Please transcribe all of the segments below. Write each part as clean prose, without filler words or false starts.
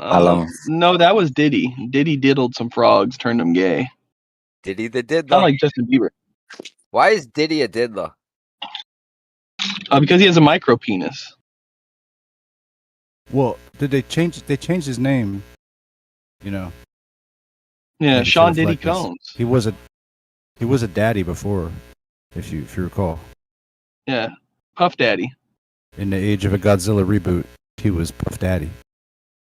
How long? No, that was Diddy. Diddy diddled some frogs, turned them gay. Diddy the Kind of diddler. like Justin Bieber. Why is Diddy a diddler? Because he has a micro penis. Well, did they change? They changed his name. You know. Yeah, maybe to Sean Diddy reflect this. Combs. He was a daddy before, if you recall. Yeah, Puff Daddy. In the age of a Godzilla reboot, he was Puff Daddy.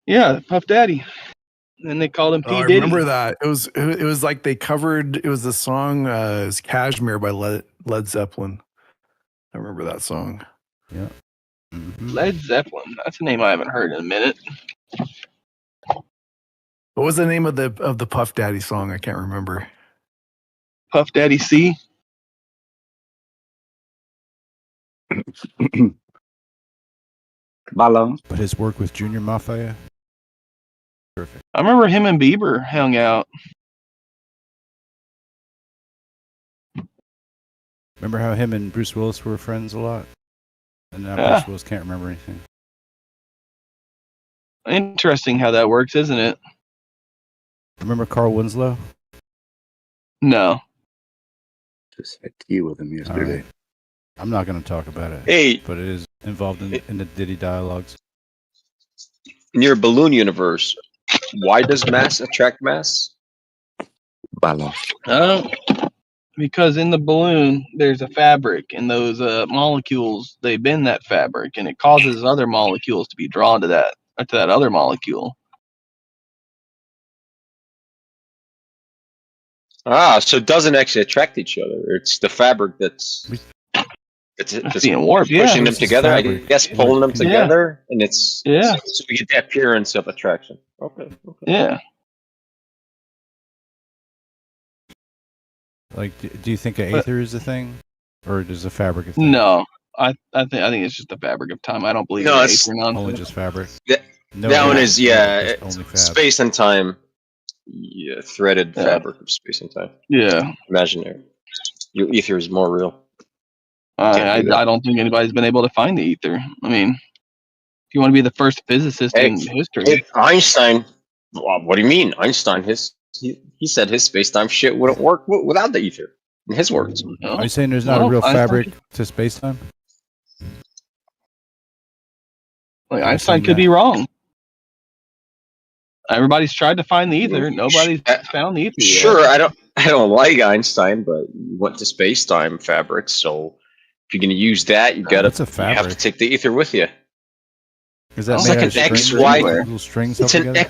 Yeah, Puff Daddy. And they called him P. I Diddy. remember that. It was like they covered. It was the song it was "Cashmere" by Led Zeppelin. I remember that song. Yeah. Mm-hmm. Led Zeppelin. That's a name I haven't heard in a minute. What was the name of the Puff Daddy song? I can't remember. Puff Daddy C. How long? But his work with Junior Mafia, perfect. I remember him and Bieber hung out. Remember how him and Bruce Willis were friends a lot? And now Yeah. Bruce Willis can't remember anything. Interesting how that works, isn't it? Remember Carl Winslow? No. Just had tea with him All yesterday. right. I'm not going to talk about it. Hey, But it is involved in the Diddy dialogues. in your balloon universe, why does mass attract mass? Balance. Because in the balloon there's a fabric, and those molecules, they bend that fabric, and it causes other molecules to be drawn to that other molecule. Ah, so it doesn't actually attract each other. It's the fabric that's being warped. Yeah, pushing them it's just together. I fabric. guess pulling them Yeah. together, and it's Yeah. So we get that appearance of attraction. Okay. Yeah. Like, do you think an aether is a thing? Or is a fabric a thing? No, I think it's just the fabric of time. I don't believe No, in it's aether nonsense. Only just fabric? That- No, that one no, is just only fab. space and time. Yeah, threaded Yeah. fabric of space and time. Yeah. Imaginary. Your ether is more real. I do that. don't think anybody's been able to find the ether. I mean, if you want to be the first physicist Hey, in history. Hey, Einstein. What do you mean, Einstein? He said his space-time shit wouldn't work without the ether. In his words. No. Are you saying there's not Well, a real Einstein fabric to space-time? Like, Are you Einstein saying could that? be wrong. Everybody's tried to find the ether. Nobody's found the ether yet. Sure, I don't like Einstein, but he went to space-time fabric, so if you're gonna use that, you What's a have to fabric? take the ether with you. Is that It's made like out an of strings? XY Little strings held It's an together? Are they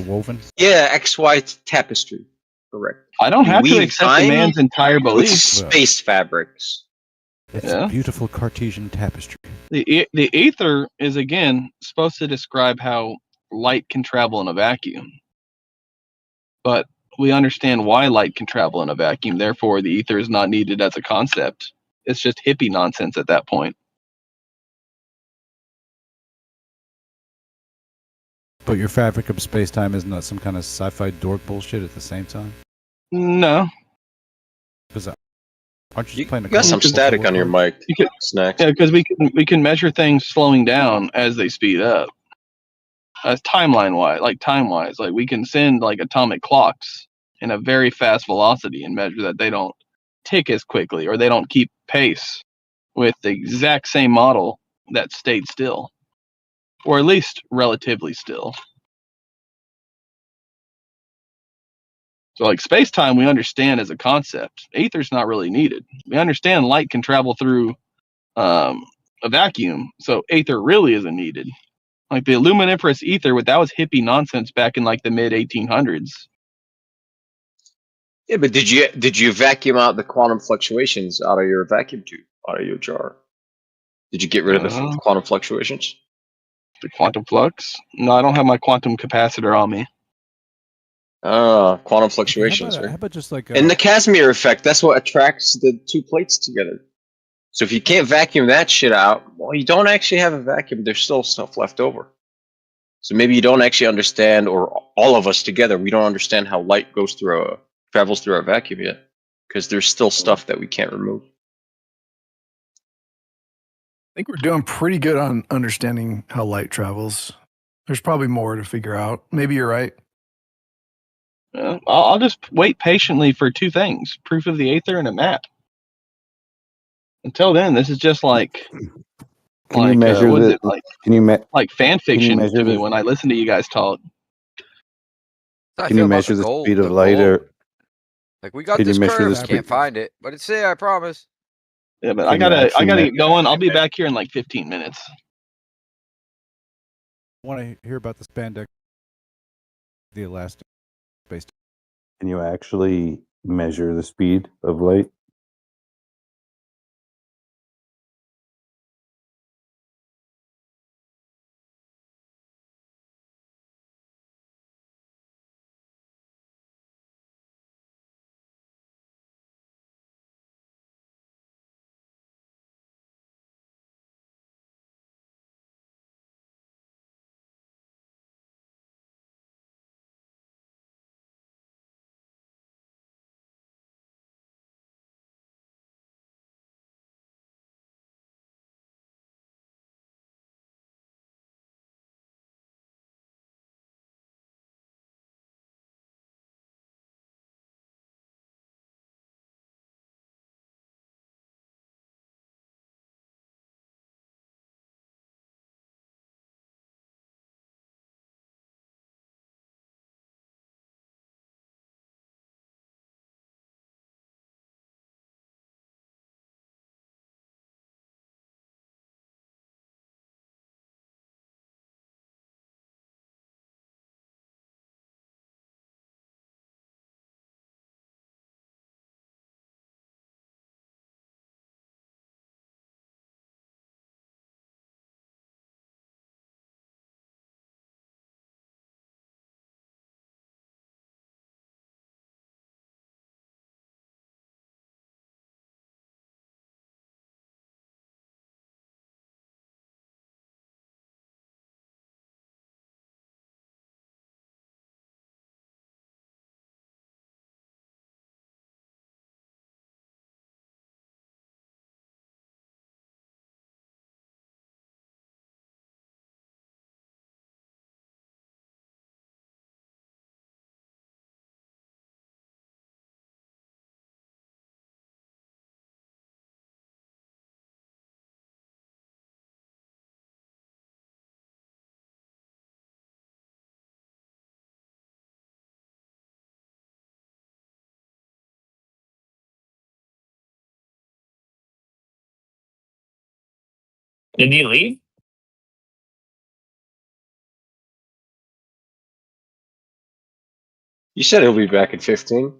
XY, woven? XY tapestry. Correct. I don't have to Weave accept time the man's entire With belief. space fabrics. It's Yeah. a beautiful Cartesian tapestry. The ether is, again, supposed to describe how light can travel in a vacuum. But we understand why light can travel in a vacuum. Therefore, the ether is not needed as a concept. It's just hippie nonsense at that point. But your fabric of space-time is not some kind of sci-fi dork bullshit at the same time? No. Because aren't you You just playing a got some comic book static on your world? mic. You could- Snacks. Yeah, because we can measure things slowing down as they speed up. As time-wise, like we can send like atomic clocks in a very fast velocity and measure that they don't tick as quickly, or they don't keep pace with the exact same model that stayed still, or at least relatively still. So like space-time we understand as a concept. Ether's not really needed. We understand light can travel through a vacuum, so ether really isn't needed. Like the luminiferous ether, that was hippie nonsense back in like the mid 1800s. Yeah, but did you vacuum out the quantum fluctuations out of your vacuum tube, out of your jar? Did you get rid of the quantum fluctuations? The quantum flux? No, I don't have my quantum capacitor on me. Quantum fluctuations, How right? about just like And the Casimir effect, that's what attracts the two plates together. So if you can't vacuum that shit out, well, you don't actually have a vacuum. There's still stuff left over. So maybe you don't actually understand, or all of us together, we don't understand how light travels through our vacuum yet, because there's still stuff that we can't remove. I think we're doing pretty good on understanding how light travels. There's probably more to figure out. Maybe you're right. I'll just wait patiently for two things: proof of the Aether and a map. Until then, this is just like, Can you measure what is the? it like? Can you Like fan fiction measure to me the- when I listen to you guys talk. I Can feel you about measure the gold, speed of the light, gold. or Like we got can you this measure curve, the we can't speed? find it, but it's there. I promise. Yeah, but Can I you gotta actually get going. I'll be back here in like 15 minutes. I want to hear about the spandex, the elastic space. Can you actually measure the speed of light? Did he leave? You said he'll be back in 15.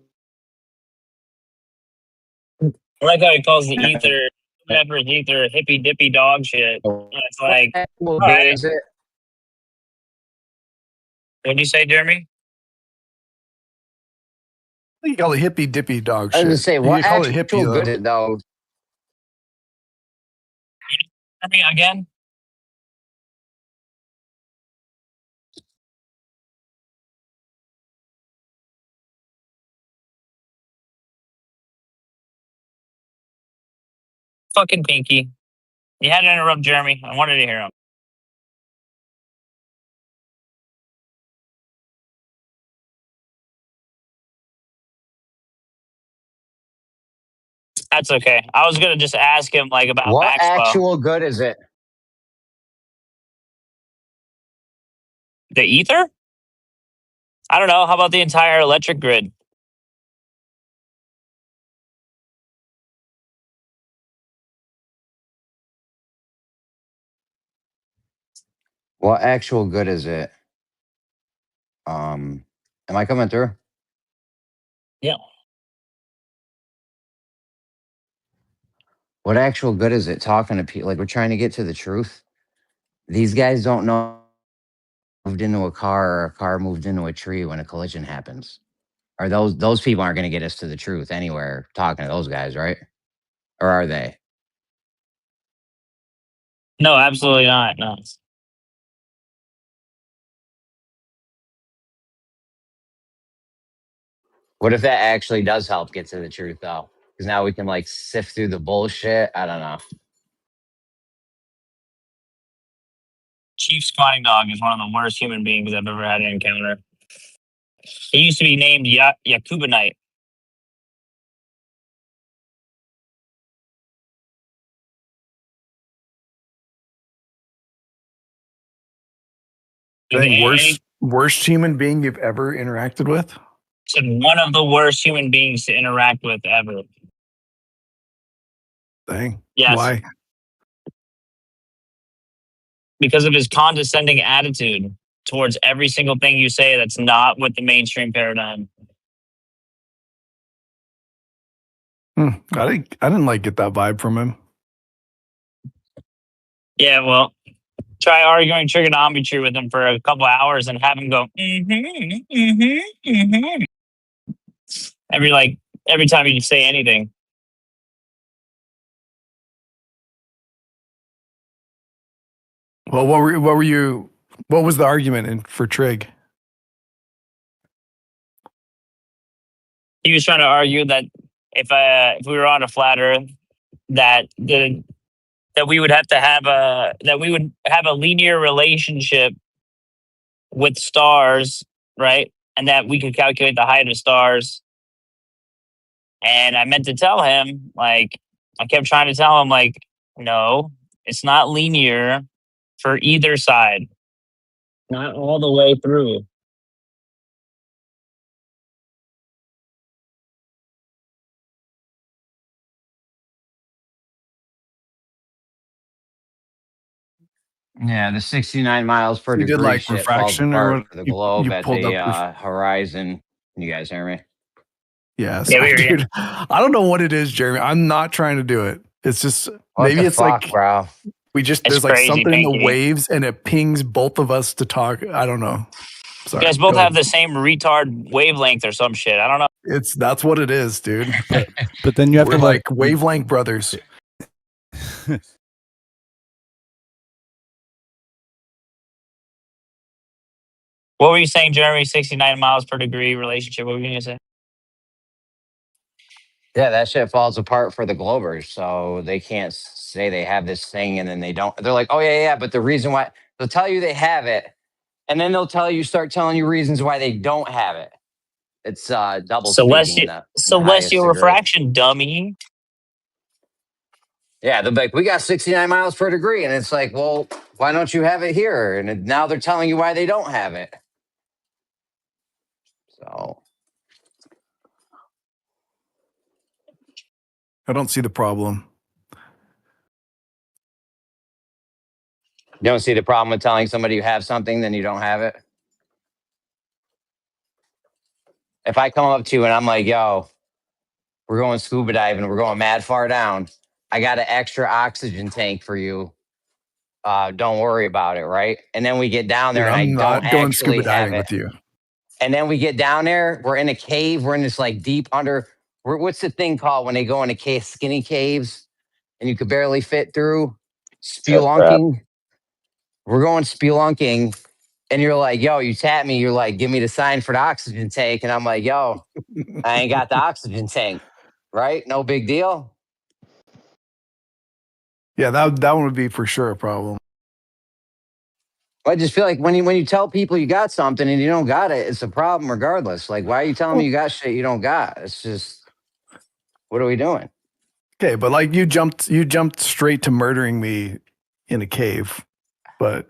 I like how he calls the ether, whatever ether, hippy dippy dog shit. It's like, all right. Is it? What'd you say, Jeremy? You call it hippy dippy dog I was shit. gonna say, You what call it actual hippie good though. is it though? Jeremy again? Fucking Pinky. You had to interrupt Jeremy. I wanted to hear him. That's okay. I was gonna just ask him like about What Maxwell. actual good is it? The ether? I don't know. How about the entire electric grid? What actual good is it? Am I coming through? Yeah. What actual good is it talking to people? Like we're trying to get to the truth. These guys don't know moved into a car or a car moved into a tree when a collision happens. Or those people aren't going to get us to the truth anywhere talking to those guys, right? Or are they? No, absolutely not. No. What if that actually does help get to the truth though? Because now we can like sift through the bullshit. I don't know. chief squatting dog is one of the worst human beings I've ever had an encounter. He used to be named Yakubinite. Worst human being you've ever interacted with? Said one of the worst human beings to interact with ever. Dang. Yes. Why? Because of his condescending attitude towards every single thing you say that's not with the mainstream paradigm. I didn't like get that vibe from him. Yeah, well, try arguing trigonometry with him for a couple hours and have him go every time you say anything. Well, what was the argument for trig? He was trying to argue that if we were on a flat Earth, that we would have to have a linear relationship with stars, right? And that we could calculate the height of stars. And I meant to tell him, I kept trying to tell him, no, it's not linear for either side. Not all the way through. Yeah, the 69 miles per You did, degree like, shit falls refraction or apart what? for the You globe at pulled the up horizon. Can you guys hear me? Yes, Yeah, we hear you. dude. I don't know what it is, Jeremy. I'm not trying to do it. It's just What maybe the it's fuck, like bro? It's there's like crazy, something in the Pinky. waves and it pings both of us to talk. I don't know. Sorry. You guys both Go have ahead. the same retard wavelength or some shit. I don't know. That's what it is, dude. But then you have We're to like wavelength brothers. What were you saying, Jeremy? 69 miles per degree relationship. What were you going to say? Yeah, that shit falls apart for the Globers. So they can't say they have this thing and then they don't. They're like, oh, yeah. But the reason why they'll tell you they have it and then they'll start telling you reasons why they don't have it. It's double speaking in the highest Celestial degree. refraction, dummy. Yeah, they're like, we got 69 miles per degree. And it's like, well, why don't you have it here? And now they're telling you why they don't have it. So I don't see the problem. you don't see the problem with telling somebody you have something, then you don't have it. If I come up to you and I'm like, yo, we're going scuba diving, we're going mad far down, I got an extra oxygen tank for you. Don't worry about it, right? And then we get down there Dude, and I'm I not don't going actually scuba have diving it. with you. And then we get down there, we're in a cave, we're in this like deep under, what's the thing called when they go into cave, skinny caves and you could barely fit through? Spelunking. We're going spelunking. And you're like, yo, you tap me. You're like, give me the sign for the oxygen tank. And I'm like, yo, I ain't got the oxygen tank. Right? No big deal. Yeah, that one would be for sure a problem. I just feel like when you tell people you got something and you don't got it, it's a problem regardless. Like, why are you telling me you got shit you don't got? It's just, what are we doing? Okay, but like you jumped straight to murdering me in a cave. But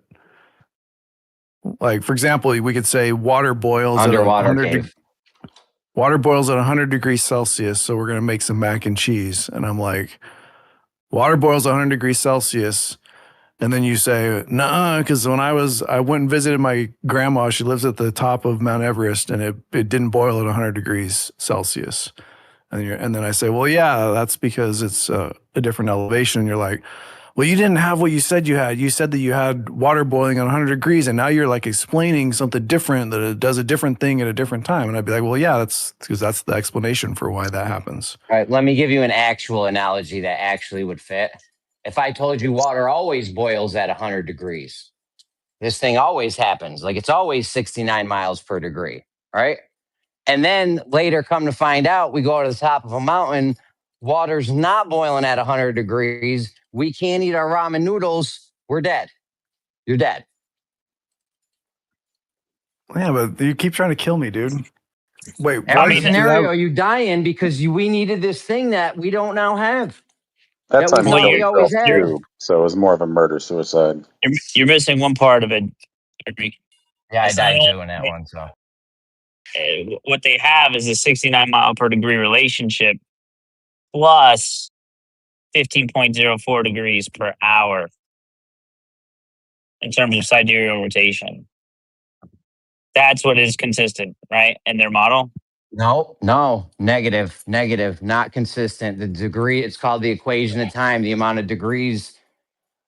like, for example, we could say water boils Underwater at 100 cave. water boils at 100 degrees Celsius, so we're going to make some mac and cheese. And I'm like, water boils at 100 degrees Celsius. And then you say, nah, because when I went and visited my grandma, she lives at the top of Mount Everest, and it didn't boil at 100 degrees Celsius. And then I say, well, yeah, that's because it's a different elevation. And you're like, well, you didn't have what you said you had. You said that you had water boiling at 100 degrees, and now you're like explaining something different, that it does a different thing at a different time. And I'd be like, well, yeah, that's because that's the explanation for why that happens. All right, let me give you an actual analogy that actually would fit. If I told you water always boils at 100 degrees, this thing always happens. Like it's always 69 miles per degree, right? And then later, come to find out, we go to the top of a mountain, water's not boiling at 100 degrees. We can't eat our ramen noodles. We're dead. You're dead. Yeah, but you keep trying to kill me, dude. Wait, Every why did you scenario have? you die in because we needed this thing that we don't now have. That That we time he thought killed we himself always had. too, so it was more of a murder-suicide. You're missing one part of it. Yeah, I That's not died all- too in that one. So What they have is a 69 mile per degree relationship plus 15.04 degrees per hour in terms of sidereal rotation. That's what is consistent, right? In their model. no, negative, not consistent. The degree, it's called the equation of time. The amount of degrees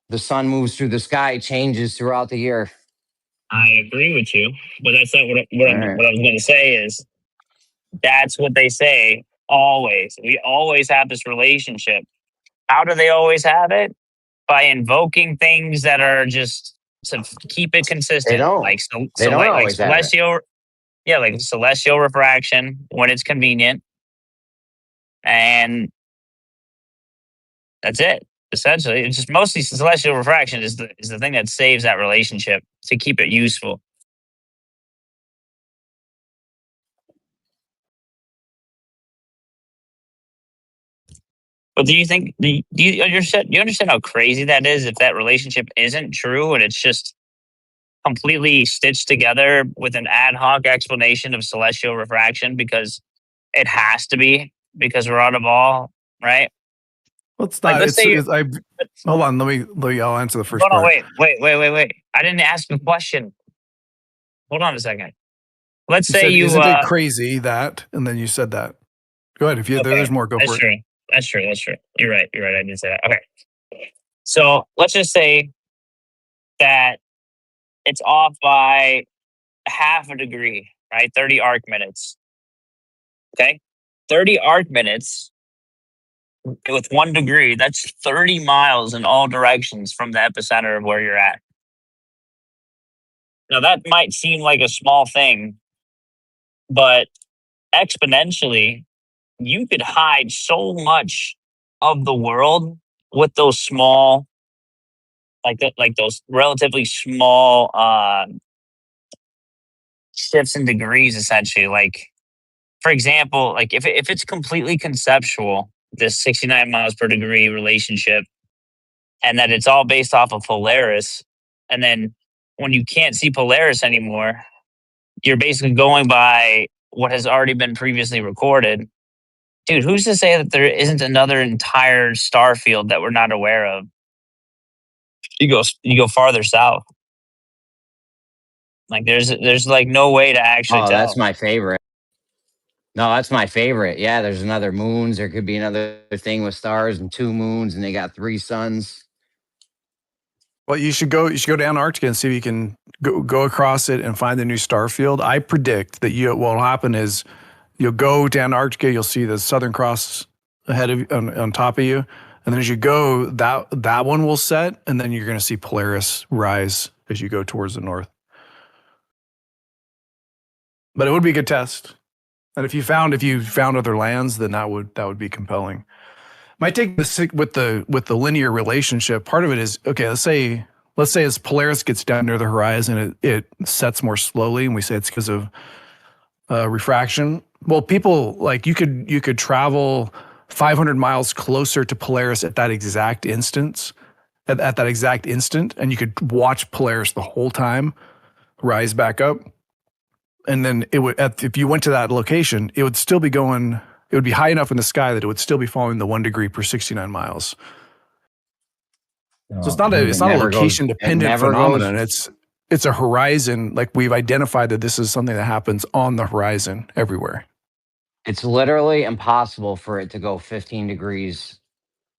the sun moves through the sky changes throughout the year. I agree with you, but that's not All right. what I was going to say is that's what they say always. We always have this relationship. How do they always have it? By invoking things that are just to keep it consistent. They don't. Like They don't like always have it. celestial, yeah, like celestial refraction when it's convenient, and that's it. Essentially, it's just mostly celestial refraction is the thing that saves that relationship to keep it useful. But do you think do you understand how crazy that is if that relationship isn't true and it's just completely stitched together with an ad hoc explanation of celestial refraction because it has to be because we're on a ball, right? Well, it's Like not. let's say I hold on. Let me. I'll answer the first hold on, part. wait. I didn't ask a question. Hold on a second. Let's You say said, you "Isn't it crazy that?" And then you said that. Go ahead. If you okay, there's more, go that's for it. true. That's true. That's true. You're right. I didn't say that. Okay. So let's just say that it's off by half a degree, right? 30 arc minutes. Okay. 30 arc minutes with 1 degree, that's 30 miles in all directions from the epicenter of where you're at. Now, that might seem like a small thing, but exponentially, you could hide so much of the world with those small, like those relatively small shifts in degrees, essentially. Like, for example, like if it's completely conceptual, this 69 miles per degree relationship, and that it's all based off of Polaris. And then when you can't see Polaris anymore, you're basically going by what has already been previously recorded. Dude, who's to say that there isn't another entire star field that we're not aware of? You go farther south. Like there's like no way to actually Oh, that's tell. my favorite. No, that's my favorite. Yeah, there's another moons. There could be another thing with stars and two moons, and they got three suns. Well, you should go. You should go to Antarctica and see if you can go across it and find the new star field. I predict that what'll happen is you'll go to Antarctica. You'll see the Southern Cross ahead of on top of you, and then as you go, that one will set, and then you're going to see Polaris rise as you go towards the north. But it would be a good test. And if you found other lands, then that would be compelling. My take with the linear relationship, part of it is okay. Let's say as Polaris gets down near the horizon, it sets more slowly, and we say it's because of refraction. Well, people like you could travel 500 miles closer to Polaris at that exact instant, and you could watch Polaris the whole time rise back up. And then it would, if you went to that location, it would still be going. It would be high enough in the sky that it would still be following the 1 degree per 69 miles. So it's not a location dependent phenomenon. It's a horizon. Like we've identified that this is something that happens on the horizon everywhere. It's literally impossible for it to go 15 degrees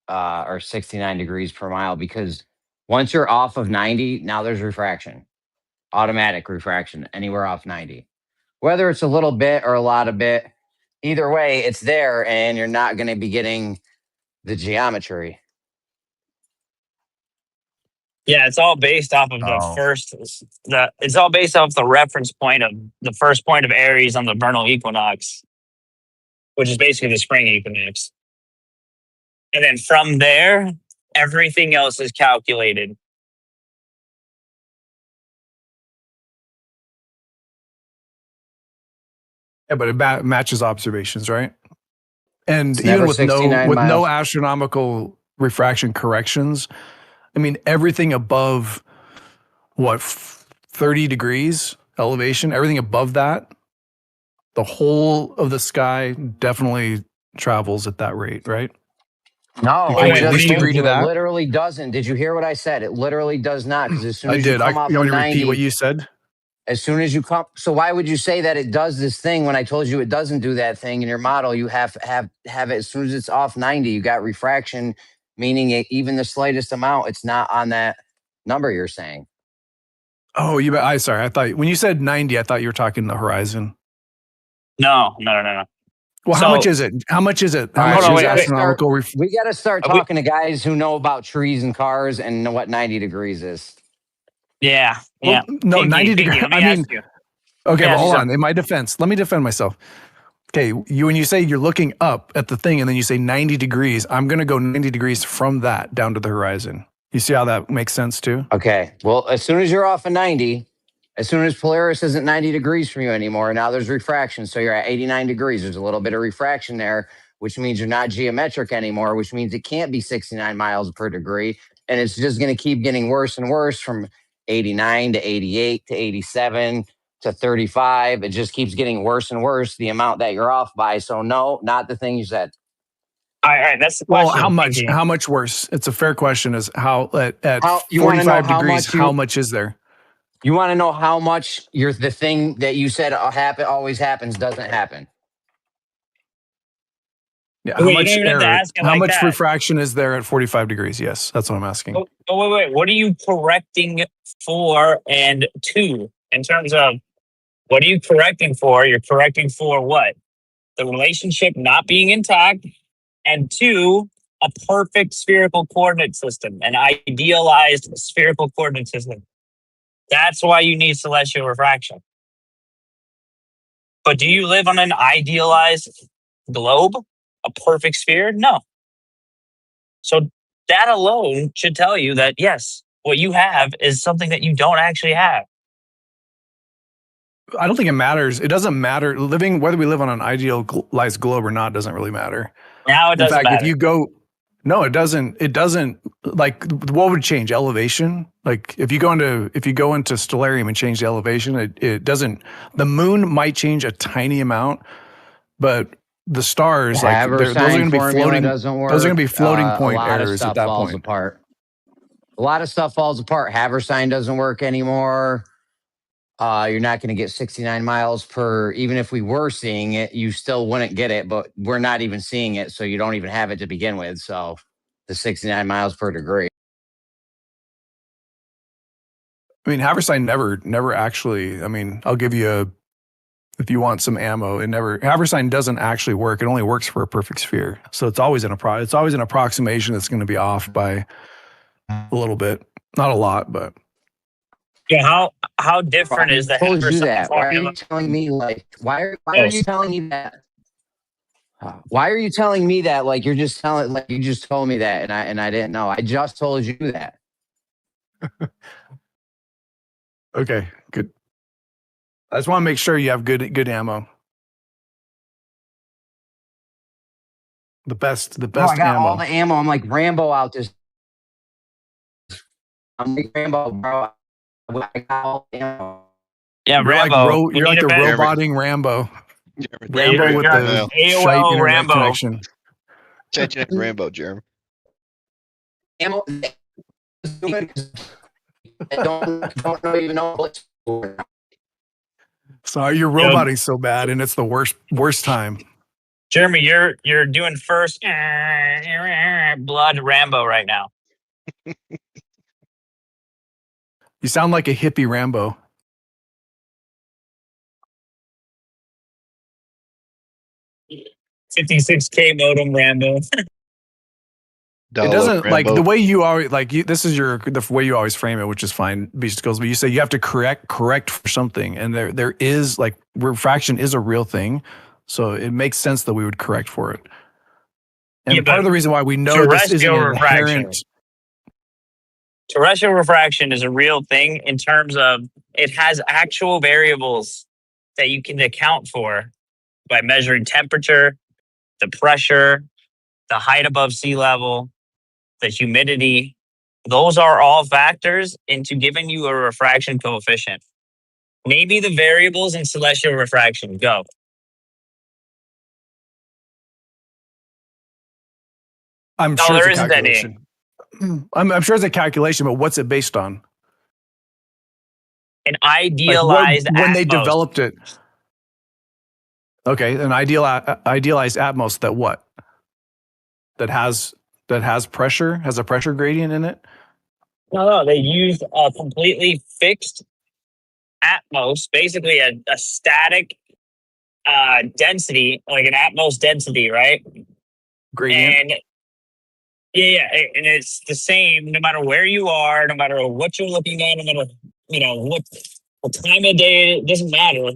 or 69 degrees per mile because once you're off of 90, now there's refraction, automatic refraction anywhere off 90. Whether it's a little bit or a lot of bit, either way, it's there and you're not going to be getting the geometry. Yeah, it's all based off of it's all based off the reference point of the first point of Aries on the vernal equinox, which is basically the spring equinox. And then from there, everything else is calculated. Yeah, but it matches observations, right? And It's even never with 69 no miles. astronomical refraction corrections, I mean everything above what 30 degrees elevation, everything above that, the whole of the sky definitely travels at that rate, right? No, You I can at wait, what do just least you? told agree to you it that. literally doesn't. Did you hear what I said? It literally does not, because as soon I as you did. come off You of want to repeat what 90, you said? as soon as you come, so why would you say that it does this thing when I told you it doesn't do that thing in your model? You have it as soon as it's off 90, you got refraction, meaning even the slightest amount, it's not on that number you're saying. Oh, sorry. I thought when you said 90, I thought you were talking the horizon. No. Well, how So much is it? How much is it? How All right, much hold on, is wait. astronomical? we got to start Are we- talking to guys who know about trees and cars and know what 90 degrees is. Yeah. Well, no, 90 Pinky, degrees. let me I mean, ask you. okay, Yeah, but hold so- on. In my defense, let me defend myself. Okay, when you say you're looking up at the thing and then you say 90 degrees, I'm going to go 90 degrees from that down to the horizon. You see how that makes sense too? Okay. Well, as soon as you're off of 90, as soon as Polaris isn't 90 degrees from you anymore, now there's refraction. So you're at 89 degrees. There's a little bit of refraction there, which means you're not geometric anymore, which means it can't be 69 miles per degree. And it's just going to keep getting worse and worse from 89 to 88 to 87 to 35. It just keeps getting worse and worse, the amount that you're off by. So, no, not the thing you said. All right, that's the Well, question. how much? Pinky. How much worse? It's a fair question. Is how at How you want to know 45 how degrees? much you How much is there? You want to know how much the thing that you said always happens doesn't happen? Yeah, Wait, how you much don't even have to error? ask it How like much that. refraction is there at 45 degrees? Yes, that's what I'm asking. Oh, wait. What are you correcting for and to in terms of what are you correcting for? You're correcting for what? The relationship not being intact, and two, a perfect spherical coordinate system, an idealized spherical coordinate system. That's why you need celestial refraction. But do you live on an idealized globe? A perfect sphere? No. So that alone should tell you that yes, what you have is something that you don't actually have. I don't think it matters. It doesn't matter whether we live on an idealized globe or not doesn't really matter. Now it In doesn't fact, matter. if you go, no, it doesn't. It doesn't. Like, what would change? Elevation. Like, if you go into stellarium and change the elevation, it doesn't. The moon might change a tiny amount, but the stars, like, those are Haberstein going to be formula floating. doesn't work. Those are going to be floating A point lot of errors stuff at that falls point. apart. A lot of stuff falls apart. Haberstein doesn't work anymore. You're not going to get 69 miles per. Even if we were seeing it, you still wouldn't get it. But we're not even seeing it, so you don't even have it to begin with. So the 69 miles per degree. I mean, Haberstein never actually. I mean, I'll give you if you want some ammo. Haberstein doesn't actually work. It only works for a perfect sphere. So it's always an approximation that's going to be off by a little bit, not a lot, but. Yeah, how different is the I told you Haberstein that. Why are formula? you telling me why are you telling me that? Why are you telling me that? Like you just told me that and I didn't know. I just told you that. Okay, good. I just want to make sure you have good ammo. The best I got ammo. all the ammo. I'm like Rambo out this. I'm like Rambo, bro. I got all the ammo. Yeah, You're Rambo. like you're like the roboting Rambo. Rambo with the shite AOL internet Rambo. connection. Check Rambo, Jeremy. Ammo. don't even know. Sorry, you're roboting so bad, and it's the worst time. Jeremy, you're doing first blood Rambo right now. You sound like a hippie Rambo. $56K modem Rambo. It doesn't like the way you always this is the way you always frame it, which is fine, Beasticles, but you say you have to correct for something, and there is like refraction is a real thing, so it makes sense that we would correct for it. And part of the reason why we know this isn't an inherent. Terrestrial refraction is a real thing in terms of it has actual variables that you can account for by measuring temperature, the pressure, the height above sea level, the humidity. Those are all factors into giving you a refraction coefficient. Maybe the variables in celestial refraction. Go. I'm No, sure it's there a isn't any. calculation. I'm sure it's a calculation, but what's it based on? An Like idealized when they Atmos. developed it. Okay, an idealized Atmos that what? That has pressure, has a pressure gradient in it? No, they used a completely fixed Atmos, basically a static density, like an Atmos density, right? Gradient. And yeah, and it's the same no matter where you are, no matter what you're looking at, no matter what time of day. It doesn't matter.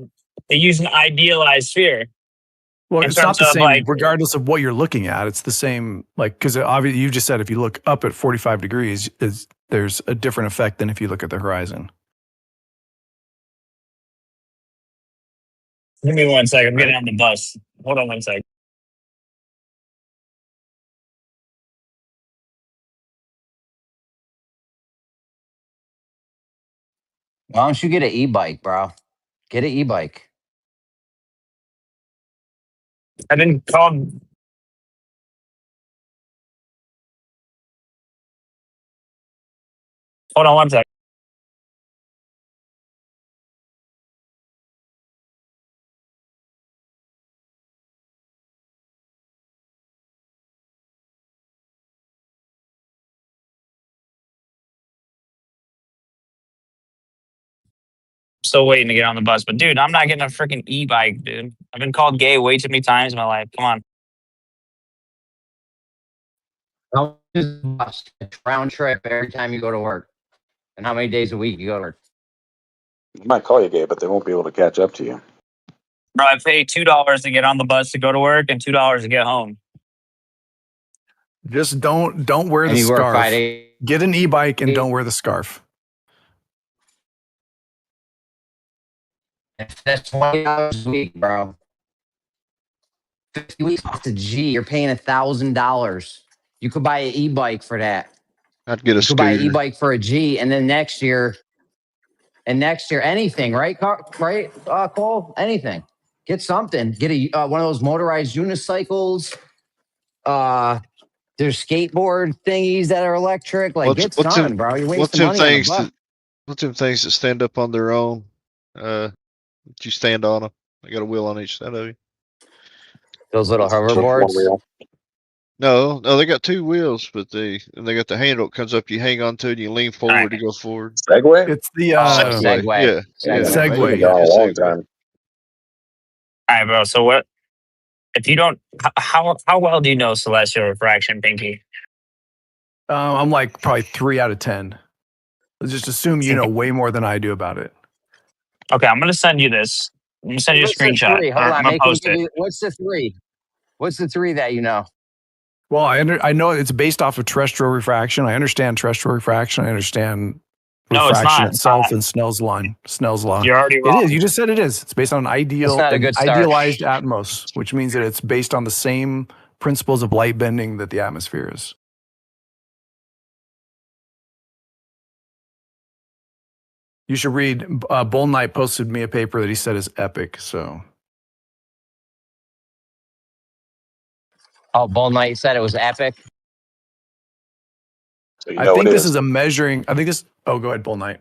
They use an idealized sphere. Well, in it's not terms the of, same like, regardless of what you're looking at. It's the same, like, because obviously you just said if you look up at 45 degrees, there's a different effect than if you look at the horizon. Give me 1 second. I'm getting Right. on the bus. Hold on 1 second. Why don't you get an e-bike, bro? Get an e-bike. I've been called. Hold on 1 second. Still waiting to get on the bus, but dude, I'm not getting a freaking e-bike, dude. I've been called gay way too many times in my life. Come on. How much is the bus? It's round trip every time you go to work. And how many days a week you go to work? They might call you gay, but they won't be able to catch up to you. Bro, I pay $2 to get on the bus to go to work and $2 to get home. Just don't wear the And you work scarf. 5 days. Get an e-bike and don't wear the scarf. That's $20 a week, bro. 50 weeks off the G. You're paying $1,000. You could buy an e-bike for that. I'd get a You could buy an scooter. e-bike for a G, and then next year, anything, right? Right, Cole? Anything. Get something. Get a one of those motorized unicycles. There's skateboard thingies that are electric. Like, get something, bro. You're What's wasting them money on a things bus. that what's them things that stand up on their own? That you stand on them. They got a wheel on each side of you. Those little Just one hoverboards. wheel. No, they got two wheels, but they got the handle that comes up. You hang on to it, and you lean forward to go forward. Segway? It's the Segway. Yeah, Segway. They've been yeah, gone a long Segway. time. All right, bro. So what if you don't how well do you know celestial refraction, Pinky? I'm like probably 3 out of 10. Let's just assume you know way more than I do about it. Okay, I'm gonna send you this. I'm gonna send you a What's the screenshot. three? Or Hold I'm on, gonna make me post give it. you. What's the three? What's the three that you know? Well, I know it's based off of terrestrial refraction. I understand terrestrial refraction. I understand No, it's refraction not. It's itself not. and Snell's law. You're already It wrong. is. You just said it is. It's based on It's not a good start. idealized Atmos, which means that it's based on the same principles of light bending that the atmosphere is. You should read. Bull Knight posted me a paper that he said is epic. So Oh, Bull Knight said it was epic. So you I know think it this is. is a measuring. I think this. Oh, go ahead, Bull Knight.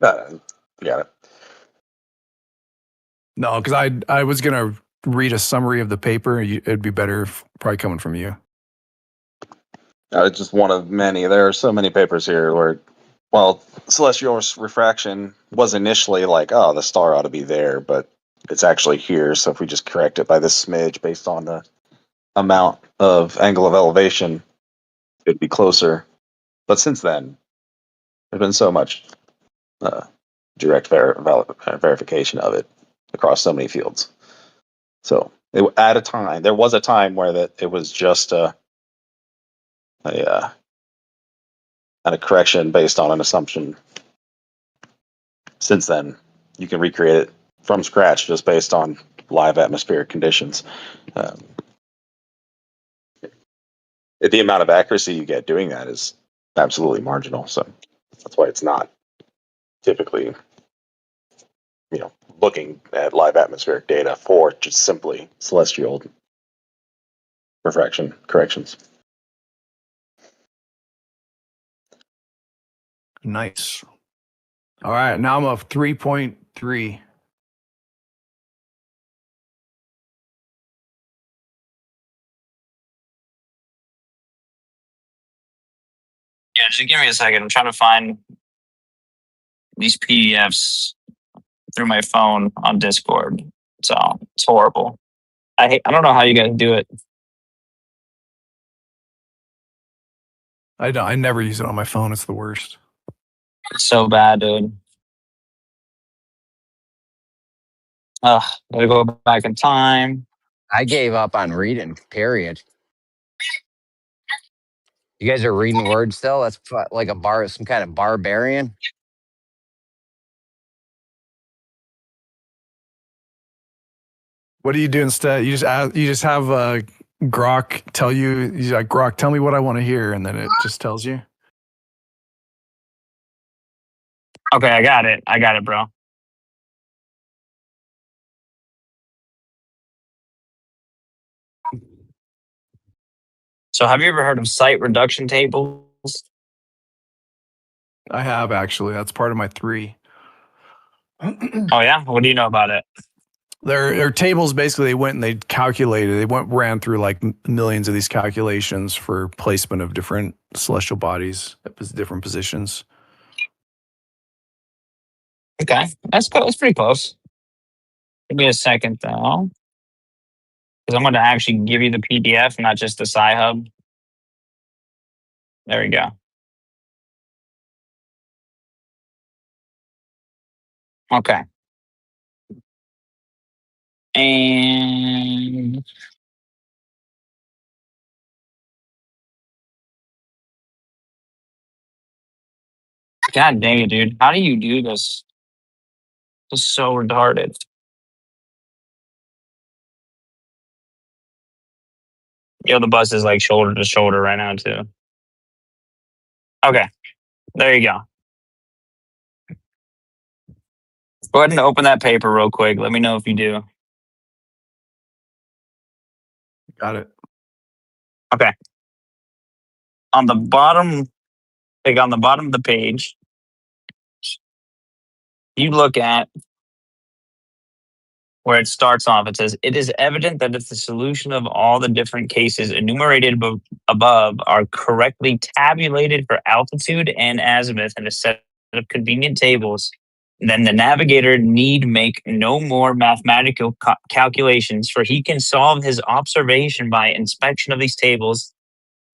You got it. No, because I was gonna read a summary of the paper. It'd be better if probably coming from you. It's just one of many. There are so many papers here where, well, celestial refraction was initially like, oh, the star ought to be there, but it's actually here. So if we just correct it by this smidge based on the amount of angle of elevation, it'd be closer. But since then, there's been so much direct verification of it across so many fields. So there was a time where it was just a correction based on an assumption. Since then, you can recreate it from scratch just based on live atmospheric conditions. The amount of accuracy you get doing that is absolutely marginal. So that's why it's not typically, looking at live atmospheric data for just simply celestial refraction corrections. Nice. All right, now I'm up 3.3. Yeah, just give me a second. I'm trying to find these PDFs through my phone on Discord. So it's horrible. I don't know how you guys do it. I never use it on my phone. It's the worst. It's so bad, dude. Ugh, gotta go back in time. I gave up on reading, period. You guys are reading words still? That's like some kind of barbarian. What do you do instead? You just have Grok tell you. He's like, Grok, tell me what I want to hear, and then it just tells you. Okay, I got it, bro. So have you ever heard of site reduction tables? I have actually. That's part of my 3. Oh yeah? What do you know about it? Their tables basically they went and they calculated. They ran through like millions of these calculations for placement of different celestial bodies at different positions. Okay. That's cool. That's pretty close. Give me a second though. Because I'm gonna actually give you the PDF, not just the Sci-Hub. There we go. Okay. And God dang it, dude. How do you do this? This is so retarded. Yo, the bus is like shoulder to shoulder right now, too. Okay. There you go. Go ahead and open that paper real quick. Let me know if you do. Got it. Okay. On the bottom, on the bottom of the page, you look at where it starts off. It says, it is evident that if the solution of all the different cases enumerated above are correctly tabulated for altitude and azimuth in a set of convenient tables, then the navigator need make no more mathematical calculations, for he can solve his observation by inspection of these tables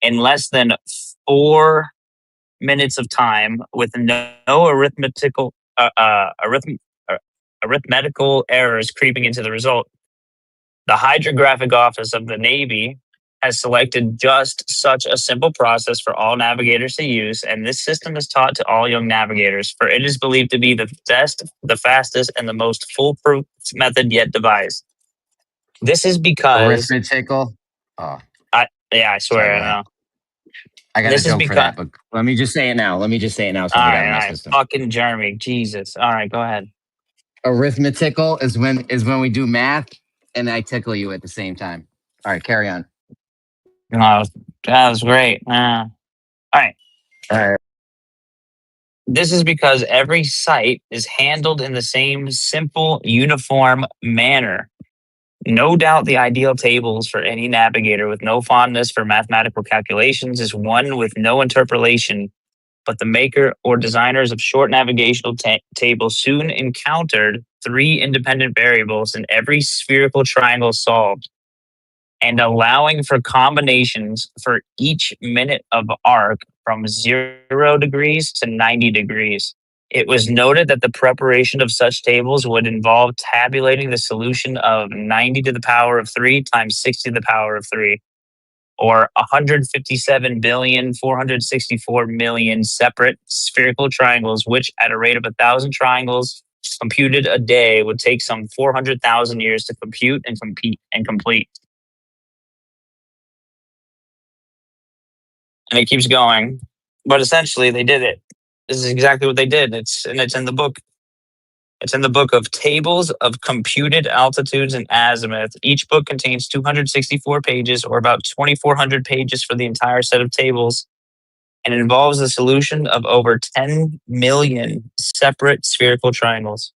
in less than 4 minutes of time with no arithmetical errors creeping into the result. The Hydrographic Office of the Navy has selected just such a simple process for all navigators to use, and this system is taught to all young navigators, for it is believed to be the best, the fastest, and the most foolproof method yet devised. This is because Arithmetical. Oh, I swear, sorry, I know. I got This a is joke for because that, but let me just say it now. So I get out of my system. fucking Jeremy, Jesus. All right, go ahead. Arithmetical is when we do math and I tickle you at the same time. All right, carry on. No, that was great. All right. All right. This is because every site is handled in the same simple, uniform manner. No doubt the ideal tables for any navigator with no fondness for mathematical calculations is one with no interpolation, but the maker or designers of short navigational tables soon encountered 3 independent variables in every spherical triangle solved, and allowing for combinations for each minute of arc from 0 degrees to 90 degrees. It was noted that the preparation of such tables would involve tabulating the solution of 90 to the power of 3 times 60 to the power of 3, or 157,464,000,000 separate spherical triangles, which at a rate of 1,000 triangles computed a day would take some 400,000 years to compute and complete. And it keeps going. But essentially, they did it. This is exactly what they did. It's in the book. It's in the book of Tables of Computed Altitudes and Azimuth. Each book contains 264 pages, or about 2,400 pages for the entire set of tables, and it involves the solution of over 10 million separate spherical triangles.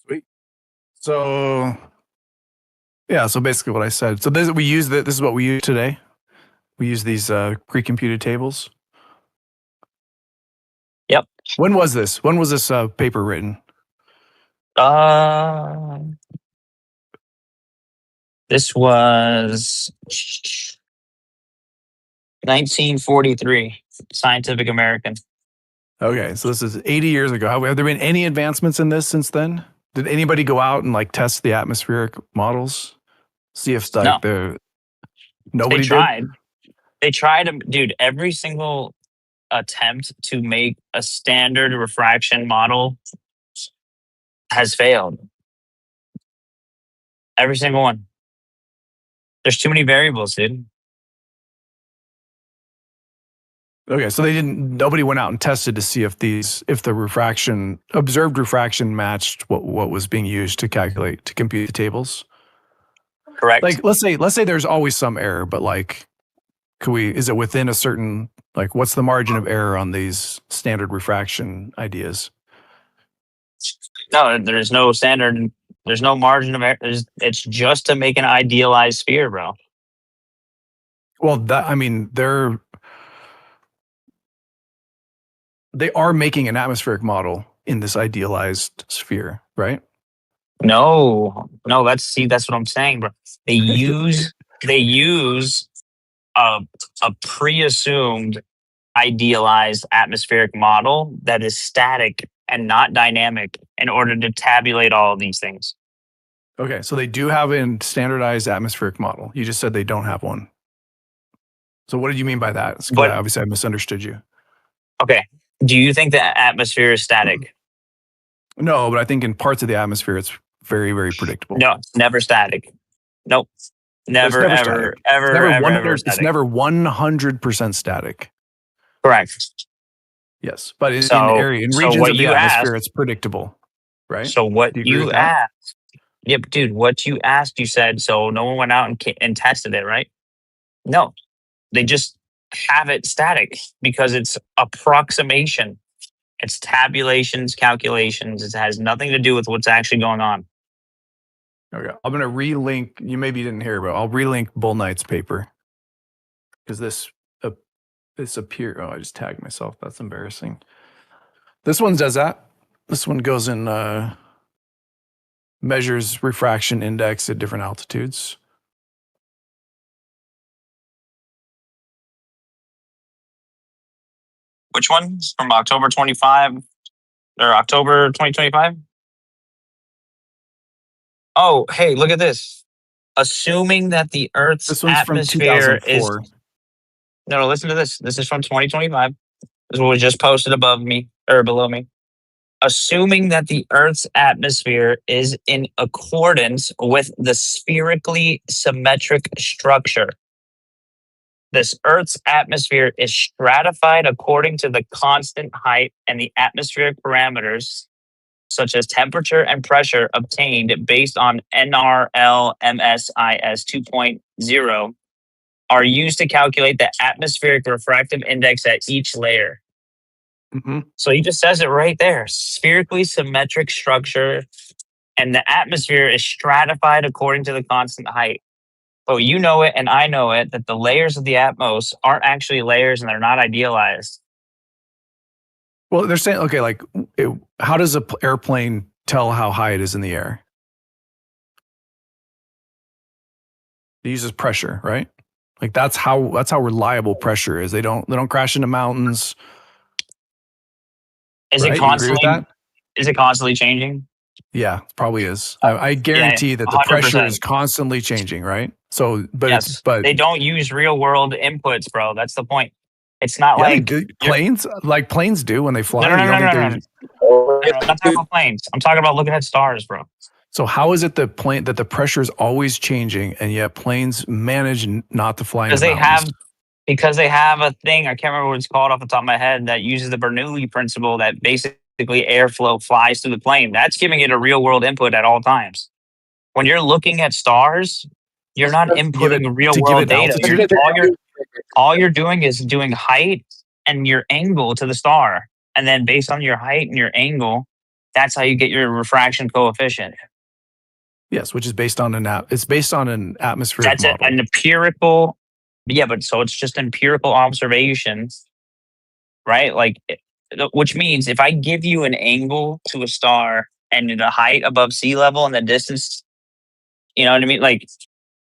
Sweet. So, yeah. So basically, what I said. So this is what we use today. We use these pre-computed tables. Yep. When was this? When was this paper written? This was 1943, Scientific American. Okay, so this is 80 years ago. Have there been any advancements in this since then? Did anybody go out and like test the atmospheric models? See if like nobody They tried. did? They tried, dude, every single attempt to make a standard refraction model has failed. Every single one. There's too many variables, dude. Okay, so nobody went out and tested to see if the observed refraction matched what was being used to compute the tables. Correct. Like let's say there's always some error, but like is it within a certain, like, what's the margin of error on these standard refraction ideas? No, there's no standard. There's no margin of error. It's just to make an idealized sphere, bro. Well, they are making an atmospheric model in this idealized sphere, right? No, that's what I'm saying, bro. They use a pre-assumed idealized atmospheric model that is static and not dynamic in order to tabulate all of these things. Okay, so they do have a standardized atmospheric model. You just said they don't have one. So what did you mean by that? But obviously I misunderstood you. Okay. Do you think the atmosphere is static? No, but I think in parts of the atmosphere it's very, very predictable. No, it's never static. Nope. Never, ever, static. It's never 100% static. Correct. Yes, but in regions of the atmosphere, it's predictable, right? So what you asked, yep, dude, what you asked, you said, so no one went out and tested it, right? No, they just have it static because it's approximation. It's tabulations, calculations. It has nothing to do with what's actually going on. Okay, I'm going to relink. You maybe didn't hear, but I'll relink Bull Knight's paper because this appear. Oh, I just tagged myself. That's embarrassing. This one does that. This one goes in measures refraction index at different altitudes. Which one? From October 25 or October 2025? Oh, hey, look at this. Assuming that the Earth's atmosphere is... No, listen to this. This is from 2025. This is what was just posted above me, or below me. Assuming that the Earth's atmosphere is in accordance with the spherically symmetric structure. This Earth's atmosphere is stratified according to the constant height, and the atmospheric parameters, such as temperature and pressure, obtained based on NRL MSIS 2.0, are used to calculate the atmospheric refractive index at each layer. Mm-hmm. So he just says it right there. Spherically symmetric structure, and the atmosphere is stratified according to the constant height. Oh, you know it, and I know it, that the layers of the atmos aren't actually layers and they're not idealized. Well, they're saying, okay, like, how does an airplane tell how high it is in the air? It uses pressure, right? Like that's how reliable pressure is. They don't crash into mountains. Is it constantly changing? Yeah, it probably is. I guarantee that the 100%. Pressure is constantly changing, right? So, but yes, they don't use real world inputs, bro. That's the point. It's not like planes do when they fly. No. I'm not talking about planes. I'm talking about looking at stars, bro. So how is it that the pressure is always changing, and yet planes manage not to fly into mountains? Because they have a thing, I can't remember what it's called off the top of my head, that uses the Bernoulli principle that basically airflow flies through the plane. That's giving it a real world input at all times. When you're looking at stars, you're not inputting real world data. All you're doing is doing height and your angle to the star. And then based on your height and your angle, that's how you get your refraction coefficient. Yes, which is based on an atmospheric That's model. an empirical, but so it's just empirical observations, right? Like, which means if I give you an angle to a star and the height above sea level and the distance, you know what I mean? Like,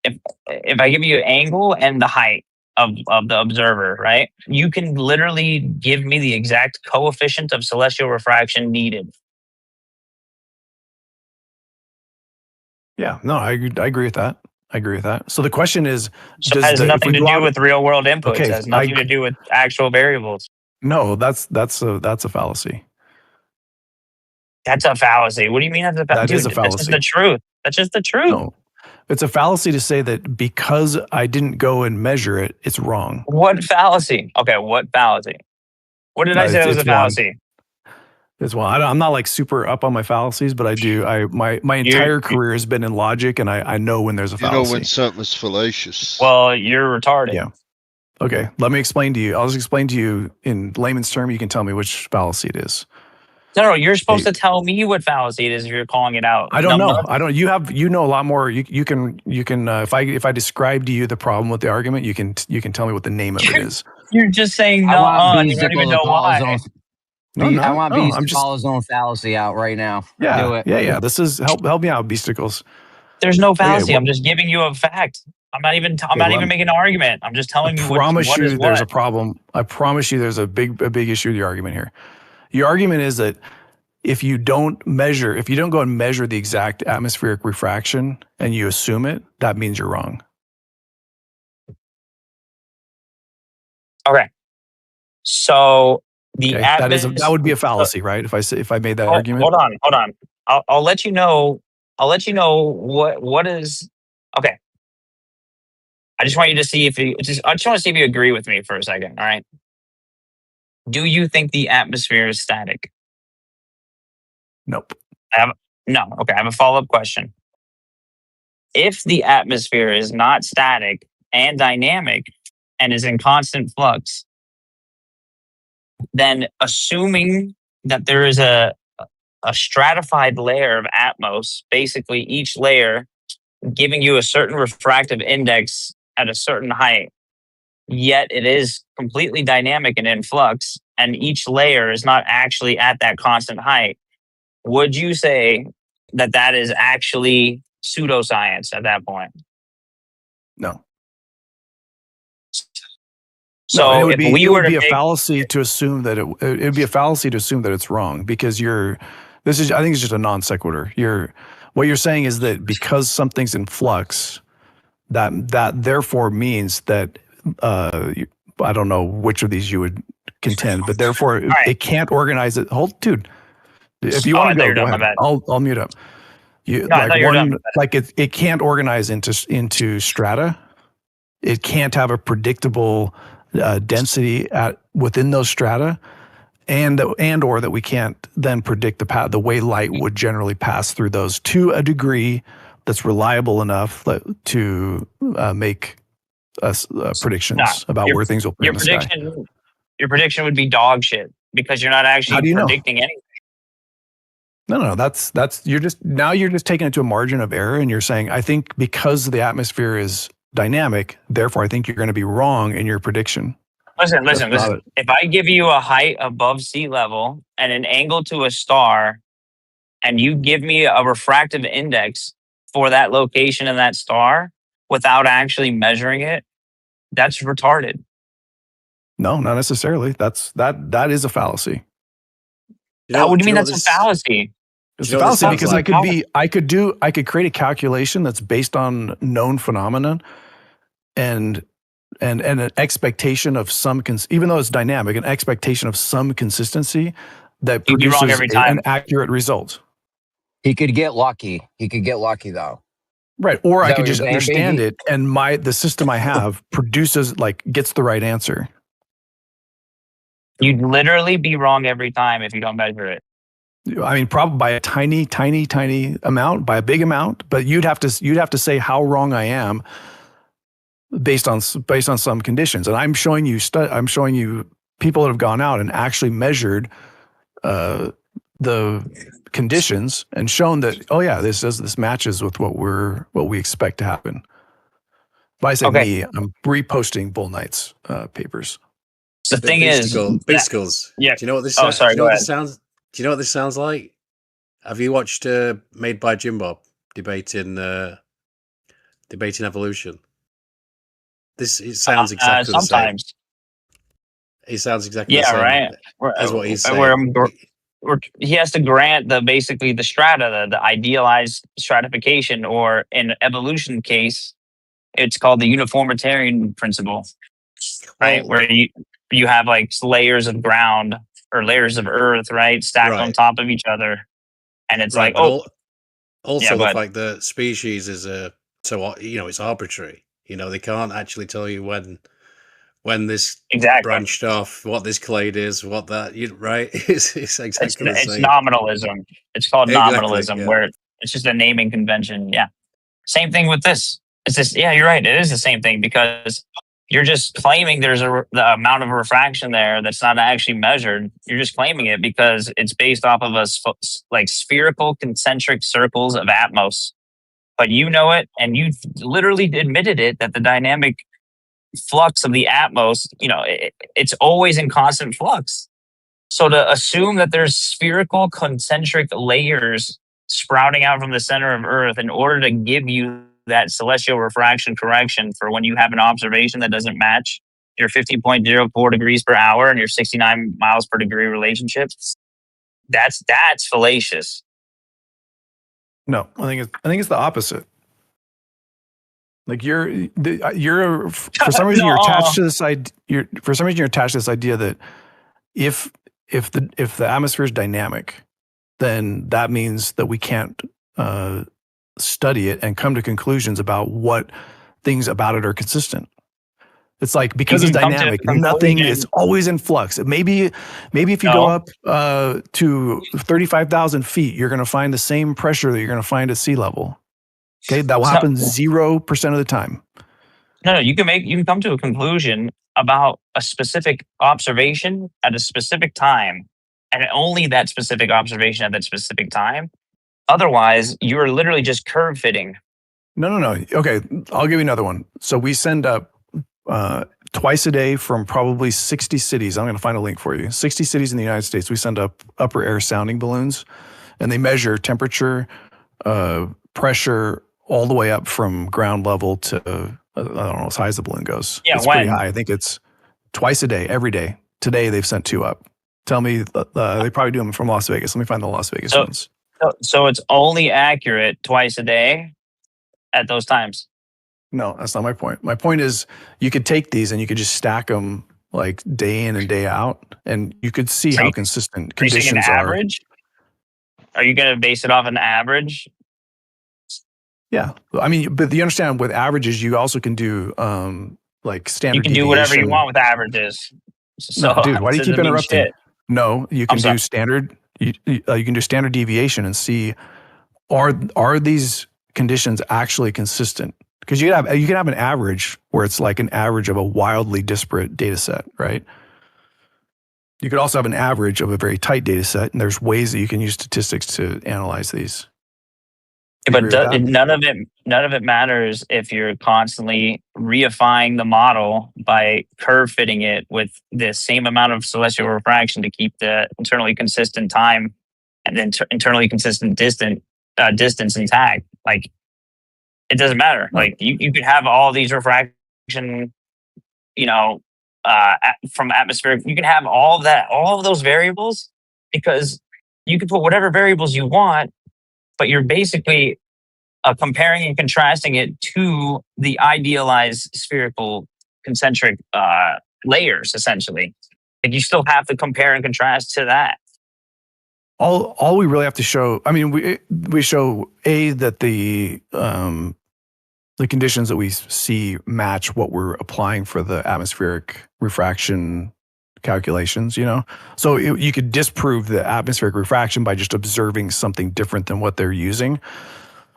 if I give you an angle and the height of the observer, right? You can literally give me the exact coefficient of celestial refraction needed. Yeah, no, I agree with that. So the question is, so it has nothing to do with real world inputs. It has nothing to do with actual variables. No, that's a fallacy. That's a fallacy. What do you mean that's a fallacy? That is a fallacy. That's just the truth. That's just the truth. No, it's a fallacy to say that because I didn't go and measure it, it's wrong. What fallacy? Okay, what fallacy? What did I say was a fallacy? It's one. I'm not like super up on my fallacies, but I do. My entire career has been in logic, and I know when there's a fallacy. You know when something's fallacious. Well, you're retarded. Yeah. Okay, let me explain to you. I'll just explain to you in layman's term. You can tell me which fallacy it is. No, you're supposed to tell me what fallacy it is if you're calling it out. I don't know. I don't. You know a lot more. You can. If I describe to you the problem with the argument, you can tell me what the name of it is. You're just saying no. You don't even know why. I want Beast to call his own fallacy out right now. Yeah, do it. Yeah. This is help me out, Beasticles. There's no fallacy. I'm just giving you a fact. I'm not even making an argument. I'm just telling you what is there's what. a problem. I promise you there's a big issue with your argument here. Your argument is that if you don't go and measure the exact atmospheric refraction and you assume it, that means you're wrong. Okay. So that would be a fallacy, right? If I made that argument. Hold on. I'll let you know. What is okay. I just want you to see I just want to see if you agree with me for a second. All right. Do you think the atmosphere is static? Nope. No. Okay. I have a follow-up question. If the atmosphere is not static and dynamic and is in constant flux, then assuming that there is a stratified layer of atmos, basically each layer giving you a certain refractive index at a certain height, yet it is completely dynamic and in flux, and each layer is not actually at that constant height, would you say that is actually pseudoscience at that point? No. So it would be a fallacy to assume that it would be a fallacy to assume that it's wrong, because I think it's just a non sequitur. What you're saying is that because something's in flux, that therefore means that I don't know which of these you would contend, but therefore it can't organize it. Dude. If you want to go ahead. I'll mute up. It can't organize into strata. It can't have a predictable density within those strata, and or that we can't then predict the way light would generally pass through those to a degree that's reliable enough to make predictions about where things will be in the sky. Your prediction would be dog shit because you're not actually predicting anything. No. That's you're just taking it to a margin of error, and you're saying, I think because the atmosphere is dynamic, therefore I think you're going to be wrong in your prediction. Listen. If I give you a height above sea level and an angle to a star, and you give me a refractive index for that location and that star without actually measuring it, that's retarded. No, not necessarily. That is a fallacy. What do you mean that's a fallacy? It's a fallacy because I could create a calculation that's based on known phenomenon and an expectation of some, even though it's dynamic, an expectation of some consistency that You'd be wrong produces every an time. accurate result. He could get lucky. He could get lucky though. Right. Or Is I that could what you're just saying, understand Biggie? it and the system I have produces gets the right answer. You'd literally be wrong every time if you don't measure it. I mean, probably by a tiny, tiny, tiny amount, by a big amount, but you'd have to say how wrong I am based on some conditions. And I'm showing you people that have gone out and actually measured the conditions and shown that, oh yeah, this matches with what we expect to happen. When I say Okay. me, I'm reposting Bull Knight's papers. The thing is, Beasticles. yeah. Do you know what this? Oh, sorry. Do you know Go what ahead. this sounds? Do you know what this sounds like? Have you watched Made by Jim Bob debating evolution? It sounds exactly the same. Sometimes. It sounds exactly the Yeah, same right. as what he's Where saying. he has to grant basically the strata, the idealized stratification, or in evolution case, it's called the uniformitarian principle, right? Well, Where you have like layers of ground or layers of earth, right, stacked on Right. top of each other, and it's right, like, but oh, also yeah, go the ahead. fact that species is it's arbitrary. They can't actually tell you when this Exactly. branched off, what this clade is, what that right? It's exactly the It's same. nominalism. It's called Exactly, nominalism, yeah. where it's just a naming convention. Yeah. Same thing with this. It's just, yeah, you're right. It is the same thing because you're just claiming there's the amount of refraction there that's not actually measured. You're just claiming it because it's based off of like spherical concentric circles of Atmos. But you know it, and you literally admitted it, that the dynamic flux of the Atmos, it's always in constant flux. So to assume that there's spherical concentric layers sprouting out from the center of Earth in order to give you that celestial refraction correction for when you have an observation that doesn't match your 50.04 degrees per hour and your 69 miles per degree relationships, that's fallacious. No, I think it's the opposite. Like you're for some reason you're attached to this idea. For some reason you're attached to this idea that if the atmosphere is dynamic, then that means that we can't study it and come to conclusions about what things about it are consistent. It's like because it's dynamic, nothing is always in flux. Maybe if you go up to 35,000 feet, you're going to find the same pressure that you're going to find at sea level. Okay, that will happen 0% of the time. No, you can come to a conclusion about a specific observation at a specific time, and only that specific observation at that specific time. Otherwise, you're literally just curve fitting. No. Okay, I'll give you another one. So we send up twice a day from probably 60 cities. I'm going to find a link for you. 60 cities in the United States. We send up upper air sounding balloons, and they measure temperature, pressure, all the way up from ground level to I don't know as high as the balloon goes. Yeah, it's pretty high. I think it's twice a day, every day. Today they've sent 2 up. Tell me, they probably do them from Las Vegas. Let me find the Las Vegas ones. So it's only accurate twice a day at those times. No, that's not my point. My point is you could take these and you could just stack them like day in and day out, and you could see how consistent conditions are. Average? Are you going to base it off an average? Yeah, I mean, but you understand with averages, you also can do like standard. You can do whatever you want with averages. So, no, dude, why do you keep interrupting? Shit. No, you can do standard. You can do standard deviation and see are these conditions actually consistent? Because you can have an average where it's like an average of a wildly disparate data set, right? You could also have an average of a very tight data set, and there's ways that you can use statistics to analyze these. But none of it matters if you're constantly reifying the model by curve fitting it with the same amount of celestial refraction to keep the internally consistent time and then internally consistent distance intact. Like, it doesn't matter. Like you could have all these refraction, from atmospheric. You can have all of those variables, because you can put whatever variables you want, but you're basically comparing and contrasting it to the idealized spherical concentric layers, essentially. Like, you still have to compare and contrast to that. all we really have to show, I mean, we show that the conditions that we see match what we're applying for the atmospheric refraction calculations, you know? So you could disprove the atmospheric refraction by just observing something different than what they're using.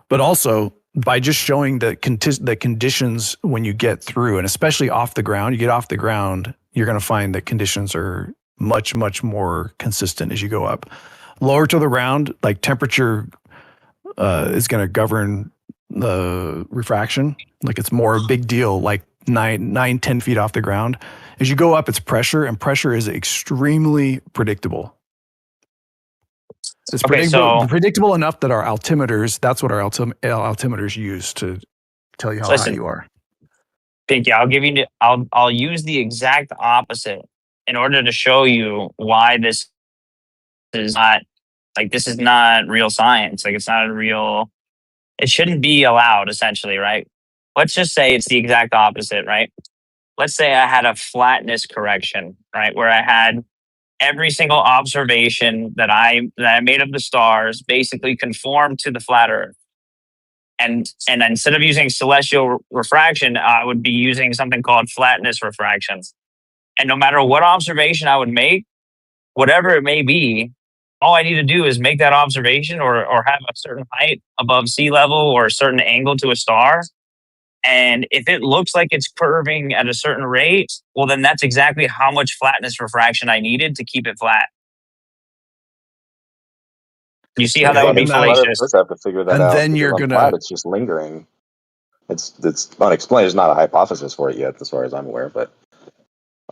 But also by just showing the conditions when you get through, and especially off the ground, you get off the ground, you're going to find that conditions are much, much more consistent as you go up. Lower to the ground, like temperature is going to govern the refraction. Like it's more a big deal, like 10 feet off the ground. As you go up, it's pressure, and pressure is extremely predictable. It's predictable enough that our altimeters, that's what our altimeters use to tell you how high you are. Pinky, I'll use the exact opposite in order to show you why this is not real science. Like it's not a real, it shouldn't be allowed essentially, right? Let's just say it's the exact opposite, right? Let's say I had a flatness correction, right? Where I had every single observation that I made of the stars basically conform to the flat Earth. And instead of using celestial refraction, I would be using something called flatness refraction. And no matter what observation I would make, whatever it may be, all I need to do is make that observation or have a certain height above sea level or a certain angle to a star. And if it looks like it's curving at a certain rate, well, then that's exactly how much flatness refraction I needed to keep it flat. You see how that would be fallacious? Let's have to figure that and out. Then you're going to. It's just lingering. It's unexplained. There's not a hypothesis for it yet, as far as I'm aware. But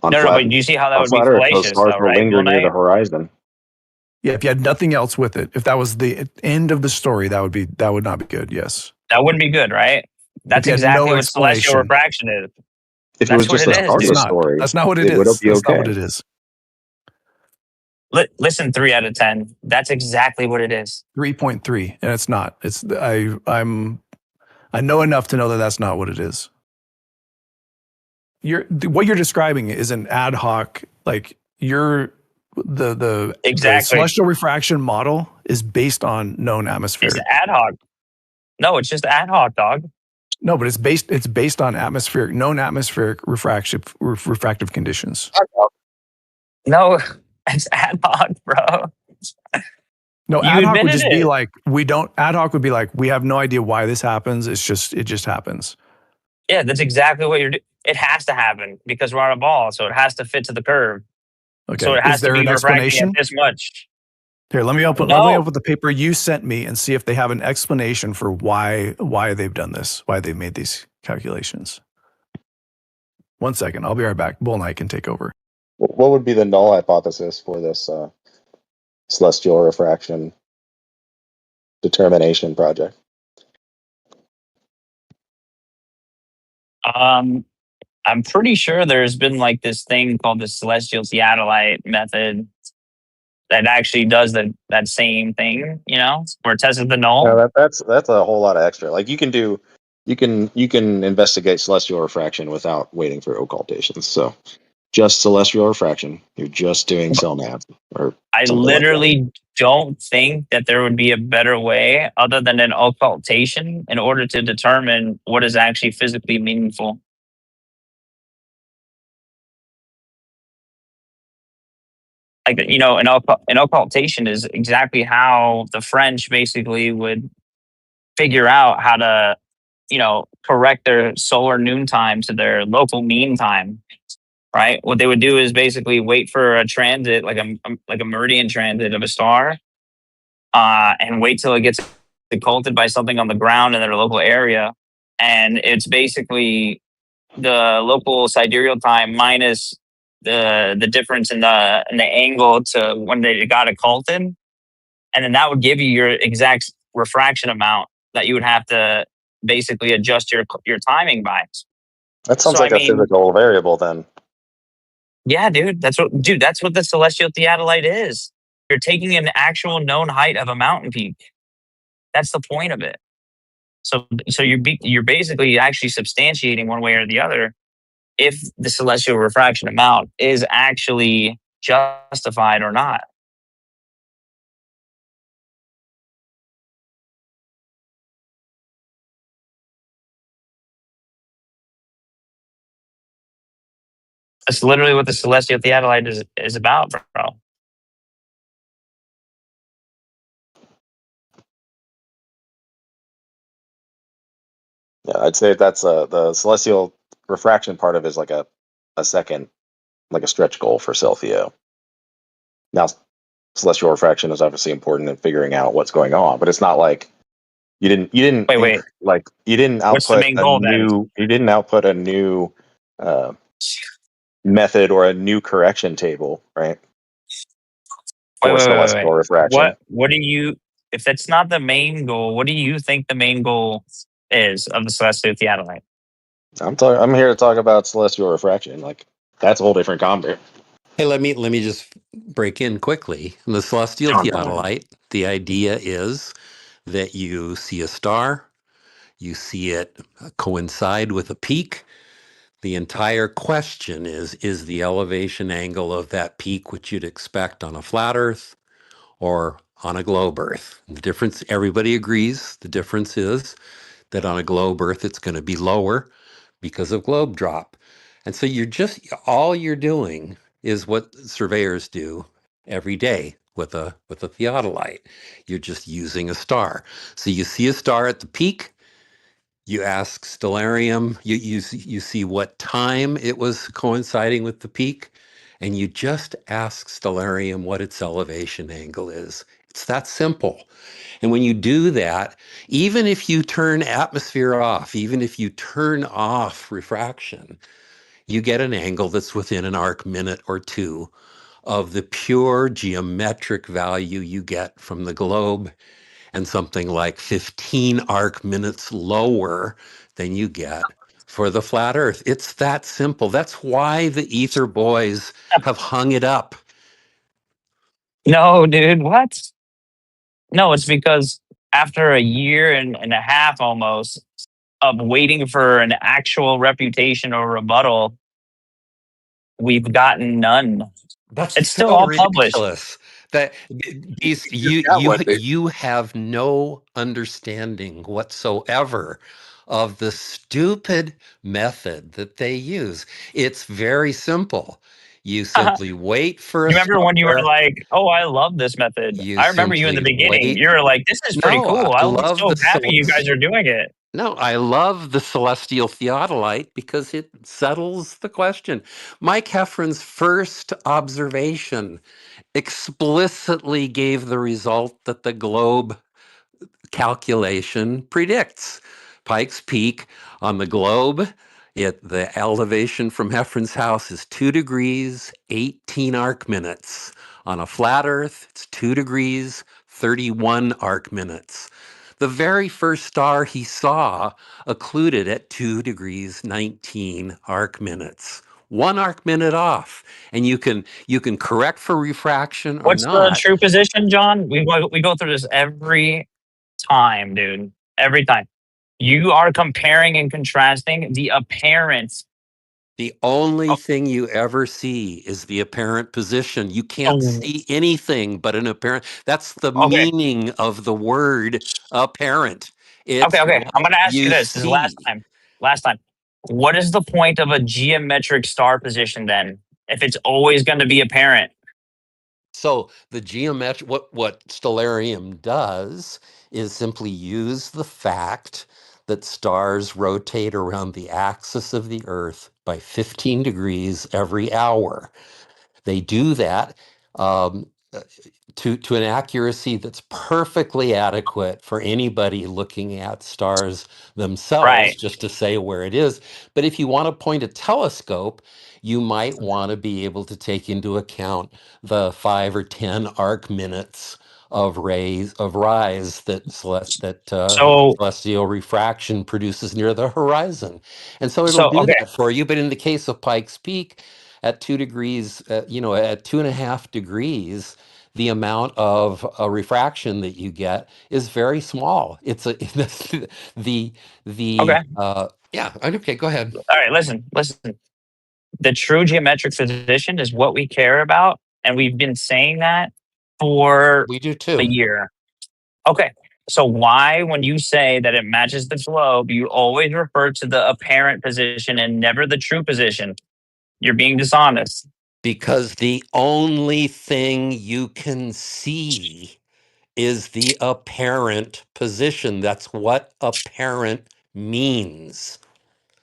but do you see how that would be fallacious? Those stars will linger near the horizon. Yeah, if you had nothing else with it, if that was the end of the story, that would not be good. Yes, that wouldn't be good, right? That's exactly what celestial refraction is. If it was just a start of the story, that's not what it is. That's not what it is. Listen, 3 out of 10. That's exactly what it is. 3.3, and it's not. It's I know enough to know that that's not what it is. What you're describing is an ad hoc, like the celestial refraction model is based on known atmosphere. It's ad hoc. No, it's just ad hoc, dog. No, but it's based on known atmospheric refractive conditions. No, it's ad hoc, bro. No, ad hoc would just be like ad hoc would be like, we have no idea why this happens. It just happens. Yeah, that's exactly what you're doing. It has to happen because we're on a ball, so it has to fit to the curve. Okay. So it has to be refracting at this much. Here, let me open the paper you sent me and see if they have an explanation for why they've done this, why they've made these calculations. 1 second, I'll be right back. Bull Knight can take over. What would be the null hypothesis for this celestial refraction determination project? I'm pretty sure there's been like this thing called the celestial theodolite method that actually does that same thing, you know, where it tests the null. Yeah, that's a whole lot of extra. Like you can investigate celestial refraction without waiting for occultations. So just celestial refraction, you're just doing cell nav. I literally don't think that there would be a better way other than an occultation in order to determine what is actually physically meaningful. Like, you know, an occultation is exactly how the French basically would figure out how to, you know, correct their solar noontime to their local mean time, right? What they would do is basically wait for a transit, like a meridian transit of a star, and wait till it gets occulted by something on the ground in their local area. And it's basically the local sidereal time minus the difference in the angle to when they got occulted, and then that would give you your exact refraction amount that you would have to basically adjust your timing by. That sounds like a physical variable then. Yeah, dude. That's what the celestial theodolite is. You're taking an actual known height of a mountain peak. That's the point of it. So you're basically actually substantiating one way or the other if the celestial refraction amount is actually justified or not. That's literally what the celestial theodolite is about, bro. Yeah, I'd say that's the celestial refraction part of it is like a second, like a stretch goal for Cel-Theo. Now, celestial refraction is obviously important in figuring out what's going on, but it's not like you didn't Wait. like you didn't What's the output main a goal then? new uh, method or a new correction table, right? For celestial Wait. refraction. What do you? If that's not the main goal, what do you think the main goal is of the celestial theodolite? I'm here to talk about celestial refraction. Like that's a whole different conversation. Hey, let me just break in quickly. The celestial theodolite, the idea is that you see a star, you see it coincide with a peak. The entire question is the elevation angle of that peak, which you'd expect on a flat Earth or on a globe Earth. The difference, everybody agrees, the difference is that on a globe Earth, it's going to be lower because of globe drop. And so all you're doing is what surveyors do every day with a theodolite. You're just using a star. So you see a star at the peak, you ask stellarium, you see what time it was coinciding with the peak, and you just ask stellarium what its elevation angle is. It's that simple. And when you do that, even if you turn atmosphere off, even if you turn off refraction, you get an angle that's within an arc minute or two of the pure geometric value you get from the globe, and something like 15 arc minutes lower than you get for the flat Earth. It's that simple. That's why the ether boys have hung it up. No, dude. What? No, it's because after a year and a half almost of waiting for an actual reputation or rebuttal, we've gotten none. That's It's still so all published. ridiculous. That these you have no understanding whatsoever of the stupid method that they use. It's very simple. You simply wait for a You remember when you were star. like, "Oh, I love this method." You I remember you in the simply beginning. wait. You were like, "This is pretty No, cool. I I'm love so the happy you guys are doing it." No, I love the celestial theodolite because it settles the question. Mike Heffron's first observation explicitly gave the result that the globe calculation predicts. Pike's Peak on the globe, the elevation from Heffron's house is 2 degrees, 18 arc minutes. On a flat Earth, it's 2 degrees, 31 arc minutes. The very first star he saw occluded at 2 degrees, 19 arc minutes. 1 arc minute off. And you can correct for refraction or What's the not. true position, John? We go through this every time, dude. Every time. You are comparing and contrasting the apparent. The only thing you ever see is the apparent position. You can't Oh, see anything but an apparent. That's the okay. meaning of the word apparent. It's Okay. I'm what gonna ask you you this. This is the last see. time. Last time. What is the point of a geometric star position then? If it's always going to be apparent. So the geometric, what stellarium does is simply use the fact that stars rotate around the axis of the Earth by 15 degrees every hour. They do that um, to an accuracy that's perfectly adequate for anybody looking at stars themselves, Right. just to say where it is. But if you want to point a telescope, you might want to be able to take into account the 5 or 10 arc minutes of rise that So celestial refraction produces near the horizon, and so it'll so do okay. that for you. But in the case of Pikes Peak, at 2 degrees, at 2.5 degrees, the amount of refraction that you get is very small. It's a Okay. yeah. Okay, go ahead. All right, listen. The true geometric position is what we care about, and we've been saying that for We do a too. year. Okay. So why, when you say that it matches the globe, you always refer to the apparent position and never the true position? You're being dishonest. Because the only thing you can see is the apparent position. That's what apparent means.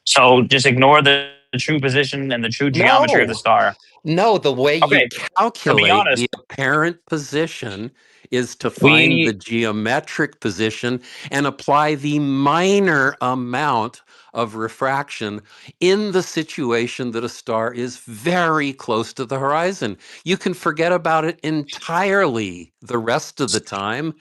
So just ignore the true position and the true geometry of the No, star. no, the way you Okay, to be calculate honest, the apparent position is to find the we geometric position and apply the minor amount of refraction in the situation that a star is very close to the horizon. You can forget about it entirely the rest of the time.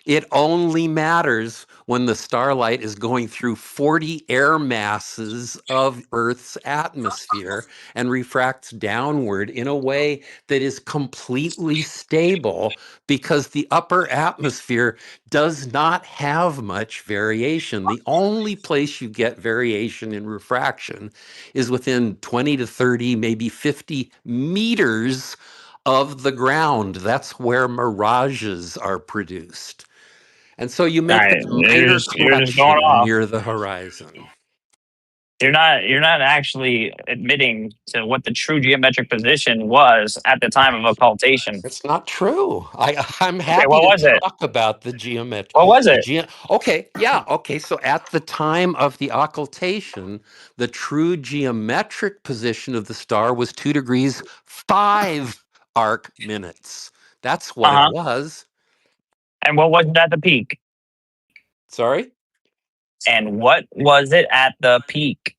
It only matters when the starlight is going through 40 air masses of Earth's atmosphere and refracts downward in a way that is completely stable, because the upper atmosphere does not have much variation. The only place you get variation in refraction is within 20 to 30, maybe 50 meters of the ground. That's where mirages are produced. And so you make Alright, that minor you're just going correction off. near the horizon. You're not actually admitting to what the true geometric position was at the time of occultation. It's not true. I'm Okay, happy what to was it? talk about the geometry. What was it? Okay, yeah, okay. So at the time of the occultation, the true geometric position of the star was 2 degrees 5 arc minutes. That's what it Uh-huh. was. And what was it at the peak? Sorry? And what was it at the peak?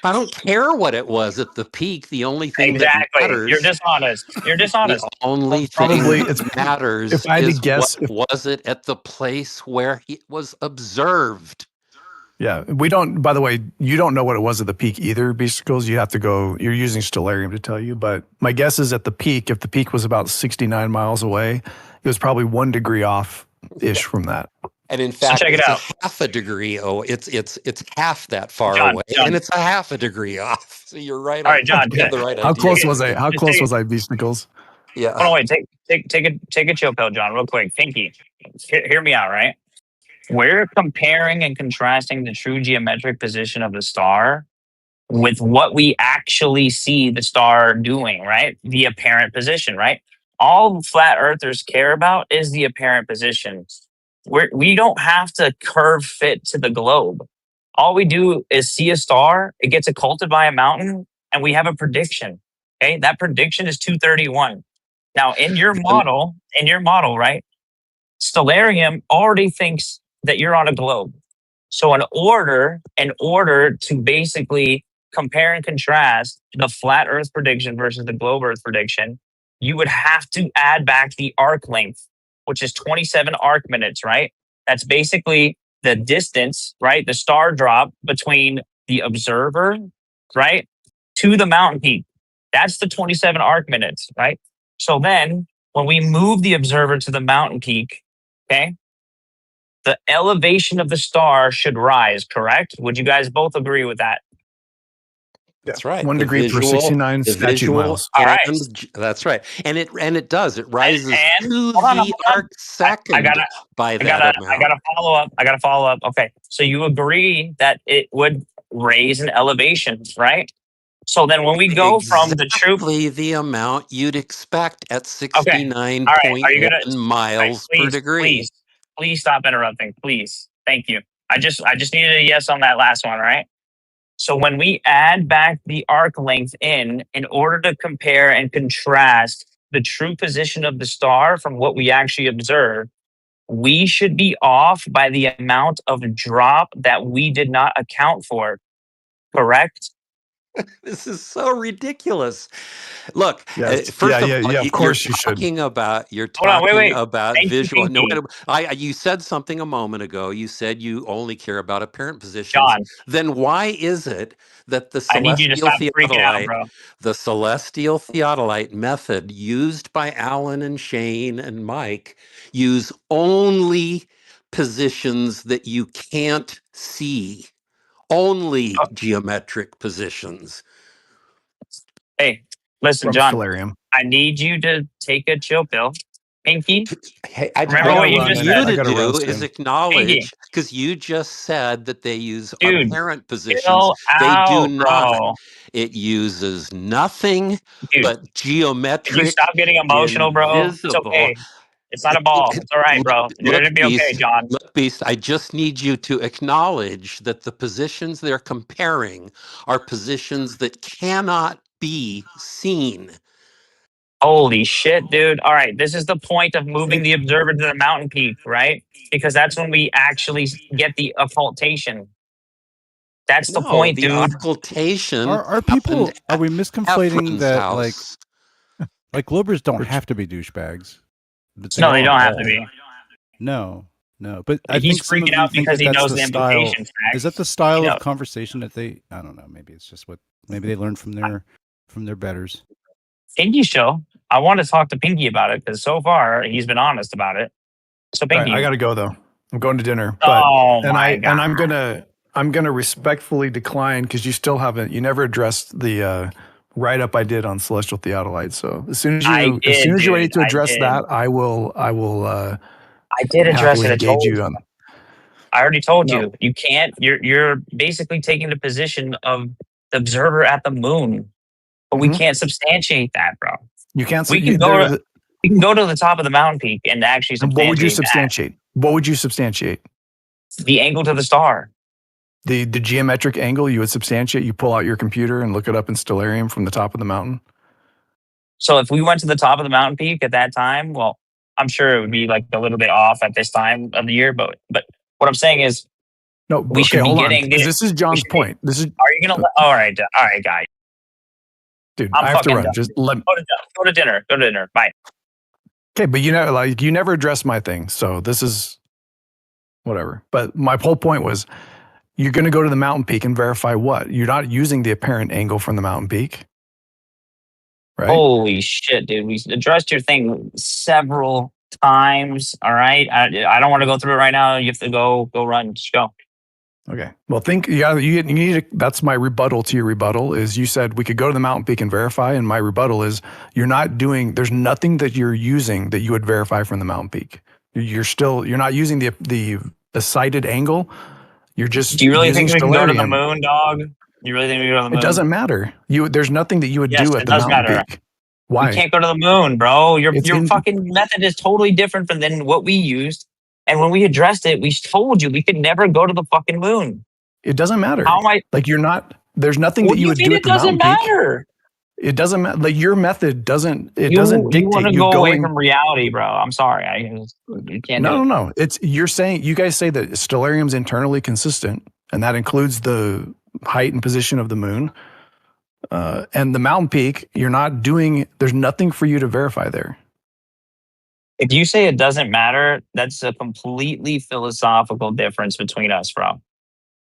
I don't care what it was at the peak. The only thing that Exactly. You're matters dishonest. You're The dishonest. only Probably thing it's. that matters If I had to is what guess, if was it at the place where it was observed. yeah, we don't. By the way, you don't know what it was at the peak either, Beasticles. You have to go. You're using stellarium to tell you, but my guess is at the peak. If the peak was about 69 miles away, it was probably 1 degree off ish from that. And in So fact, check it it's a out. half a degree. Oh, it's half that far John, away, John. and it's a half a degree off. So you're right All on. right, John, You have the right How idea. close was I? How just close take was I, Beasticles? Yeah. Hold on, wait. Take a chill pill, John, real quick. Pinky, hear me out, right? We're comparing and contrasting the true geometric position of the star with what we actually see the star doing, right? The apparent position, right? All flat earthers care about is the apparent position. We don't have to curve fit to the globe. All we do is see a star, it gets occulted by a mountain, and we have a prediction. Okay, that prediction is 231. Now, And in your model, right? Stellarium already thinks that you're on a globe. So in order to basically compare and contrast the flat Earth prediction versus the globe Earth prediction, you would have to add back the arc length, which is 27 arc minutes, right? That's basically the distance, right? The star drop between the observer, right, to the mountain peak. That's the 27 arc minutes, right? So then when we move the observer to the mountain peak, okay, the elevation of the star should rise, correct? Would you guys both agree with that? that's right. 1 degree per 69 The statute visual, miles. All right. that's right. And it does. It rises And to hold on, the arc I second gotta by I that gotta I amount. gotta follow up. I gotta follow up. Okay. So you agree that it would raise an elevation, right? So then when we go from the true Exactly the amount you'd expect at okay. All right. Are you 69.1 gonna all right, miles per degree. please stop interrupting. Please. Thank you. I just needed a yes on that last one, right? So when we add back the arc length in order to compare and contrast the true position of the star from what we actually observe, we should be off by the amount of drop that we did not account for. Correct? This is so ridiculous. Look, Yes. first of all, Yeah. Of you're course you should. you're Hold on, talking wait. about Thank you, visual. No, Pinky. you said something a moment ago. You said you only care about apparent positions. John, Then why is it that I need you to stop freaking out, bro. the celestial theodolite method used by Alan and Shane and Mike use only positions that you can't see? Only geometric positions. Hey, listen, From John, stellarium. I need you to take a chill pill. Pinky. Hey, I Remember what what I you want just you said? to gotta do roast is him. acknowledge, because you just said that they use Dude, apparent positions. chill They do out, not. bro. It uses nothing Dude, but can you geometric, stop getting emotional, bro? It's invisible. okay. It's not a ball. It's all right, bro. You're Look, gonna be okay, John. Beast, I just need you to acknowledge that the positions they're comparing are positions that cannot be seen. Holy shit, dude. All right. This is the point of moving the observer to the mountain peak, right? Because that's when we actually get the occultation. That's the No, point, the dude. occultation Are happened people? Are we at misconflating Ephraim's that house. like Globers don't have to be douchebags, but they No, they are don't have to all. be. No, no. But I He's think some freaking of you out think because that he that's knows the the style. implications, Is Max. that the style You of know, conversation that they? I don't know. Maybe it's just what. Maybe they learned from their betters. Pinky show. I want to talk to Pinky about it because so far he's been honest about it. So All right, Pinky. I gotta go though. I'm going to dinner. Oh And my god. I'm gonna respectfully decline because you never addressed the write up I did on celestial theodolite. So as soon as you're ready to address that, I will I did address happily it. I engage told you on. I already told No, you. You can't. You're basically taking the position of the observer at the moon, but we Mhm. can't substantiate that, bro. You can't. We can go to we can go to the top of the mountain peak and actually And what would you substantiate substantiate? What would you substantiate? that. The angle to the star. The geometric angle you would substantiate. You pull out your computer and look it up in stellarium from the top of the mountain. So if we went to the top of the mountain peak at that time, well, I'm sure it would be like a little bit off at this time of the year, but what I'm saying is No, we okay, should be hold on, getting because this is John's point. This is are you gonna all right, guys. dude. I'm I have to fucking run. done. Just let. Go to dinner. Go to dinner. Bye. Okay, but you never addressed my thing, so this is whatever. But my whole point was, you're going to go to the mountain peak and verify what? You're not using the apparent angle from the mountain peak, right? Holy shit, dude. We addressed your thing several times. All right. I don't want to go through it right now. You have to go run. Just go. Okay. Well, you need to, that's my rebuttal to your rebuttal is you said we could go to the mountain peak and verify. And my rebuttal is there's nothing that you're using that you would verify from the mountain peak. You're not using the sighted angle. You're just Do you really using think we can go to the stellarium. moon, dog? You really think we can go to the moon? It doesn't matter. There's nothing that you would Yes, do at it the does mountain matter. peak. We Why? can't go to the moon, bro. Your It's in, fucking method is totally different than what we used. And when we addressed it, we told you we could never go to the fucking moon. it doesn't matter. How am I? Like there's nothing What that do you you would mean do it at the doesn't mountain peak. matter? It doesn't matter. Like your method doesn't You dictate want to you go away going. from reality, bro. I'm sorry. You can't do it. No. You guys say that stellarium's internally consistent, and that includes the height and position of the moon. And the mountain peak, there's nothing for you to verify there. If you say it doesn't matter, that's a completely philosophical difference between us, bro.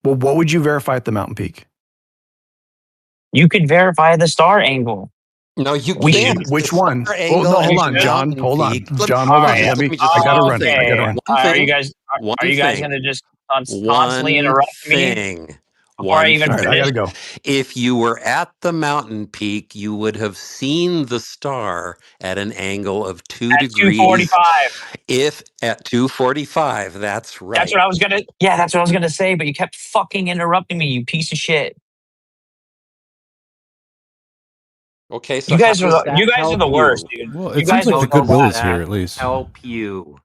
Well, what would you verify at the mountain peak? You could verify the star angle. No, you We can't. should. Which The one? star Oh, angle no, at hold the on, John. mountain Hold on. peak. John, All hold on. right. Let me just I say gotta one run. thing. I gotta run. One Are you thing. guys? One Are you guys thing. going to just constantly One interrupt me thing. before I One even All right, I thing. gotta finish? go. If you were at the mountain peak, you would have seen the star at an angle of 2 At degrees. 2:45. If at 2:45, that's That's right. what I was gonna. Yeah, that's what I was gonna say. But you kept fucking interrupting me, you piece of shit. Okay, so how does that You guys are help the worst, you? dude. Well, You it seems guys like are How the the does goodwill is worst, here that at least. help you?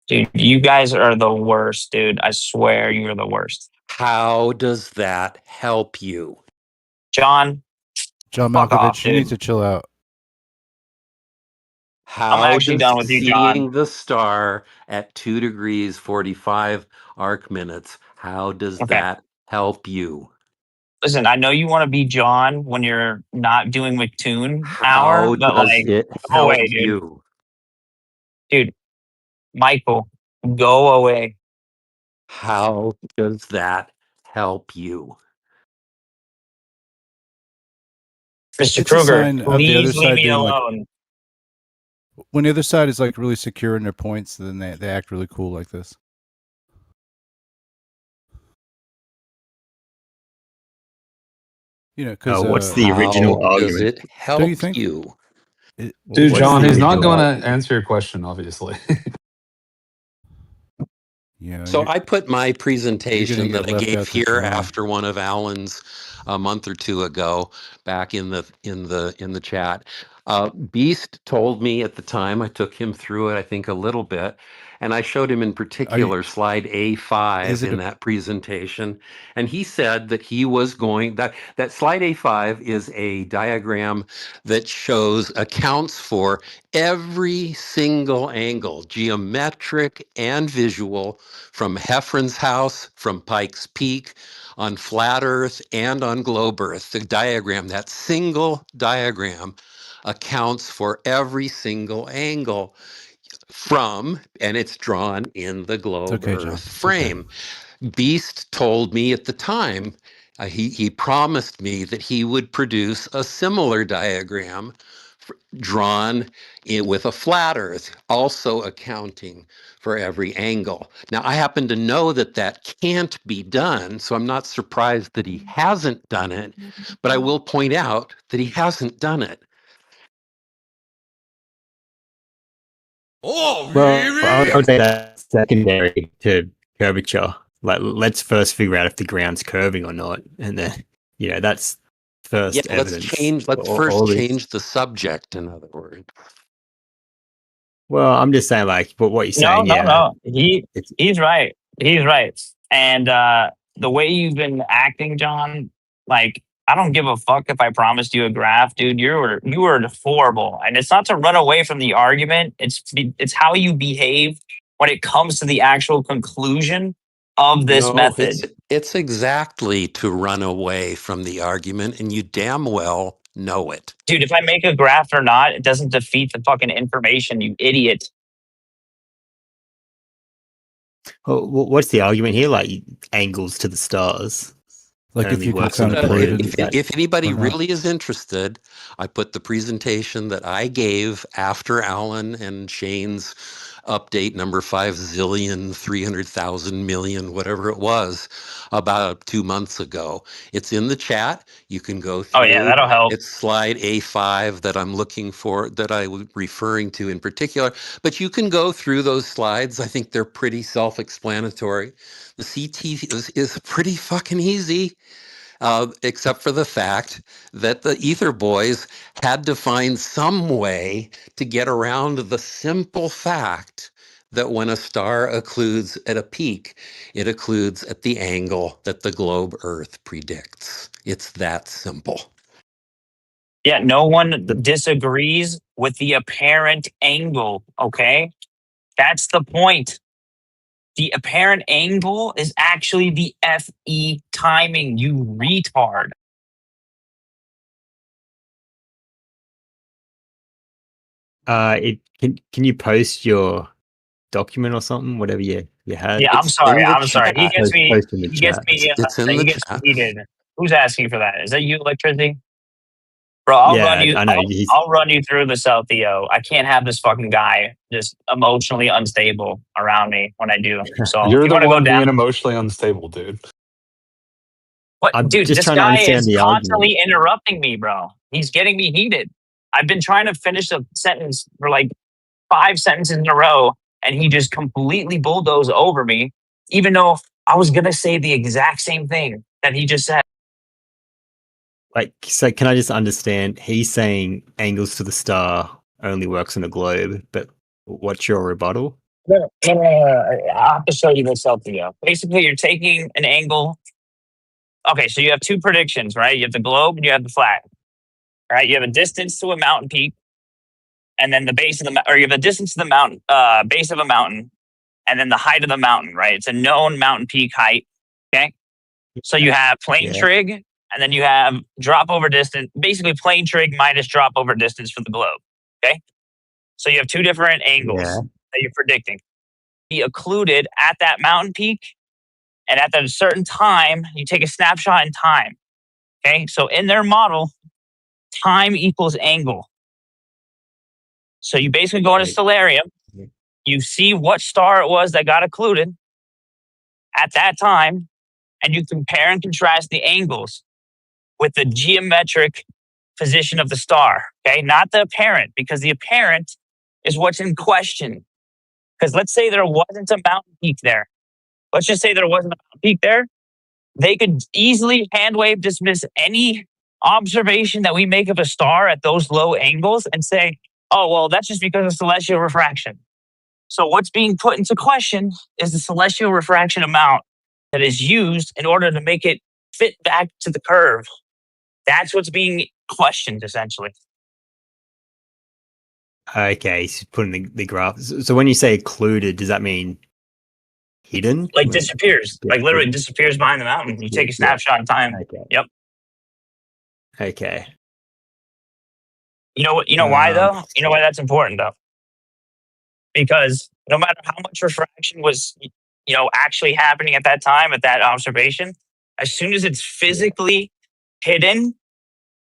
dude. You guys are the worst, dude. I swear you're the worst. How does that help you? John, John fuck off, Malkovich, you need dude. to chill out. I'm How actually does done with you, John. seeing the star at 2 degrees 45 arc minutes, how does Okay. that help you? Listen, I know you want to be John when you're not doing McToon hour, How but does like, it go help away, dude. you? Dude, Michael, go away. How does that help you? Mr. It's a Kruger, sign of the other please leave side me being like, alone. when the other side is like really secure in their points, then they act really cool like this. You know, because What's the original How does argument? it help think? you? Dude, What's John, the he's not original going to argument? answer your question, obviously. So I put my You're gonna presentation get that I left gave out to here dry. after one of Alan's a month or two ago back in the chat. Beast told me at the time, I took him through it, I think a little bit, and I showed him in particular slide A5 Is it in a- that presentation, and he said that he was going that slide A5 is a diagram that shows accounts for every single angle, geometric and visual, from Heffron's house, from Pikes Peak, on flat Earth and on globe Earth. The diagram, that single diagram, accounts for every single angle from, and it's drawn in the It's globe okay, John. Earth It's okay. frame. Beast told me at the time, he promised me that he would produce a similar diagram drawn with a flat Earth, also accounting for every angle. Now, I happen to know that that can't be done, so I'm not surprised that he hasn't done it, but I will point out that he hasn't done it. Oh, Well, I would say that's secondary to curvature. Like, let's first figure out if the ground's curving or not, and then that's first Yeah, evidence. let's for first all this. change the subject, in other words. Well, I'm just saying, like, but what you're No, saying, no, yeah, no. it's He's right. He's right. And the way you've been acting, John, like I don't give a fuck if I promised you a graph, dude. You were horrible. And it's not to run away from the argument. It's how you behave when it comes to the actual conclusion of this No, method. it's exactly to run away from the argument, and you damn well know it. Dude, if I make a graph or not, it doesn't defeat the fucking information, you idiot. what's the argument here? Like, angles to the stars. Like if only you can works on kind a of plate globe. it Is that If anybody or not. really is interested, I put the presentation that I gave after Alan and Shane's update number 5 zillion, 300,000 million, whatever it was, about 2 months ago. It's in the chat. You can go Oh yeah, through. that'll help. It's slide A5 that I'm looking for, that I was referring to in particular. But you can go through those slides. I think they're pretty self-explanatory. The CT is pretty fucking easy. Except for the fact that the Ether Boys had to find some way to get around the simple fact that when a star occludes at a peak, it occludes at the angle that the globe Earth predicts. It's that simple. Yeah, no one disagrees with the apparent angle, okay? That's the point. The apparent angle is actually the FE timing, you retard. can you post your document or something, whatever you had? Yeah, I'm It's in sorry. the I'm sorry. He chat. gets me. Post in the He gets chat. me. It's in the He gets chat. heated. Who's asking for that? Is that you, Electricity? Bro, I'll run Yeah, you. I know. I'll run you through the Cel-Theo. I can't have this fucking guy just emotionally unstable around me when I do. So if You're you the want to go one down, being emotionally unstable, dude. what, I'm dude? just This trying to guy is understand the argument. constantly interrupting me, bro. He's getting me heated. I've been trying to finish a sentence for like 5 sentences in a row, and he just completely bulldozed over me, even though I was gonna say the exact same thing that he just said. Like, so can I just understand? He's saying angles to the star only works on a globe, but what's your rebuttal? No, I'll have to show you this Cel-Theo. Basically, you're taking an angle. Okay, so you have two predictions, right? You have the globe and you have the flat, right? You have a distance to a mountain peak, and then the base of the, or you have a distance to the mountain, base of a mountain, and then the height of the mountain, right? It's a known mountain peak height. Okay, so you have plane Yeah. trig, and then you have drop over distance. Basically, plane trig minus drop over distance for the globe. Okay, so you have two different angles Yeah. that you're predicting. Be occluded at that mountain peak, and at a certain time, you take a snapshot in time. Okay, so in their model, time equals angle. So you basically go into Stellarium, you see what star it was that got occluded at that time, and you compare and contrast the angles with the geometric position of the star, okay? Not the apparent, because the apparent is what's in question. Because let's say there wasn't a mountain peak there. Let's just say there wasn't a mountain peak there. They could easily hand wave dismiss any observation that we make of a star at those low angles and say, oh, well, that's just because of celestial refraction. So what's being put into question is the celestial refraction amount that is used in order to make it fit back to the curve. That's what's being questioned, essentially. Okay, so putting the graph. So when you say occluded, does that mean hidden? Like disappears. Like literally disappears behind the mountain. You take a snapshot in time. Okay. Yep. Okay. You know what? You know why though? You know why that's important though? Because no matter how much refraction was, actually happening at that time, at that observation, as soon as it's physically hidden,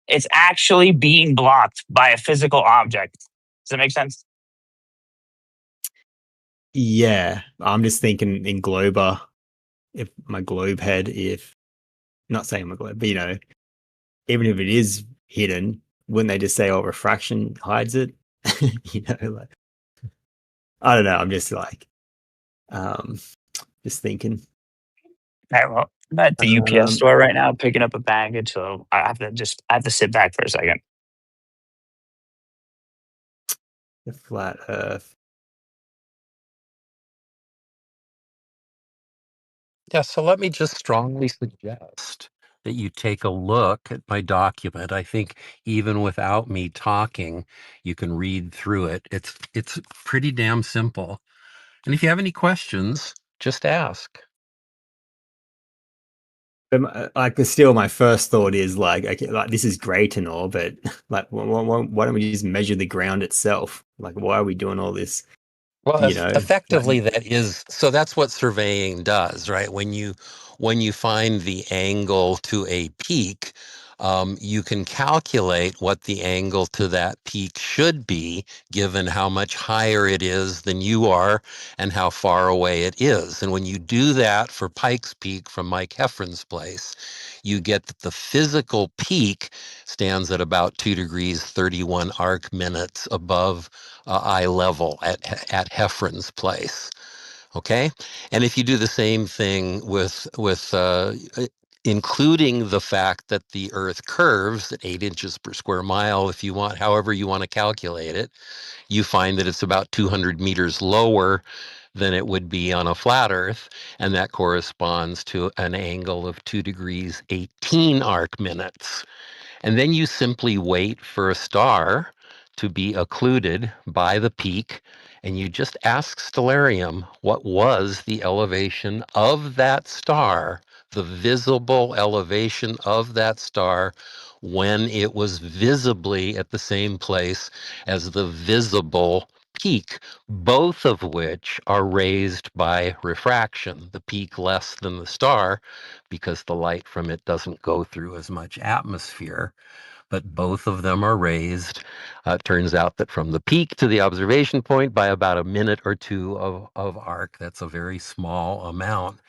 it's actually being blocked by a physical object. Does that make sense? Yeah, I'm just thinking in Glober, if my globe head, if not saying my globe, but even if it is hidden, wouldn't they just say, "Oh, refraction hides it"? Like I don't know. I'm just like, just thinking. All right, well, I'm at the UPS store right now picking up a package, so I have to sit back for a second. The flat Earth. Yeah, so let me just strongly suggest that you take a look at my document. I think even without me talking, you can read through it. It's pretty damn simple. And if you have any questions, just ask. Like, still, my first thought is like, okay, like this is great and all, but like, why don't we just measure the ground itself? Like, why are we doing all this? Well, effectively, so that's what surveying does, right? When you find the angle to a peak, you can calculate what the angle to that peak should be, given how much higher it is than you are and how far away it is. And when you do that for Pike's Peak from Mike Heffron's place, you get that the physical peak stands at about 2 degrees 31 arc minutes above eye level at Heffron's place. Okay, and if you do the same thing with including the fact that the Earth curves at 8 inches per square mile, if you want, however you want to calculate it, you find that it's about 200 meters lower than it would be on a flat Earth, and that corresponds to an angle of 2 degrees 18 arc minutes. And then you simply wait for a star to be occluded by the peak, and you just ask Stellarium what was the elevation of that star, the visible elevation of that star when it was visibly at the same place as the visible peak, both of which are raised by refraction, the peak less than the star because the light from it doesn't go through as much atmosphere, but both of them are raised. It turns out that from the peak to the observation point by about a minute or two of arc. That's a very small amount.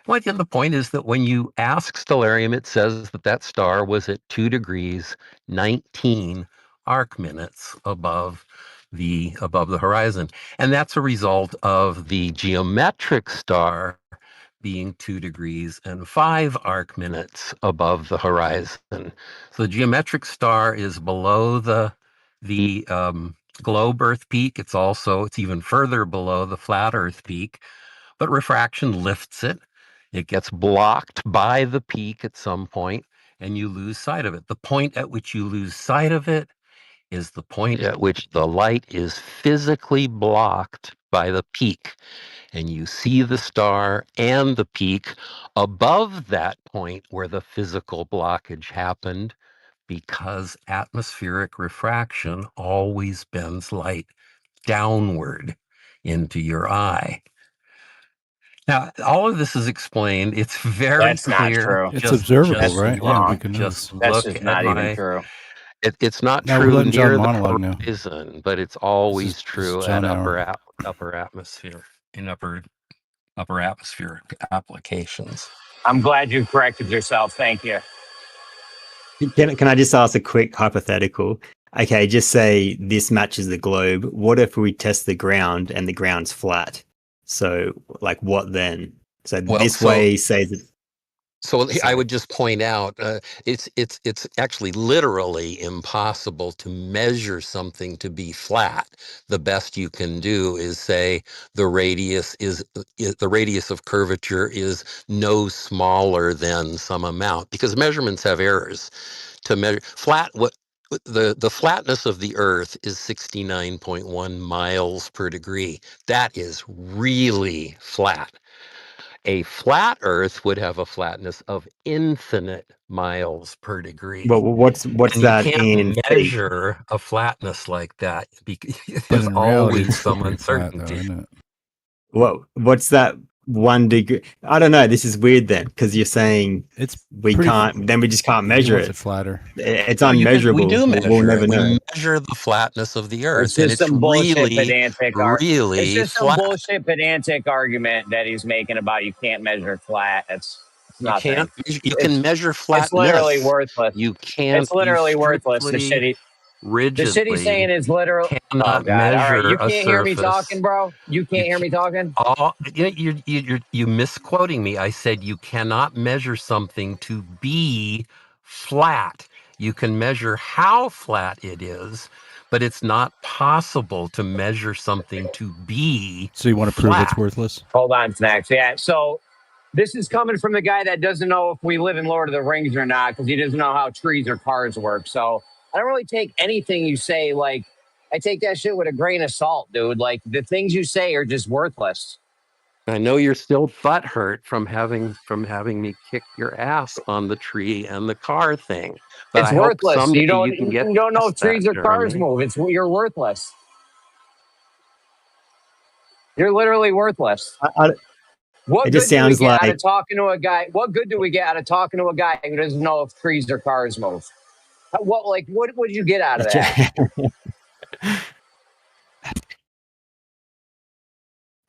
Well, the point is that when you ask Stellarium, it says that that star was at 2 degrees 19 arc minutes above the horizon. And that's a result of the geometric star being 2 degrees and 5 arc minutes above the horizon. So the geometric star is below the globe Earth peak. It's even further below the flat Earth peak, but refraction lifts it. It gets blocked by the peak at some point, and you lose sight of it. The point at which you lose sight of it is the point at which the light is physically blocked by the peak, and you see the star and the peak above that point where the physical blockage happened, because atmospheric refraction always bends light downward into your eye. Now, all of this is explained. It's very That's not clear. true. It's observable, right? Wrong. We can Just notice. That's look just at not even true. It's not No, we're true letting John near the monologue now. horizon, but it's always This true is at John hour. upper atmosphere, in upper atmospheric applications. I'm glad you corrected yourself. Thank you. Can I just ask a quick hypothetical? Okay, just say this matches the globe. What if we test the ground and the ground's flat? So, like, what then? So Well, this so way says it. So I Sorry. would just point out it's actually literally impossible to measure something to be flat. The best you can do is say the radius the radius of curvature is no smaller than some amount, because measurements have errors. To measure flat, the flatness of the Earth is 69.1 miles per degree. That is really flat. A flat Earth would have a flatness of infinite miles per degree. Well, what's And you that can't in feet? measure a flatness like that because But there's in reality, always it's still some pretty flat, though, uncertainty. isn't it? What's that 1 degree? I don't know. This is weird then, because you're saying It's we pretty. can't. Then we just can't He measure wants it. it flatter. It's No, we unmeasurable. do We'll measure never it. We know. measure the flatness of the It's Earth, and just it's some bullshit really, pedantic It's really just some flat. bullshit pedantic argument that he's making about you can't measure flat. It's You nothing. can't. You can It's measure it's literally flatness. worthless. You It's can't. You literally worthless. strictly, The shit he's saying rigidly is literal. Oh cannot god! All right, measure you a can't hear me talking, surface. bro. You can't You hear me talking. you misquoting me. I said you cannot measure something to be flat. You can measure how flat it is, but it's not possible to measure something to be So you want to prove it's flat. worthless? Hold on, Snacks. Yeah. So this is coming from the guy that doesn't know if we live in Lord of the Rings or not because he doesn't know how trees or cars work. So I don't really take anything you say like I take that shit with a grain of salt, dude. Like the things you say are just worthless. I know you're still butthurt from having me kick your ass on the tree and the car thing, but It's I hope worthless. someday you can get You don't know if past that, trees or cars Jeremy. move. You're worthless. You're literally worthless. It What just good do we sounds get out like of talking to a guy? What good do we get out of talking to a guy who doesn't know if trees or cars move? What would you get out of that?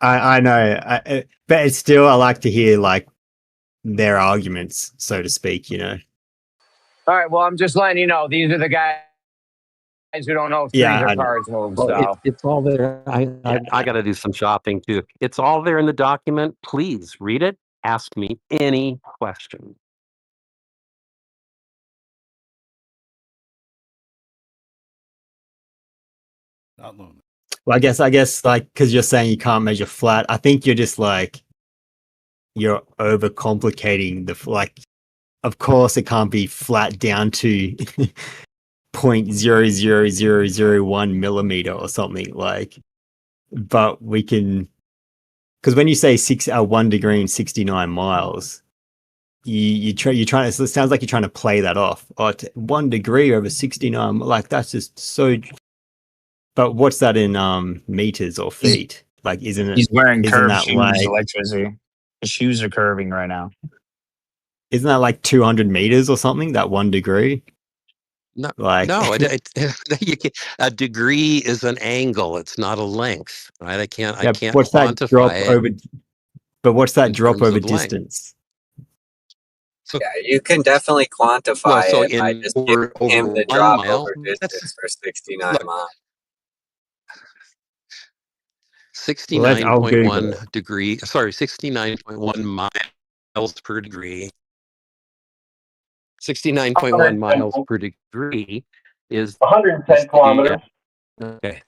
I know, but it's still I like to hear like their arguments, so to speak. You know. All right. Well, I'm just letting you know these are the guys who don't know if trees Yeah, or I know. cars move. Well, So it's all there. I got to do some shopping too. It's all there in the document. Please read it. Ask me any question. Not lonely. Well, I guess like because you're saying you can't measure flat. I think you're just like you're overcomplicating like. Of course, it can't be flat down to 0.00001 millimeter or something like. But we can, because when you say 1 degree and 69 miles, you're trying to. It sounds like you're trying to play that off. Oh, 1 degree over 69, like that's just so. But what's that in meters or feet? Like, He's wearing isn't curved that shoes, like Electrizzy. His shoes are curving right now. isn't that like 200 meters or something? That 1 degree. No, Like, no. A degree is an angle. It's not a length, right? I can't yeah, what's that drop quantify it over? But what's that in drop terms over of length. distance? So, Yeah, you can definitely quantify so it by in just giving him over the 1 drop mile, over distance for 69 look, miles. Well, I'll Google 69.1 it. degree. Sorry, 69.1 miles per degree. 69.1 miles per degree is 110 the kilometers. okay.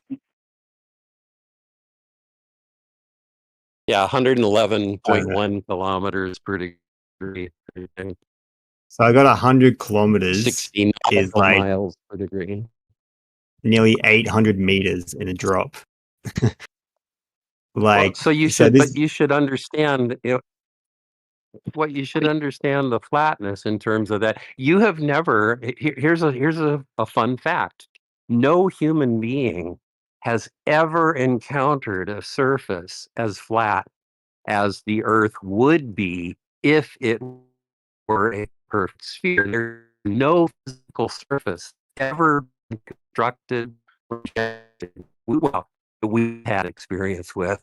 Yeah, 111.1 kilometers per degree. So I got 100 kilometers 60 is like miles per degree. nearly 800 meters in a drop. Well, Like, so you so should, this, but you should understand what you should understand the flatness in terms of that. You have never. Here's a fun fact. No human being has ever encountered a surface as flat as the Earth would be if it were a perfect sphere. There's no physical surface ever been constructed, projected. Well, we had experience with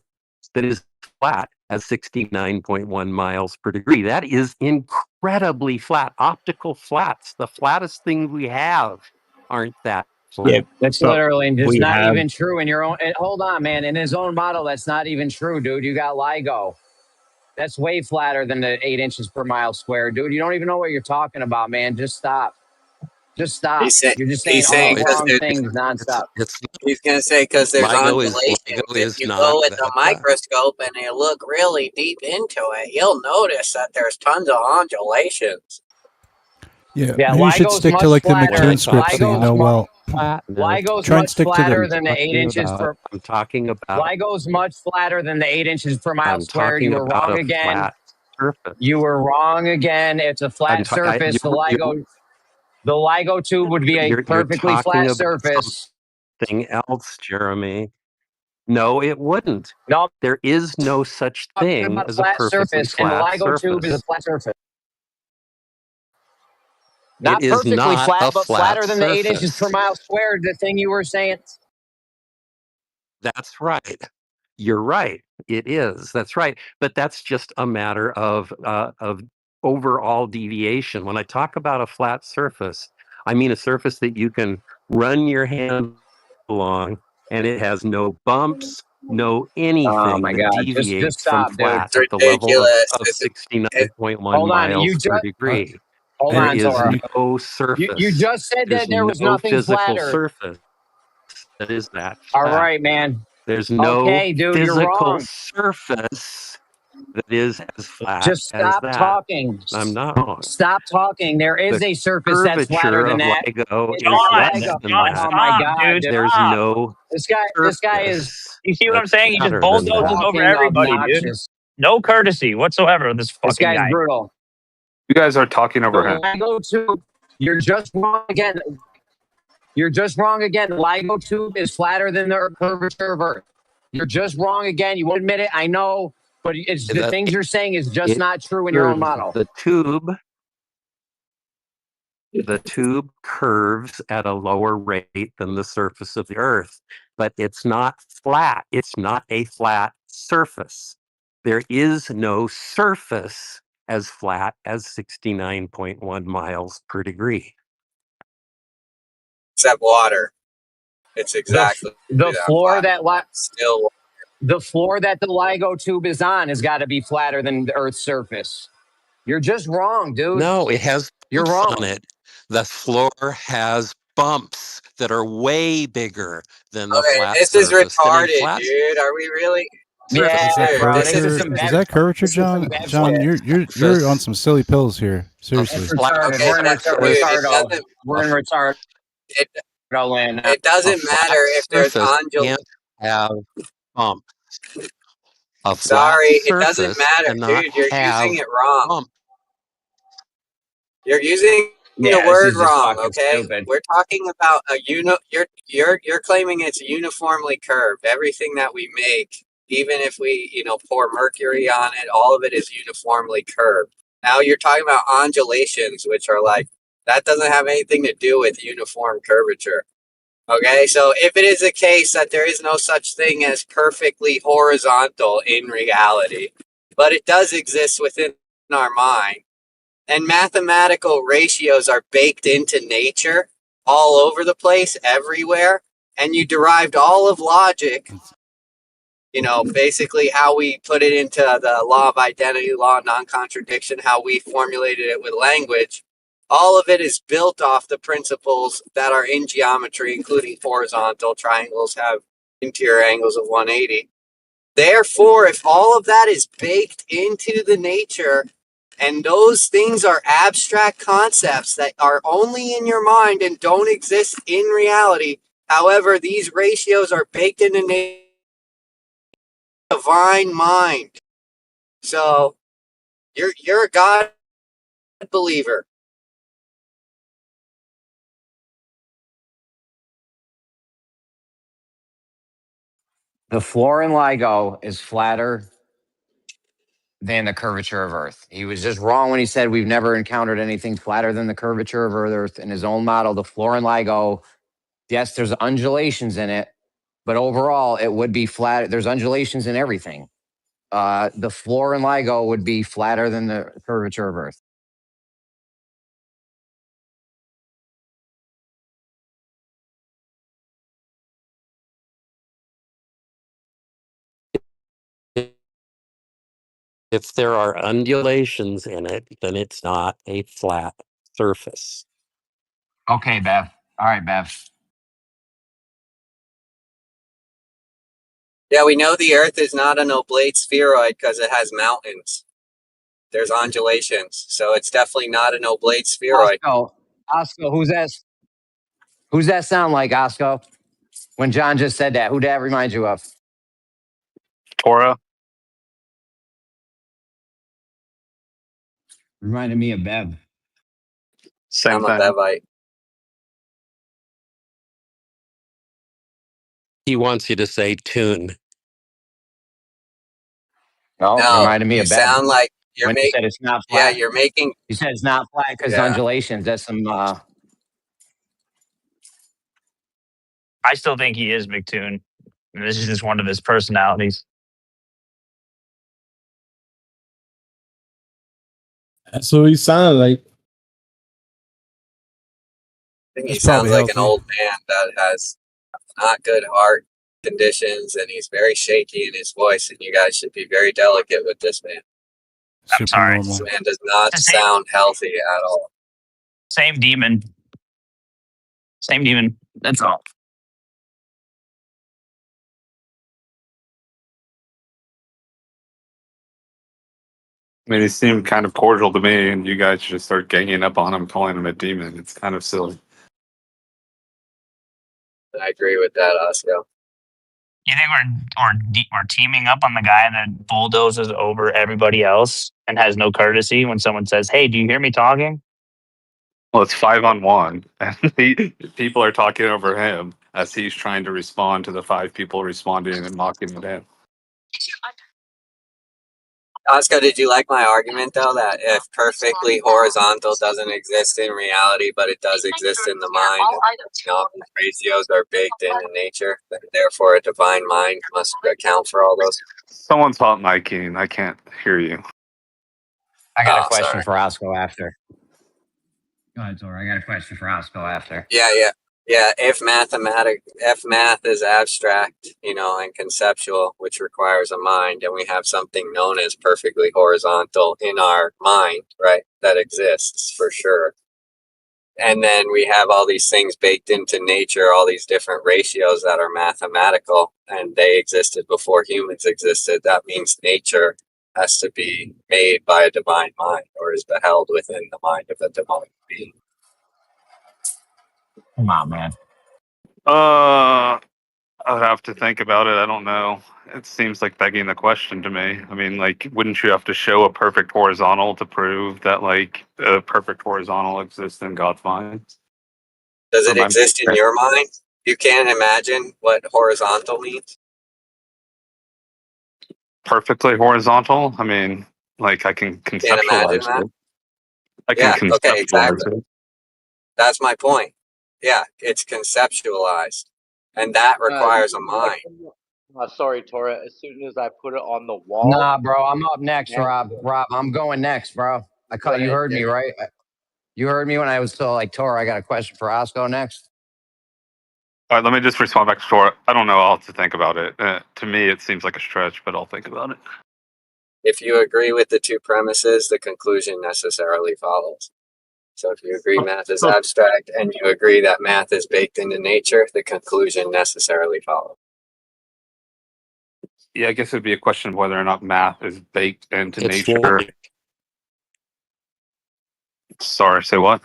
that is flat as 69.1 miles per degree. That is incredibly flat. Optical flats, the flattest thing we have, aren't that flat. Yeah, That's but literally just we not have even true in your own. Hold on, man. In his own model, that's not even true, dude. You got LIGO. That's way flatter than the 8 inches per mile square, dude. You don't even know what you're talking about, man. Just stop. Just stop. You're just saying He's No, saying all because wrong things nonstop. it's he's gonna say because there's undulations. LIGO If is you not go with a that microscope and you look really deep into it, you'll notice that there's tons of undulations. Yeah, Yeah, maybe you should LIGO's stick to much like the flatter. McToon script so you LIGO's know well. flatness. LIGO's Try and much stick to flatter the. than the 8 inches per. I'm talking about LIGO's much flatter than the 8 inches per mile I'm squared. You talking were about wrong a again. flat surface. You were wrong again. It's a flat surface. The LIGO tube would be a You're perfectly talking flat about surface. something else, Jeremy. No, it wouldn't. No, There is no such I'm talking thing about a as a flat perfectly surface, and the flat LIGO tube is a surface. flat surface. It Not is perfectly not flat, a but flat flatter than the 8 inches per surface. mile squared, the thing you were saying. That's right. You're right. It is. That's right. But that's just a matter of overall deviation. When I talk about a flat surface, I mean a surface that you can run your hand along, and it has no bumps, no Oh anything my that God. Just deviates from stop, dude. flat It's at the level ridiculous. of It, 69.1 Hold on. miles per degree. Hold There on, is Tora. no You surface. just said that There's there was no nothing physical flatter. surface that is that All flat. right, man. There's no Okay, dude, you're physical wrong. surface that is as flat Just as stop that. talking. I'm not wrong. Stop talking. There is The a surface that's flatter curvature than of that. LIGO It's is John, less LIGO. than John, Oh that. my stop, God, dude, dude. There's stop. no This guy is surface You see what I'm that's saying? He just flatter than bulldozes that. over fucking everybody, dude. obnoxious. No courtesy whatsoever. This This fucking guy's guy. brutal. You guys are talking over The him. LIGO tube, you're just wrong again. You're just wrong again. The LIGO tube is flatter than the curvature of Earth. You're just wrong again. You won't admit it. I know, but it's the things you're saying is just not true in your own model. The tube curves at a lower rate than the surface of the Earth, but it's not flat. It's not a flat surface. There is no surface as flat as 69.1 miles per degree. except water. It's exactly The floor flat. that Still, the floor that the LIGO tube is on has got to be flatter than the Earth's surface. You're just wrong, dude. No, it has You're bumps wrong. on it. The floor has bumps that are way bigger than the okay, flat this is surface. retarded, dude. Are we really? Yeah, Is that Dude, bro. this This is is some curvature? bad. Is that curvature, This is some John? bad John, shit. you're on some silly pills here. Seriously. That's flat retarded. okay. We're in Dude, it retardo. doesn't. We're in retardo It, land now. it A doesn't matter flat if there's surface can't have bumps. A flat Sorry, it doesn't surface matter, cannot dude. You're have using it wrong. bumps. You're using the Yeah, this word is just wrong. fucking Okay, stupid. we're talking about a You're claiming it's uniformly curved. Everything that we make, even if we pour mercury on it, all of it is uniformly curved. Now you're talking about undulations, which are like that doesn't have anything to do with uniform curvature. Okay, so if it is a case that there is no such thing as perfectly horizontal in reality, but it does exist within our mind, and mathematical ratios are baked into nature all over the place, everywhere, and you derived all of logic, basically how we put it into the law of identity, law of non-contradiction, how we formulated it with language. All of it is built off the principles that are in geometry, including horizontal. Triangles have interior angles of 180. Therefore, if all of that is baked into the nature, and those things are abstract concepts that are only in your mind and don't exist in reality, however, these ratios are baked into nature, divine mind. So you're a God believer. The floor in LIGO is flatter than the curvature of Earth. He was just wrong when he said we've never encountered anything flatter than the curvature of Earth. In his own model, the floor in LIGO, yes, there's undulations in it, but overall it would be flat. There's undulations in everything. the floor in LIGO would be flatter than the curvature of Earth. If there are undulations in it, then it's not a flat surface. Okay, Bev. All right, Bev. Yeah, we know the Earth is not an oblate spheroid because it has mountains. There's undulations, so it's definitely not an oblate spheroid. Osco, who's that sound like, Osco? When John just said that, who did that remind you of? Torah. Reminded me of Bev. Same I'm a thing. Bevite. He wants you to say tune. Oh, No, reminded me you of Bev. sound like you're When you said it's not Yeah, flat. you're making. You said it's not flat because Yeah. undulations. That's some. I still think he is McToon. This is just one of his personalities. That's what he sounded like. I think he That's sounds probably like an healthy. old man that has not good heart conditions, and he's very shaky in his voice. And you guys should be very delicate with this man. I'm sorry. This man does not It's the same- sound healthy at all. Same demon. Same demon. That's all. I mean, he seemed kind of cordial to me, and you guys just start ganging up on him, calling him a demon. It's kind of silly. I agree with that, Oscar. You think we're teaming up on the guy that bulldozes over everybody else and has no courtesy when someone says, "Hey, do you hear me talking?" Well, it's 5-on-1, and people are talking over him as he's trying to respond to the 5 people responding and mocking at him. Oscar, did you like my argument though that if perfectly horizontal doesn't exist in reality, but it does exist in the mind, these ratios are baked into nature, and therefore a divine mind must account for all those? Someone's hot micing. I can't hear you. I got a Oh, question sorry. for Osco after. Go ahead, Tor. I got a question for Osco after. Yeah. If math is abstract, and conceptual, which requires a mind, and we have something known as perfectly horizontal in our mind, right? That exists for sure. And then we have all these things baked into nature, all these different ratios that are mathematical, and they existed before humans existed. That means nature has to be made by a divine mind, or is beheld within the mind of a divine being. Come on, man. I'd have to think about it. I don't know. It seems like begging the question to me. I mean, like, wouldn't you have to show a perfect horizontal to prove that, like, a perfect horizontal exists in God's mind? Does it Or my- exist in your mind? You can't imagine what horizontal means? Perfectly horizontal? I mean, like, I can Can't imagine conceptualize that? it. I can Yeah, okay, conceptualize exactly. it. That's my point. Yeah, it's conceptualized, and that requires a mind. Sorry, Tora. As soon as I put it on the wall. Nah, bro. I'm up next, Rob. Rob, I'm going next, bro. You heard me, right? You heard me when I was still like, Tor, I got a question for Osco next. All right, let me just respond back to Tora. I don't know. I'll have to think about it. To me, it seems like a stretch, but I'll think about it. If you agree with the two premises, the conclusion necessarily follows. So if you agree math is abstract and you agree that math is baked into nature, the conclusion necessarily follows. Yeah, I guess it'd be a question of whether or not math is baked into It's nature. logic. Sorry, say what?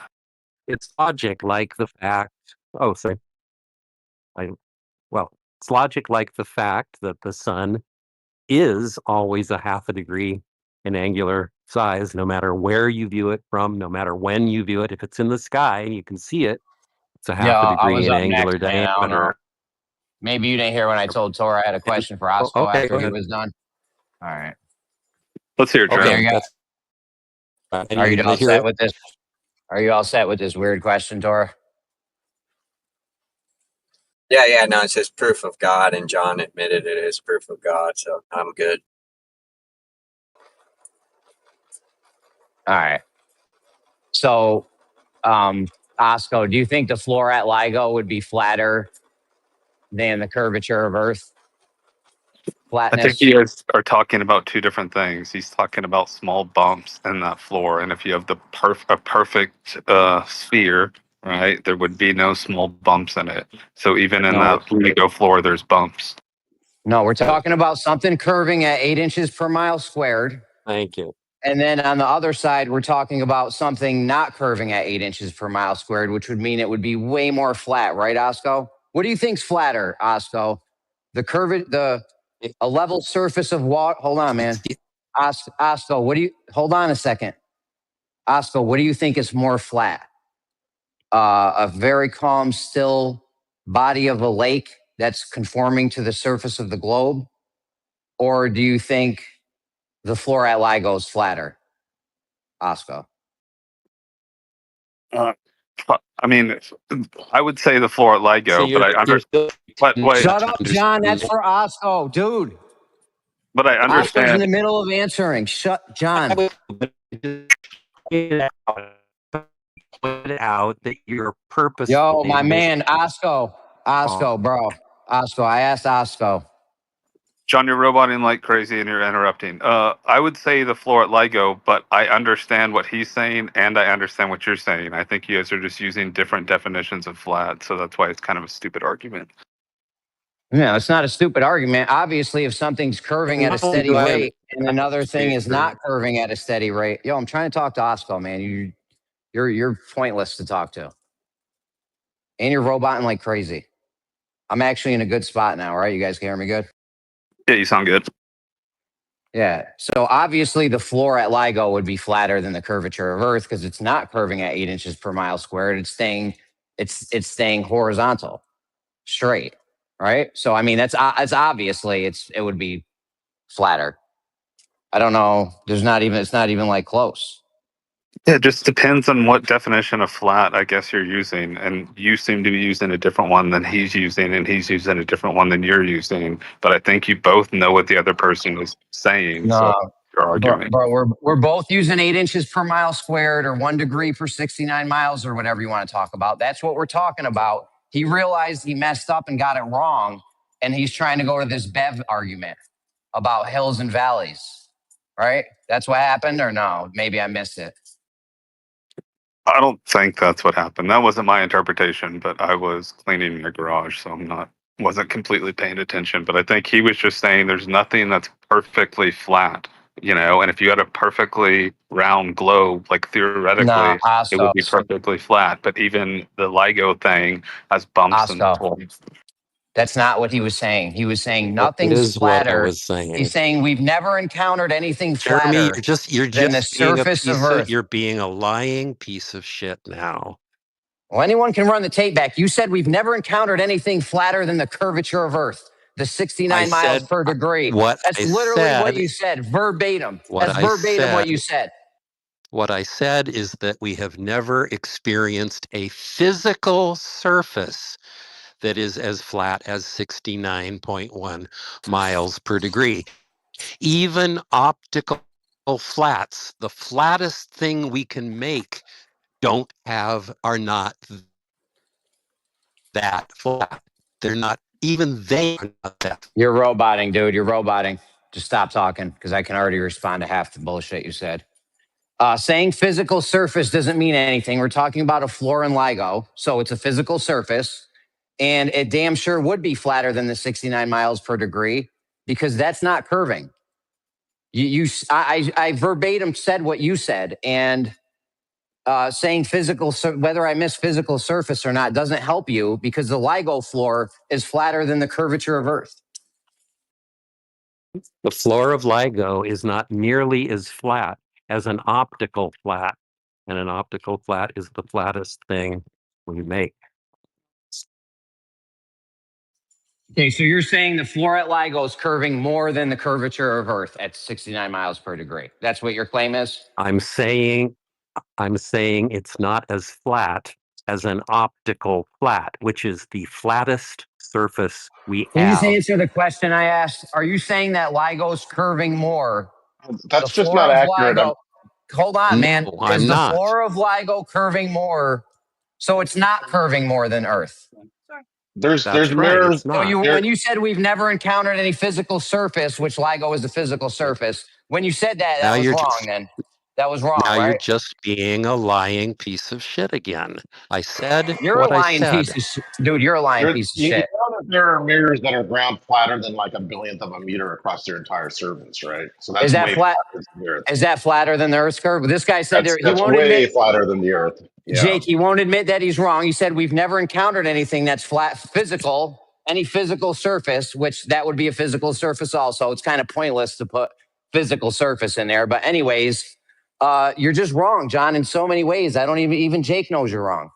It's logic like the fact. Oh, sorry. It's logic like the fact that the sun is always a half a degree in angular size, no matter where you view it from, no matter when you view it. If it's in the sky and you can see it, it's a half a I degree was in up angular next, man. I don't know. diameter. Maybe you didn't hear when I told Tor I had a question for Osco Okay, after go he ahead. was done. All right. Let's hear it, Joe. Okay, you that's Are you all hear set it? with this? Are you all set with this weird question, Tor? Yeah, no, it's just proof of God, and John admitted it is proof of God, so I'm good. All right. So, Osco, do you think the floor at LIGO would be flatter than the curvature of Earth? I think Flatness? you guys are talking about two different things. He's talking about small bumps in that floor, and if you have a perfect sphere, right, there would be no small bumps in it. So even in No. that Lego floor, there's bumps. No, we're talking about something curving at 8 inches per mile squared. Thank you. And then on the other side, we're talking about something not curving at 8 inches per mile squared, which would mean it would be way more flat, right, Osco? What do you think's flatter, Osco? A level surface of water. Hold on, man. Osco, hold on a second. Osco, what do you think is more flat? A very calm, still body of a lake that's conforming to the surface of the globe? Or do you think the floor at LIGO is flatter, Osco? I mean, I would say the floor at LIGO, So but wait. Shut up, John. That's for Osco, dude. But I Osco's in understand. the middle of answering. Shut, John. Point out that you're purposely. Yo, my man, Osco, bro. Osco, I asked Osco. John, you're roboting like crazy and you're interrupting. I would say the floor at LIGO, but I understand what he's saying and I understand what you're saying. I think you guys are just using different definitions of flat, so that's why it's kind of a stupid argument. No, it's not a stupid argument. Obviously, if something's curving at a steady rate and another thing is not curving at a steady rate, yo, I'm trying to talk to Osco, man. You're pointless to talk to, and you're roboting like crazy. I'm actually in a good spot now, right? You guys can hear me good? Yeah, you sound good. Yeah. So obviously, the floor at LIGO would be flatter than the curvature of Earth because it's not curving at 8 inches per mile squared. It's staying horizontal, straight, right? So I mean, it's obviously it would be flatter. I don't know. It's not even like close. It just depends on what definition of flat I guess you're using, and you seem to be using a different one than he's using, and he's using a different one than you're using. But I think you both know what the other person is saying. No, So you're arguing. bro, we're both using 8 inches per mile squared or 1 degree per 69 miles or whatever you want to talk about. That's what we're talking about. He realized he messed up and got it wrong, and he's trying to go to this Bev argument about hills and valleys, right? That's what happened, or no? Maybe I missed it. I don't think that's what happened. That wasn't my interpretation, but I was cleaning my garage, so wasn't completely paying attention. But I think he was just saying there's nothing that's perfectly flat, and if you had a perfectly round globe, like theoretically, No, it would be perfectly flat. But even the LIGO thing has bumps in the floor. That's not what he was saying. He was saying That nothing's is what I flatter. was saying. He's saying we've never encountered anything Jeremy, flatter you're than the just being a surface of Earth. You're being a lying piece of shit now. Well, anyone can run the tape back. You said we've never encountered anything flatter than the curvature of Earth, the 69 miles per degree. That's literally what you said, verbatim. That's verbatim what you said. What I said is that we have never experienced a physical surface that is as flat as 69.1 miles per degree. Even optical flats, the flattest thing we can make, are not that flat. They're not, even they are not that. You're roboting, dude. You're roboting. Just stop talking because I can already respond to half the bullshit you said. Saying physical surface doesn't mean anything. We're talking about a floor in LIGO, so it's a physical surface, and it damn sure would be flatter than the 69 miles per degree because that's not curving. I verbatim said what you said, and saying whether I miss physical surface or not doesn't help you because the LIGO floor is flatter than the curvature of Earth. The floor of LIGO is not nearly as flat as an optical flat, and an optical flat is the flattest thing we make. Okay, so you're saying the floor at LIGO is curving more than the curvature of Earth at 69 miles per degree. That's what your claim is? I'm saying it's not as flat as an optical flat, which is the flattest surface we have. Can you just answer the question I asked? Are you saying that LIGO is curving more? That's just not accurate. hold on, man. No, Is I'm the not. floor of LIGO curving more? So it's not curving more than Earth. There's That's right. mirrors. It's not. When you said we've never encountered any physical surface, which LIGO is the physical surface, when you said that, Now that was you're wrong. just Then that was wrong, now you're right? just being a lying piece of shit again. I said You're what a I lying said. piece of shit, dude. You're a lying piece of You shit. know that there are mirrors that are ground flatter than like a billionth of a meter across their entire surface, right? So that's Is that way flat? flatter than the Earth. Is that flatter than the Earth's curve? This guy said he That's won't way admit. flatter than the Earth. Yeah. Jake, he won't admit that he's wrong. He said we've never encountered anything that's flat, physical, any physical surface, which that would be a physical surface also. It's kind of pointless to put physical surface in there. But anyways, you're just wrong, John, in so many ways. I don't even Jake knows you're wrong.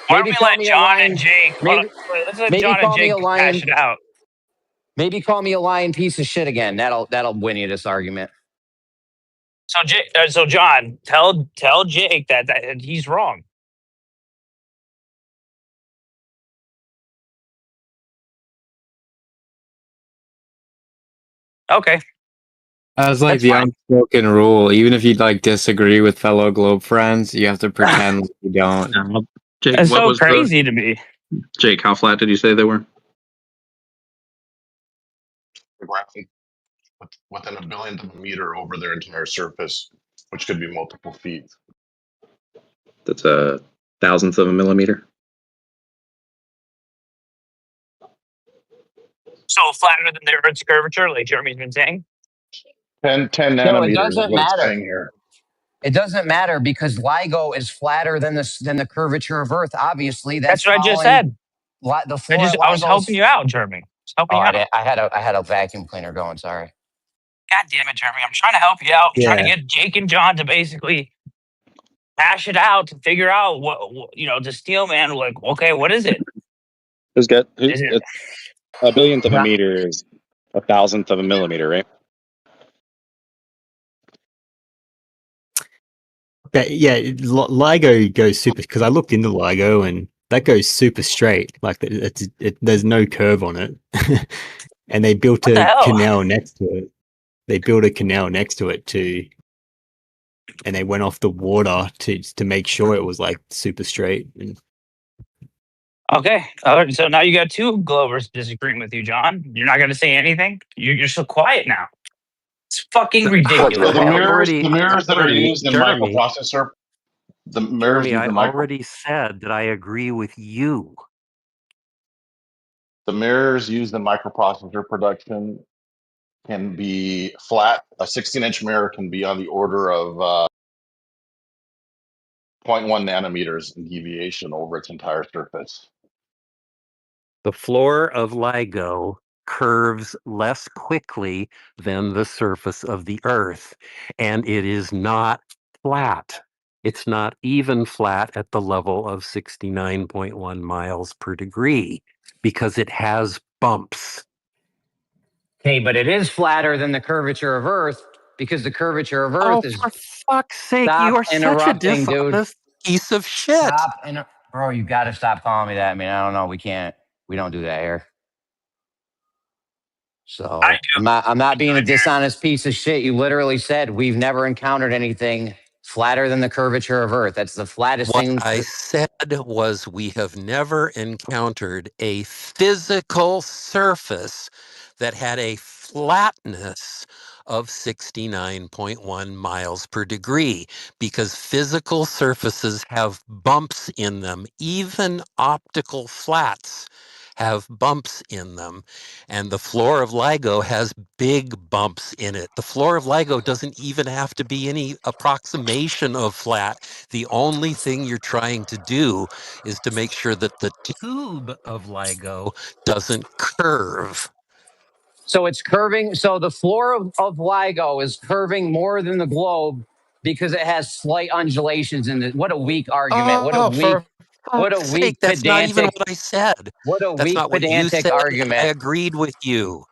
Why don't we let John and Jake? Let's let John and Jake hash it out. Maybe call me a lying piece of shit again. That'll win you this argument. So John, tell Jake that he's wrong. Okay. As like That's the fine. unspoken rule, even if you like disagree with fellow globe friends, you have to pretend like you don't. Jake, That's what so was crazy to me. Jake, how flat did you say they were? Within a billionth of a meter over their entire surface, which could be multiple feet. That's a thousandth of a millimeter. So flatter than the Earth's curvature, like Jeremy's been saying. 10 No, nanometers it is doesn't what it's matter. saying here. It doesn't matter because LIGO is flatter than the curvature of Earth. Obviously, That's what I just said. The floor I was helping you out, Jeremy. I had a vacuum cleaner going. Sorry. God damn it, Jeremy! I'm trying to help you out. I'm trying to Yeah. get Jake and John to basically hash it out to figure out what to steel man. Like, okay, what is it? Is Is it? A billionth of a meter is a thousandth of a millimeter, right? Yeah, LIGO goes super because I looked into LIGO and that goes super straight. Like there's no curve on it, and they built a canal next to it. They built a canal next to it too, and they went off the water to make sure it was like super straight. And Okay, all right, so now you got two Glovers disagreeing with you, John. You're not going to say anything. You're so quiet now. It's fucking ridiculous. The mirrors that are used in Jeremy, microprocessor. The mirrors Jeremy, used I in already said that I agree with you. The mirrors used in microprocessor production can be flat. A 16-inch mirror can be on the order of 0.1 nanometers in deviation over its entire surface. The floor of LIGO curves less quickly than the surface of the Earth, and it is not flat. It's not even flat at the level of 69.1 miles per degree because it has bumps. Okay, but it is flatter than the curvature of Earth because the curvature of Earth is. For fuck's sake, Stop you are such a interrupting, dude. dishonest piece of shit. Bro, you got to stop calling me that. I mean, I don't know. We don't do that here. So I'm not being a dishonest piece of shit. You literally said we've never encountered anything flatter than the curvature of Earth. That's the flattest thing. What I said was we have never encountered a physical surface that had a flatness of 69.1 miles per degree because physical surfaces have bumps in them. Even optical flats have bumps in them, and the floor of LIGO has big bumps in it. The floor of LIGO doesn't even have to be any approximation of flat. The only thing you're trying to do is to make sure that the tube of LIGO doesn't curve. So it's curving. So the floor of LIGO is curving more than the globe because it has slight undulations in it. What a weak argument. What a weak That's pedantic. not even what I said. What a That's weak not what you pedantic said. argument. I agreed with you.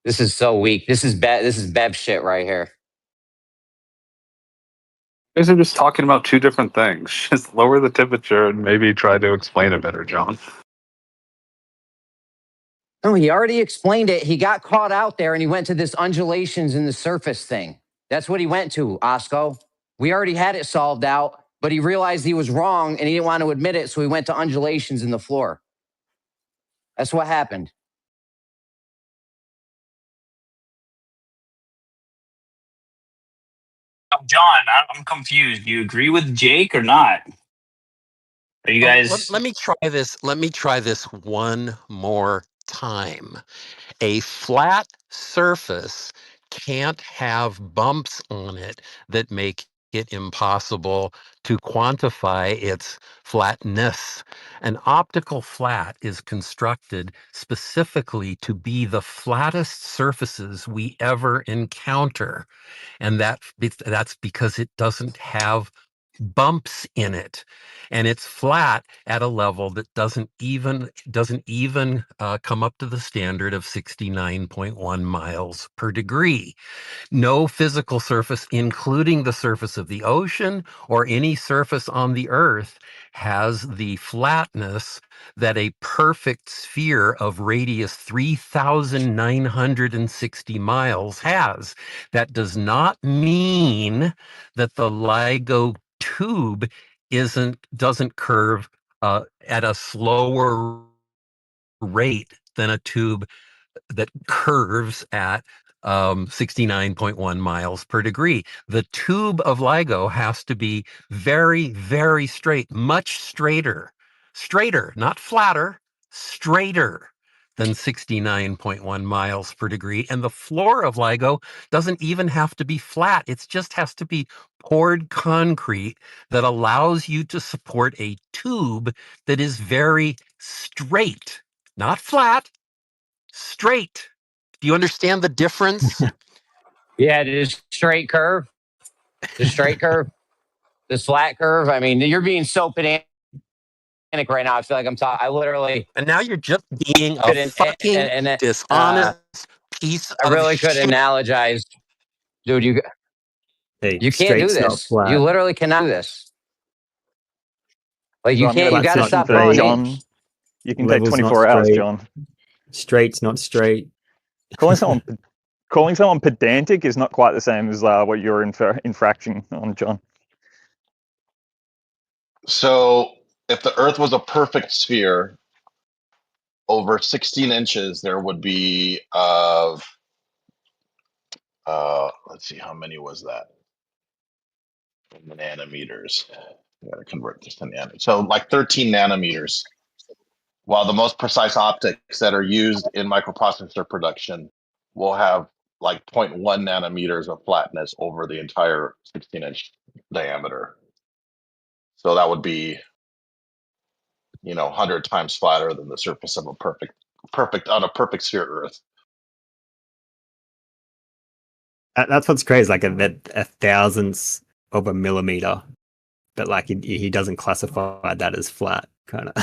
This is so weak. This is bad. This is Bev shit right here. You guys are just talking about two different things. Just lower the temperature and maybe try to explain it better, John. No, he already explained it. He got caught out there and he went to this undulations in the surface thing. That's what he went to, Osco. We already had it solved out, but he realized he was wrong and he didn't want to admit it, so he went to undulations in the floor. That's what happened. John, I'm confused. Do you agree with Jake or not? Are you Well, guys? let me try this. Let me try this one more time. A flat surface can't have bumps on it that make it impossible to quantify its flatness. An optical flat is constructed specifically to be the flattest surfaces we ever encounter. And that's because it doesn't have bumps in it, and it's flat at a level that doesn't even come up to the standard of 69.1 miles per degree. No physical surface, including the surface of the ocean or any surface on the earth, has the flatness that a perfect sphere of radius 3,960 miles has. That does not mean that the LIGO tube doesn't curve at a slower rate than a tube that curves at 69.1 miles per degree. The tube of LIGO has to be very, very straight, much straighter, not flatter, straighter than 69.1 miles per degree. And the floor of LIGO doesn't even have to be flat. It just has to be poured concrete that allows you to support a tube that is very straight, not flat, straight. Do you understand the difference? Yeah, this straight curve, the straight curve, this flat curve. I mean, you're being so pedantic right now. I feel like I'm talking. I literally. And now you're just being a couldn't, fucking and dishonest piece I of really could shit. analogize, dude. Hey, You can't do straight's not this. You flat. literally cannot do this. Like So you I'm can't. You going to got Flat's to not petition stop for calling straight. John. names. You can take Level's not 24 hours, straight. John. Straight's not straight. Calling someone pedantic is not quite the same as what you're infraction on, John. So if the Earth was a perfect sphere, over 16 inches, there would be let's see, how many was that in nanometers? I gotta convert this to nanometers. So like 13 nanometers. While the most precise optics that are used in microprocessor production will have like 0.1 nanometers of flatness over the entire 16-inch diameter. So that would be, 100 times flatter than the surface of a perfect sphere Earth. That's what's crazy. Like a thousandth of a millimeter, but like he doesn't classify that as flat. Kind of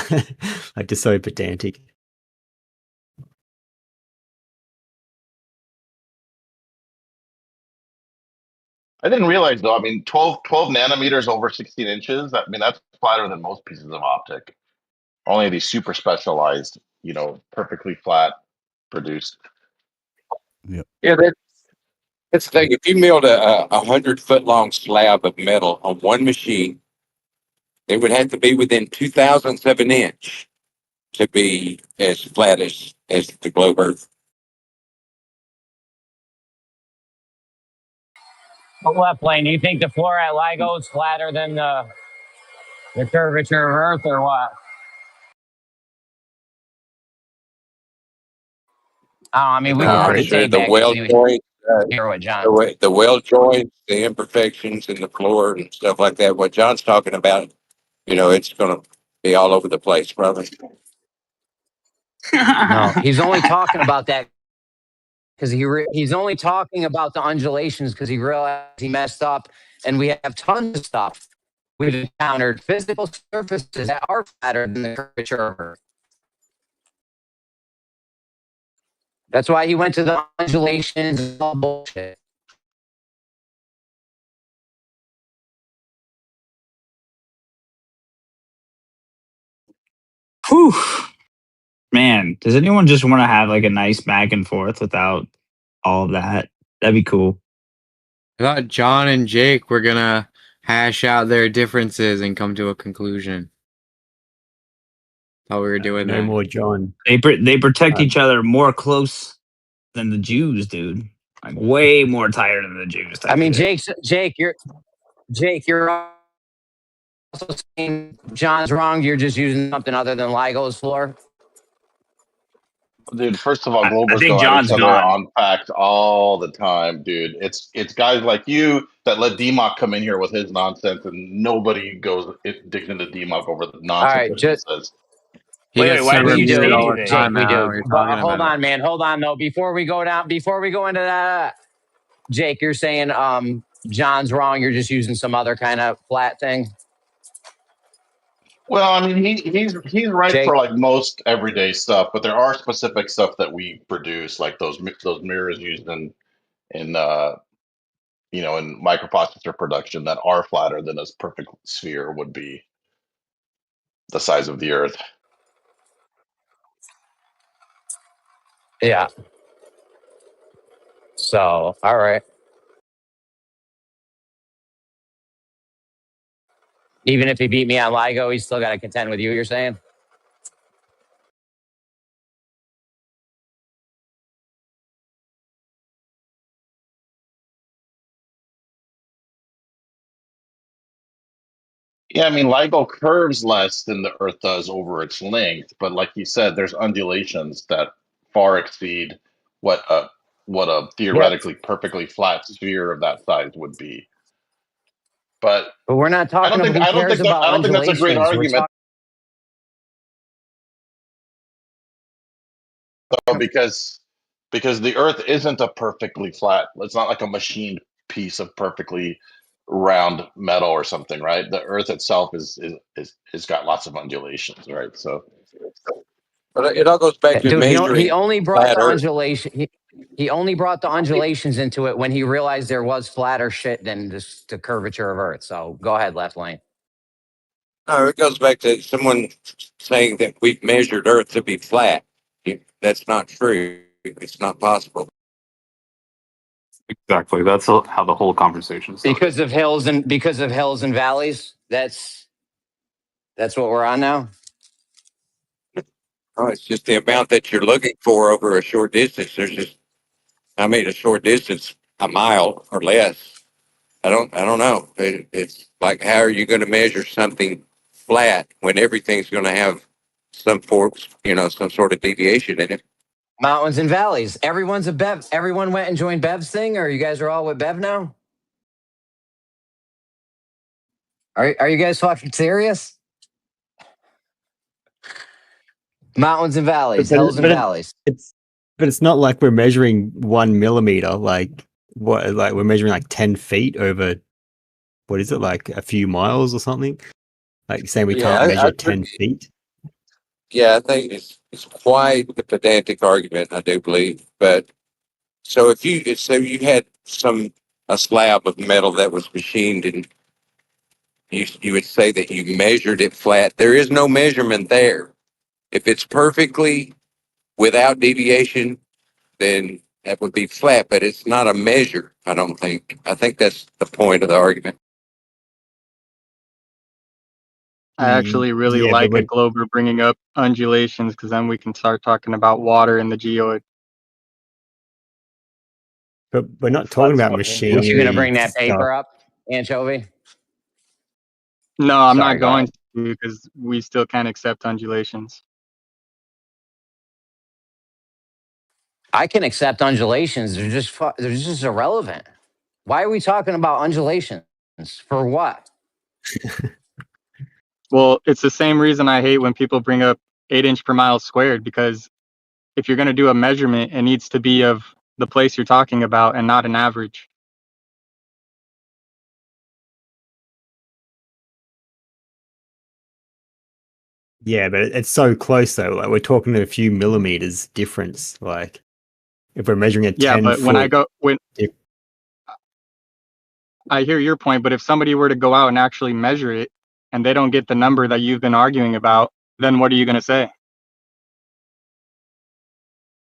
like just so pedantic. I didn't realize though. I mean, 12 nanometers over 16 inches. I mean, that's flatter than most pieces of optic. Only these super specialized, perfectly flat produced. Yep. Yeah, that's the thing. If you milled a 100-foot long slab of metal on one machine, it would have to be within 2,000ths of an inch to be as flat as the globe Earth. Left lane. Do you think the floor at LIGO is flatter than the curvature of Earth, or what? I mean, we can run a Concrete. tape The back if weld you joint, hear what John. the weld joints, the imperfections in the floor and stuff like that. What John's talking about, it's going to be all over the place, probably. No, he's only talking about that because he's only talking about the undulations because he realized he messed up, and we have tons of stuff we've encountered, physical surfaces that are flatter than the curvature of Earth. That's why he went to the undulations and all bullshit. Whew. Man, does anyone just want to have like a nice back and forth without all of that? That'd be cool. I thought John and Jake were gonna hash out their differences and come to a conclusion. Thought we were doing No that. more John. They protect Uh, each other more close than the Jews, dude. Like way more tighter than the Jews. I Type mean, shit. Jake, you're also saying John's wrong. You're just using something other than LIGO's floor. Dude, first of all, I Globers think go at each John's other gone. on fact all the time, dude. It's guys like you that let DMOC come in here with his nonsense, and nobody digs into DMOC over the All nonsense right, that he just says. He wait, gets wait. so We muted all do, the Jake. time We now. do. What are you But talking hold about? on, man. Hold on, though. Before we go into that, Jake, you're saying John's wrong. You're just using some other kind of flat thing. Well, I mean, he's right Jake. for like most everyday stuff, but there are specific stuff that we produce, like those mirrors used in in microprocessor production that are flatter than a perfect sphere would be the size of the Earth. Yeah. So, all right. Even if he beat me on LIGO, he's still got to contend with you. You're saying? Yeah, I mean, LIGO curves less than the Earth does over its length, but like you said, there's undulations that far exceed what a Yep. theoretically perfectly flat sphere of that size would be. But But we're not I talking don't about think who I don't cares think that about I don't think that's a great undulations. We're argument talking. though, because the Earth isn't a perfectly flat. It's not like a machined piece of perfectly round metal or something, right? The Earth itself is got lots of undulations, right? So But it all goes back to Dude, he measuring only brought flat the Earth. undulation. He only brought the undulations into it when he realized there was flatter shit than just the curvature of Earth. So go ahead, left lane. No, it goes back to someone saying that we've measured Earth to be flat. That's not true. It's not possible. Exactly. That's how the whole conversation started. Because of hills and valleys. That's what we're on now. Oh, it's just the amount that you're looking for over a short distance. A short distance, a mile or less. I don't know. It's like, how are you going to measure something flat when everything's going to have some sort of deviation in it? Mountains and valleys. Everyone's a Bev. Everyone went and joined Bev's thing, or you guys are all with Bev now? Are you guys fucking serious? Mountains and valleys, hills and valleys. It's not like we're measuring 1 millimeter. Like what? Like we're measuring like 10 feet over. What is it, like a few miles or something? Like saying we Yeah, can't measure 10 feet. I think it's quite the pedantic argument, I do believe. But so if you had a slab of metal that was machined, and you would say that you measured it flat. There is no measurement there. If it's perfectly without deviation, then that would be flat, but it's not a measure, I don't think. I think that's the point of the argument. I actually really Yeah, like a Glober bringing up undulations because then we can start talking about water in the geoid. but we're not talking about What you gonna machinery bring that stuff. paper up, Anchovy? No, I'm Sorry, not go going ahead. to because we still can't accept undulations. I can accept undulations. They're just irrelevant. Why are we talking about undulations? For what? Well, it's the same reason I hate when people bring up 8 inch per mile squared, because if you're going to do a measurement, it needs to be of the place you're talking about and not an average. Yeah, but it's so close though. Like we're talking a few millimeters difference. Like if we're measuring a Yeah, 10 but when foot. I hear your point, but if somebody were to go out and actually measure it and they don't get the number that you've been arguing about, then what are you going to say?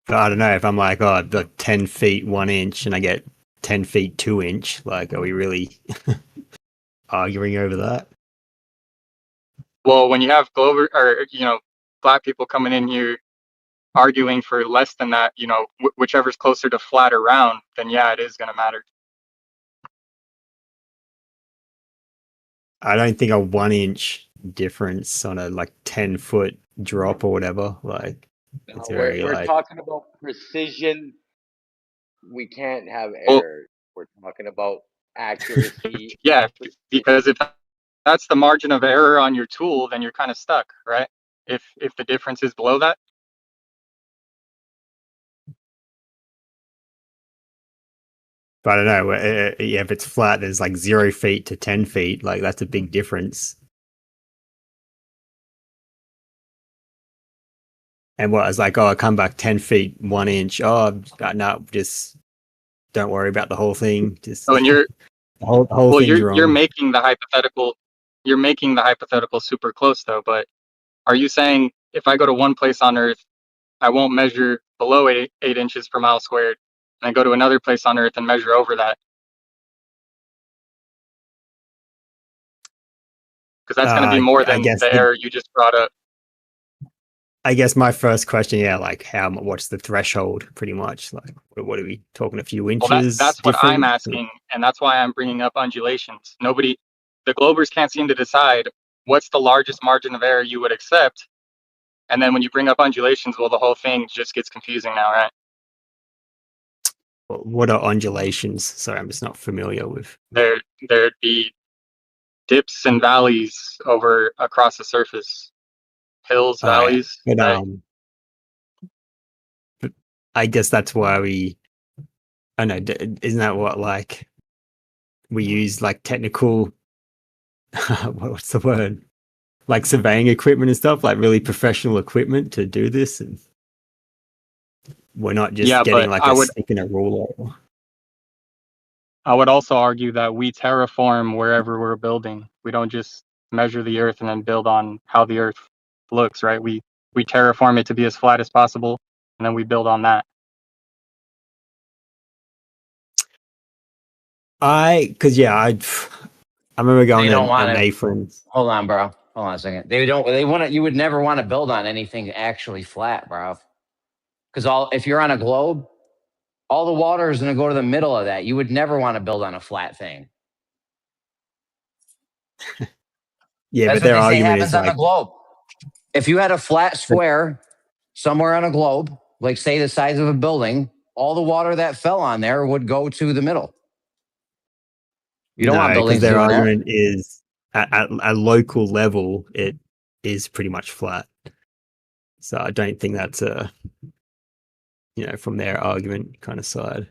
But I don't know if I'm like, oh, I've got 10 feet 1 inch, and I get 10 feet 2 inch. Like, are we really arguing over that? Well, when you have Glover or flat people coming in here arguing for less than that, whichever's closer to flat or round, then yeah, it is going to matter. I don't think a 1 inch difference on a like 10-foot drop or whatever, like it's very We're like talking about precision. We can't have Well, error. We're talking about accuracy. yeah, Precision. because if that's the margin of error on your tool, then you're kind of stuck, right? If the difference is below that. But I don't know. Yeah, if it's flat, there's like 0 feet to 10 feet. Like that's a big difference. And what I was like, oh, I come back 10 feet 1 inch. Oh, no, just don't worry about the whole thing. Just So, and you're the whole well, thing's you're wrong. making the hypothetical super close though. But are you saying if I go to one place on Earth, I won't measure below 8 inches per mile squared, and I go to another place on Earth and measure over that? Because that's going to be more I than guess the error you just brought up. I guess my first question, yeah, like what's the threshold? Pretty much, like what are we talking? A few Well, inches that's what I'm different? asking, and that's why I'm bringing up undulations. The Globers can't seem to decide what's the largest margin of error you would accept, and then when you bring up undulations, well, the whole thing just gets confusing now, right? What are undulations? Sorry, I'm just not familiar with. There'd be dips and valleys across the surface, hills, All right, valleys. but I guess that's why I know, isn't that what like we use like technical? What's the word? Like surveying equipment and stuff, like really professional equipment to do this, and we're not just Yeah, getting but like a stick and a ruler. I would also argue that we terraform wherever we're building. We don't just measure the Earth and then build on how the Earth looks, right? We terraform it to be as flat as possible, and then we build on that. I remember going They don't to want to. Nathan's. Hold on, bro. Hold on a second. They don't. They want to. You would never want to build on anything actually flat, bro. Because if you're on a globe, all the water is going to go to the middle of that. You would never want to build on a flat thing. Yeah, That's but what their they say argument happens is on the like, globe. If you had a flat square somewhere on a globe, like say the size of a building, all the water that fell on there would go to the middle. You don't want no, because buildings their doing that. argument is at a local level, it is pretty much flat. So I don't think that's from their argument kind of side.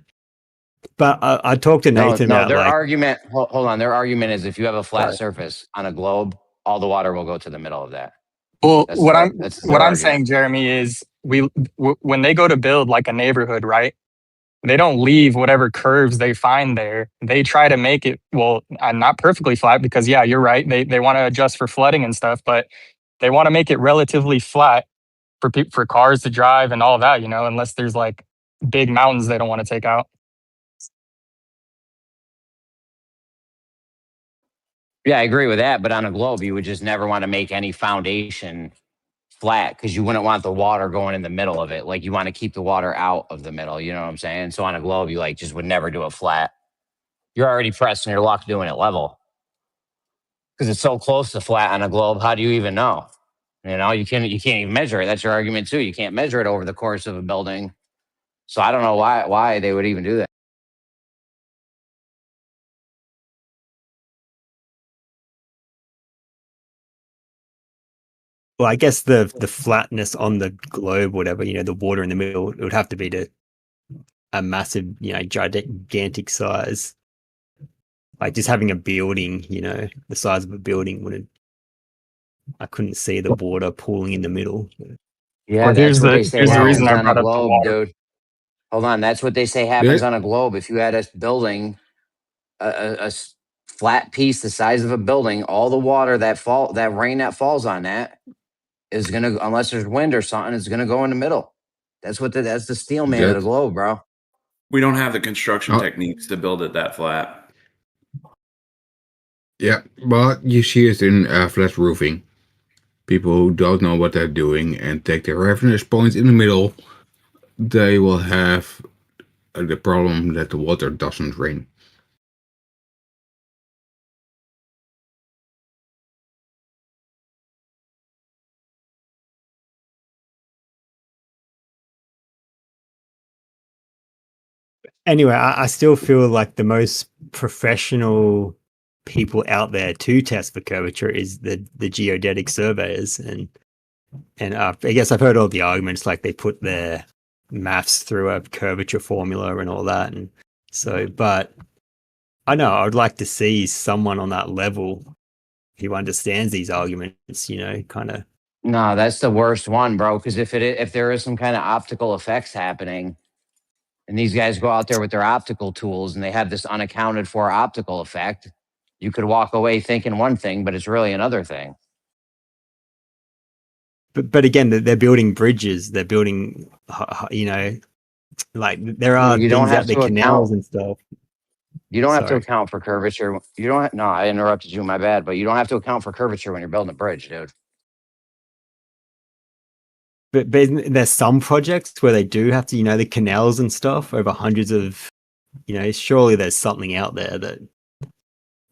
But I talked to Nathan No, about their like, argument, hold on. Their argument is if you have a flat sorry. surface on a globe, all the water will go to the middle of that. Well, That's what their I'm argument. saying, Jeremy, is when they go to build like a neighborhood, right? They don't leave whatever curves they find there. They try to make it not perfectly flat because yeah, you're right. They want to adjust for flooding and stuff, but they want to make it relatively flat for cars to drive and all that. Unless there's like big mountains they don't want to take out. Yeah, I agree with that. But on a globe, you would just never want to make any foundation flat because you wouldn't want the water going in the middle of it. Like you want to keep the water out of the middle. You know what I'm saying? So on a globe, you like just would never do it flat. You're already pressing your luck doing it level because it's so close to flat on a globe. How do you even know? You can't even measure it. That's your argument too. You can't measure it over the course of a building. So I don't know why they would even do that. well, I guess the flatness on the globe, whatever, the water in the middle, it would have to be to a massive, gigantic size. Like just having a building, the size of a building I couldn't see the water pooling in the middle. Yeah, that's what they say here's the reason happens I on a brought up the globe, water. dude. Hold on, that's what they say happens on a globe. If you had a building, a flat piece the size of a building, all the water that rain that falls on that is gonna, unless there's wind or something, is gonna go in the middle. That's the steel man of the globe, bro. We don't have the construction Oh. techniques to build it that flat. Yeah, but you see it in flat roofing. People who don't know what they're doing and take their reference point in the middle, they will have the problem that the water doesn't drain. Anyway, I still feel like the most professional people out there to test for curvature is the geodetic surveyors, and I guess I've heard all the arguments, like they put their maths through a curvature formula and all that, and so. But I know I would like to see someone on that level who understands these arguments. Kind of. No, that's the worst one, bro. Because if there is some kind of optical effects happening, and these guys go out there with their optical tools and they have this unaccounted for optical effect, you could walk away thinking one thing, but it's really another thing. But again, they're building bridges. They're building, like there are You don't things have out there, to canals account. and stuff. You don't have to Sorry. account for curvature. You don't. No, I interrupted you. My bad. But you don't have to account for curvature when you're building a bridge, dude. But there's some projects where they do have to, the canals and stuff over hundreds of, surely there's something out there that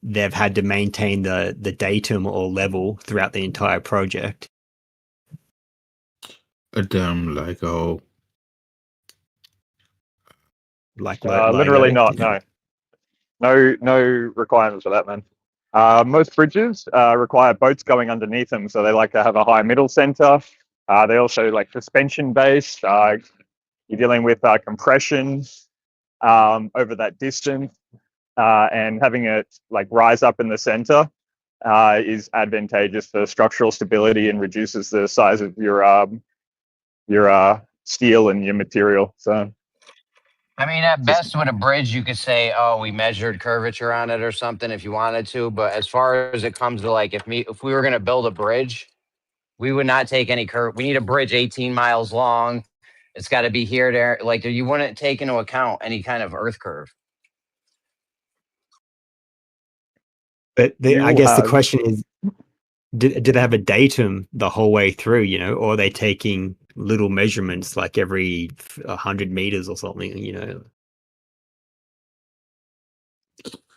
they've had to maintain the datum or level throughout the entire project. Like what? Literally not. No requirements for that, man. Most bridges require boats going underneath them, so they like to have a high middle center. They also like suspension based. You're dealing with compression over that distance, and having it like rise up in the center is advantageous for structural stability and reduces the size of your steel and your material. So, I mean, at best with a bridge, you could say, "Oh, we measured curvature on it" or something if you wanted to. But as far as it comes to like, if we were going to build a bridge, we would not take any curve. We need a bridge 18 miles long. It's got to be here, there. Like, you wouldn't take into account any kind of earth curve. But I guess the question is, do they have a datum the whole way through, or are they taking little measurements like every 100 meters or something,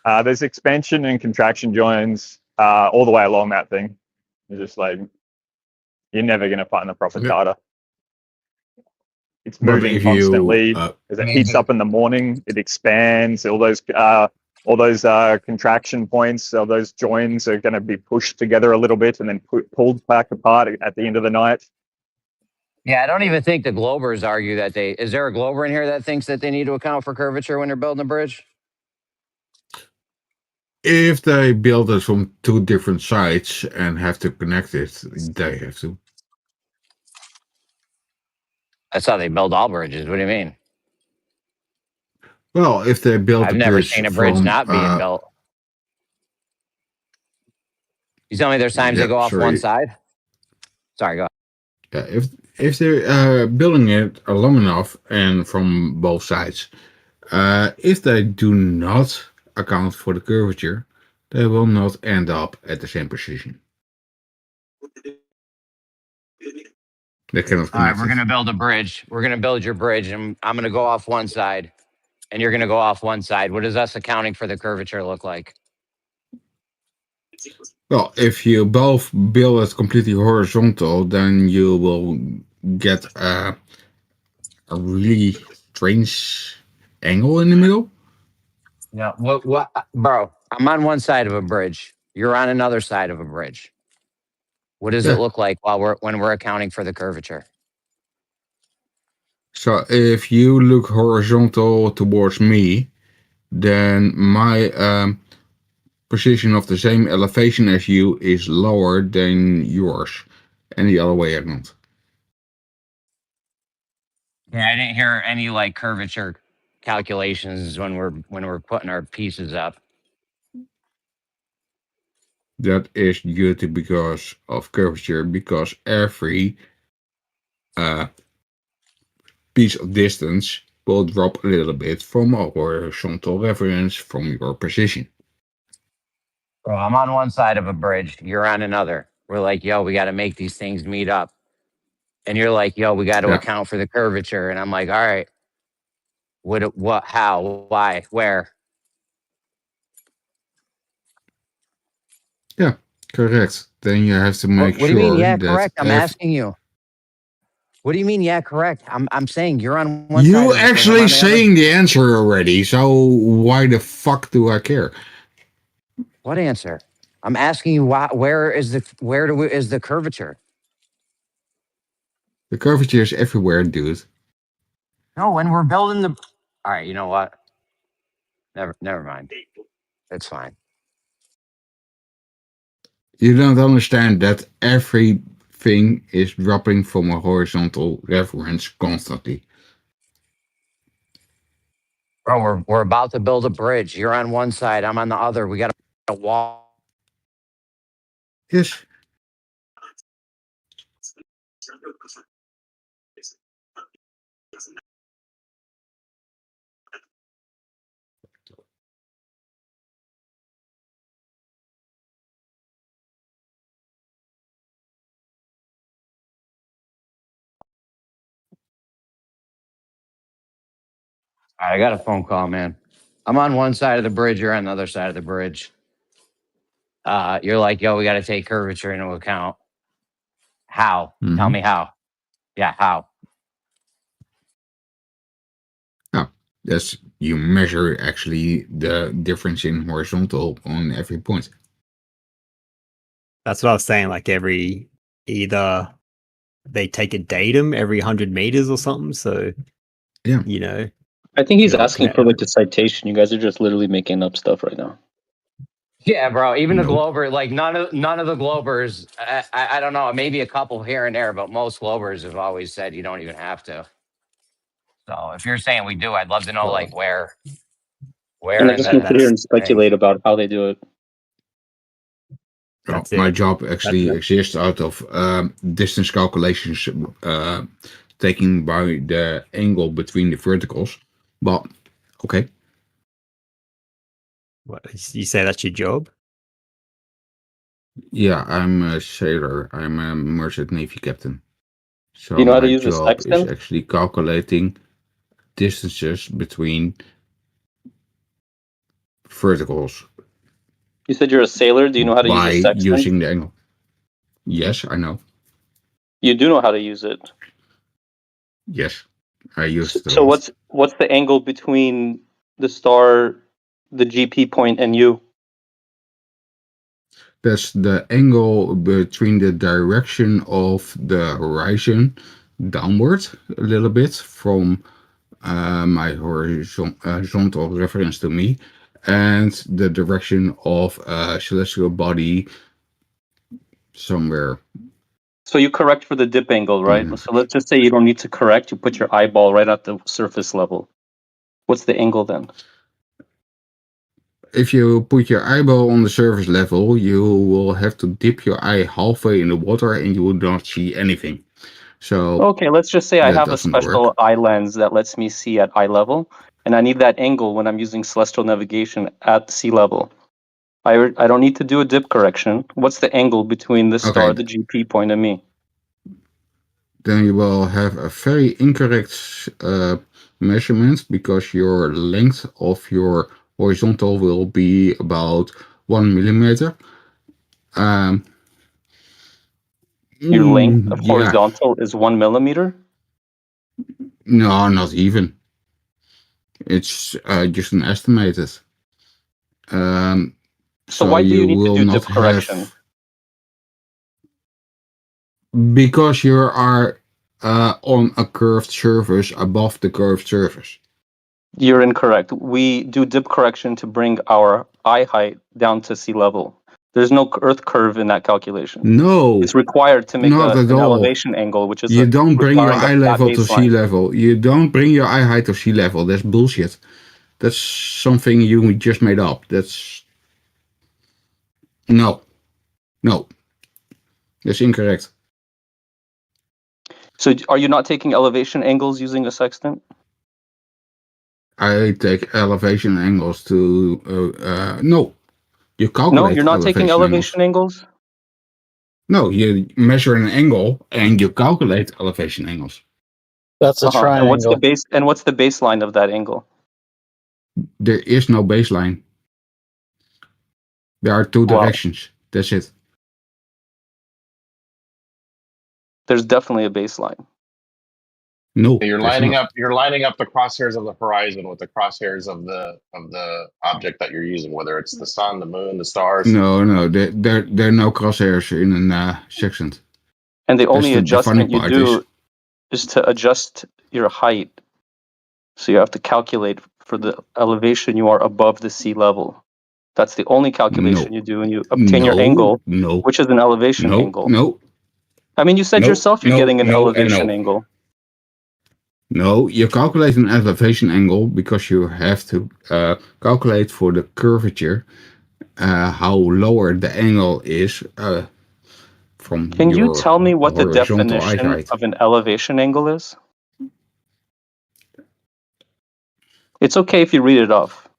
There's expansion and contraction joins all the way along that thing. It's just like, you're never going to find the proper data. It's moving constantly. As it heats up in the morning, it expands. All those contraction points, all those joins are going to be pushed together a little bit and then pulled back apart at the end of the night. Yeah, I don't even think the Globers argue that they. Is there a Glober in here that thinks that they need to account for curvature when they're building a bridge? If they build it from two different sides and have to connect it, they have to. That's how they build all bridges. What do you mean? Well, if they build I've a never bridge seen a bridge from, not being built. You tell me there's times they go off one side? Sorry, go ahead. Yeah, if they're building it long enough and from both sides, if they do not account for the curvature, they will not end up at the same position. They cannot connect. All right, we're going to build a bridge. We're going to build your bridge, and I'm going to go off one side, and you're going to go off one side. What does us accounting for the curvature look like? Well, if you both build it completely horizontal, then you will get a really strange angle in the middle. Yeah. What, bro? I'm on one side of a bridge. You're on another side of a bridge. What does it look like when we're accounting for the curvature? So if you look horizontal towards me, then my position of the same elevation as you is lower than yours, and the other way around. Yeah, I didn't hear any like curvature calculations when we're putting our pieces up. That is due to because of curvature, because every piece of distance will drop a little bit from a horizontal reference from your position. Bro, I'm on one side of a bridge. You're on another. We're like, yo, we got to make these things meet up. And you're like, yo, we got to Yeah. account for the curvature. And I'm like, all right, what, how, why, where? Yeah, correct. Then you have to make What do you mean? sure Yeah, that correct. I'm asking you. What do you mean? Yeah, correct. I'm saying you're on one side you of the thing. I'm actually on the other. saying the answer already, so why the fuck do I care? What answer? I'm asking you where is the curvature? The curvature is everywhere, dude. No, when we're building the. All right, you know what? Never mind. It's fine. You don't understand that everything is dropping from a horizontal reference constantly. Bro, we're about to build a bridge. You're on one side. I'm on the other. We got a wall. Yes. All right, I got a phone call, man. I'm on one side of the bridge. You're on the other side of the bridge. You're like, yo, we got to take curvature into account. How? Tell me how. Yeah, how? Oh, that's you measure actually the difference in horizontal on every point. That's what I was saying. Like either they take a datum every 100 meters or something. So yeah, you know. I think he's you're asking for like the citation. You guys are just literally making up stuff right now. Yeah, bro. Even the Nope. Glober, like none of the Globers. I don't know. Maybe a couple here and there, but most Globers have always said you don't even have to. So if you're saying we do, I'd love to know Well, like where And I in just want to sit here and the thing. speculate about how they do it. Well, That's my it. job actually That's it. exists out of distance calculations taken by the angle between the verticals. But okay. What you say that's your job? Yeah, I'm a sailor. I'm a merchant navy captain. So Do you know how to my use a job is sextant? actually calculating distances between verticals You said you're a sailor. Do you know how to use by a sextant? using the angle. Yes, I know. You do know how to use it. Yes, I use it a So lot. what's the angle between the star, the GP point, and you? That's the angle between the direction of the horizon downward a little bit from my horizontal reference to me and the direction of a celestial body somewhere. So you correct for the dip angle, right? So let's just say you don't need to correct. You put your eyeball right at the surface level. What's the angle then? If you put your eyeball on the surface level, you will have to dip your eye halfway in the water and you will not see anything. So Okay, let's just say I that have a doesn't work. special eye lens that lets me see at eye level, and I need that angle when I'm using celestial navigation at sea level. I don't need to do a dip correction. What's the angle between the star, Okay, the GP point, and me? then you will have a very incorrect measurement because your length of your horizontal will be about 1 millimeter. Your length of Yeah, horizontal is 1 millimeter. no, not even. It's just an estimated. So So why do you you need to will do not dip correction? have, because you are on a curved surface above the curved surface. You're incorrect. We do dip correction to bring our eye height down to sea level. There's no earth curve in that calculation. No, It's required to make not at an all. elevation angle, which is You don't bring your requiring a eye flat level to sea baseline. level. You don't bring your eye height to sea level. That's bullshit. That's something you just made up. That's no. That's incorrect. So are you not taking elevation angles using a sextant? I take elevation angles to no. You No, calculate you're not taking elevation angles. No, you measure an angle and you calculate elevation angles. That's a And what's the triangle. what's the baseline of that angle? There is no baseline. There are two Wow. directions. That's it. There's definitely a baseline. No, You're there's lining not. up. You're lining up the crosshairs of the horizon with the crosshairs of the object that you're using, whether it's the sun, the moon, the stars. No. There are no crosshairs in a sextant. And the only the funny adjustment you part do is to adjust your height. So you have to calculate for the elevation you are above the sea level. That's the only calculation you do, and you obtain your angle, which is an elevation angle. No. I mean, you said yourself you're getting an elevation no. angle. No, you calculate an elevation angle because you have to calculate for the curvature how lower the angle is from Can you tell me what the horizontal definition height. of an elevation angle is? It's okay if you read it off.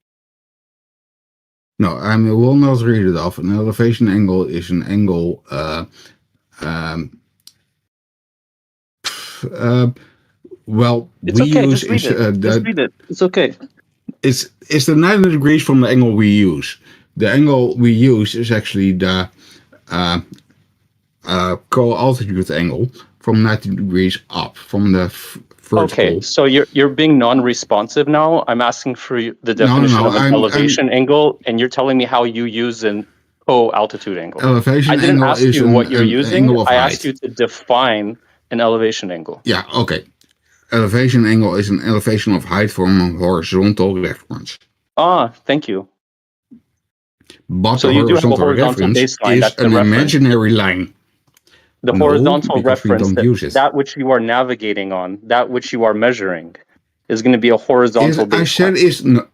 No, I will not read it off. An elevation angle is an angle. Well, It's we okay. use Just read it. Just read it. It's okay. It's the 90 degrees from the angle we use. The angle we use is actually the co-altitude angle from 90 degrees up from the vertical. Okay, so you're being non-responsive now. I'm asking for the definition of an elevation angle, and you're telling me how you use an altitude angle. Elevation I didn't angle ask is you what you're an using. angle of I height. asked you to define an elevation angle. Yeah, okay. Elevation angle is an elevation of height from a horizontal reference. Thank you. But So the you do have a horizontal horizontal reference baseline. is That's the an reference. imaginary line. The No, horizontal because we reference, don't use it. that which you are navigating on, that which you are measuring, is going to be a horizontal baseline. I said